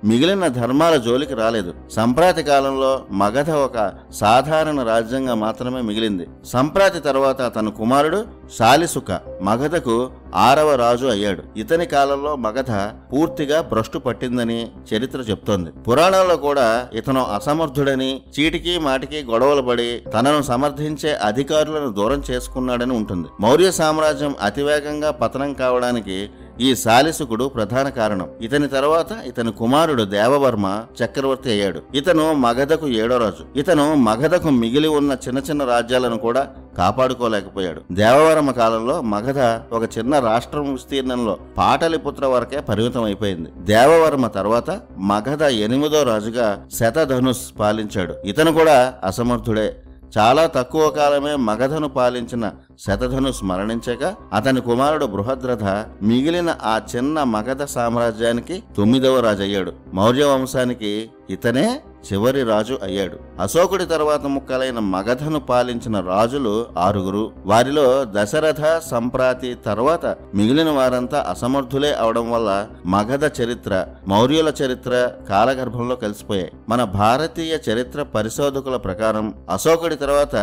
S1: మిగిలిన ధర్మాల జోలికి రాలేదు. సంప్రాతి కాలంలో మగధ ఒక సాధారణ రాజ్యంగా మాత్రమే మిగిలింది. సంప్రాతి తర్వాత అతని కుమారుడు శాలిసుక మగధకు 6వ రాజు అయ్యాడు. ఇతని కాలంలో మగధ పూర్తిగా భ్రష్టు పట్టిందని చరిత్ర చెప్తోంది. పురాణాల్లో కూడా ఇతను అసమర్థుడని, చీటికి మాటికి గొడవలు పడి తనను సమర్థించే అధికారులను దూరం చేసుకున్నాడని ఉంటుంది. మౌర్య సామ్రాజ్యం అతివేగంగా పతనం కావడానికి ఈ శాలిసుకుడు ప్రధాన కారణం. ఇతని తర్వాత ఇతని కుమారుడు దేవవర్మ చక్రవర్తి అయ్యాడు. ఇతను మగధకు 7వ రాజు. ఇతను మగధకు మిగిలి ఉన్న చిన్న చిన్న రాజ్యాలను కూడా కాపాడుకోలేకపోయాడు. దేవవర్మ కాలంలో మగధ ఒక చిన్న రాష్ట్రం విస్తీర్ణంలో పాటలిపుత్ర వరకే పరిమితం అయిపోయింది. దేవవర్మ తర్వాత మగధ 8వ రాజుగా శతధనుస్ పాలించాడు. ఇతను కూడా అసమర్థుడే. చాలా తక్కువ కాలమే మగధను పాలించిన శతధనుస్ మరణించాక అతని కుమారుడు బృహద్రథ మిగిలిన ఆ చిన్న మగధ సామ్రాజ్యానికి 9వ రాజు అయ్యాడు. మౌర్య వంశానికి ఇతనే చివరి రాజు అయ్యాడు. అశోకుడి తర్వాత ముక్కలైన మగధను పాలించిన రాజులు 6గురు. వారిలో దశరథ, సంప్రాతి తర్వాత మిగిలిన వారంతా అసమర్థులే అవడం వల్ల మగధ చరిత్ర, మౌర్యుల చరిత్ర కాలగర్భంలో కలిసిపోయాయి. మన భారతీయ చరిత్ర పరిశోధకుల ప్రకారం అశోకుడి తర్వాత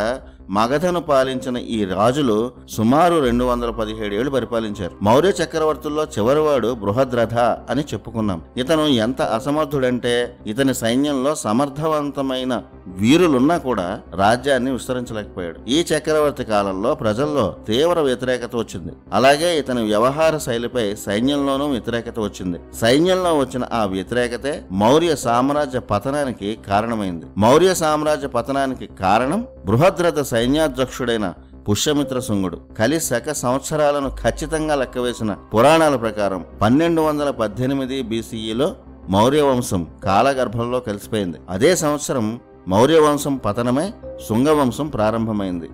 S1: మగధను పాలించిన ఈ రాజులు సుమారు 217 ఏళ్లు పరిపాలించారు. మౌర్య చక్రవర్తుల్లో చివరివాడు బృహద్రథ అని చెప్పుకున్నాం. ఇతను ఎంత అసమర్థుడంటే ఇతని సైన్యంలో సమర్థవంతమైన వీరులున్నా కూడా రాజ్యాన్ని విస్తరించలేకపోయాడు. ఈ చక్రవర్తి కాలంలో ప్రజల్లో తీవ్ర వ్యతిరేకత వచ్చింది. అలాగే ఇతని వ్యవహార శైలిపై సైన్యంలోనూ వ్యతిరేకత వచ్చింది. సైన్యంలో వచ్చిన ఆ వ్యతిరేకతే మౌర్య సామ్రాజ్య పతనానికి కారణమైంది. మౌర్య సామ్రాజ్య పతనానికి కారణం బృహద్రథ సైన్యాధ్యక్షుడైన పుష్యమిత్ర శుంగుడు. కలి శక సంవత్సరాలను ఖచ్చితంగా లెక్కవేసిన పురాణాల ప్రకారం 1218 BCEలో మౌర్య వంశం కాలగర్భంలో కలిసిపోయింది. అదే సంవత్సరం మౌర్య వంశం పతనమై శుంగ వంశం ప్రారంభమైంది.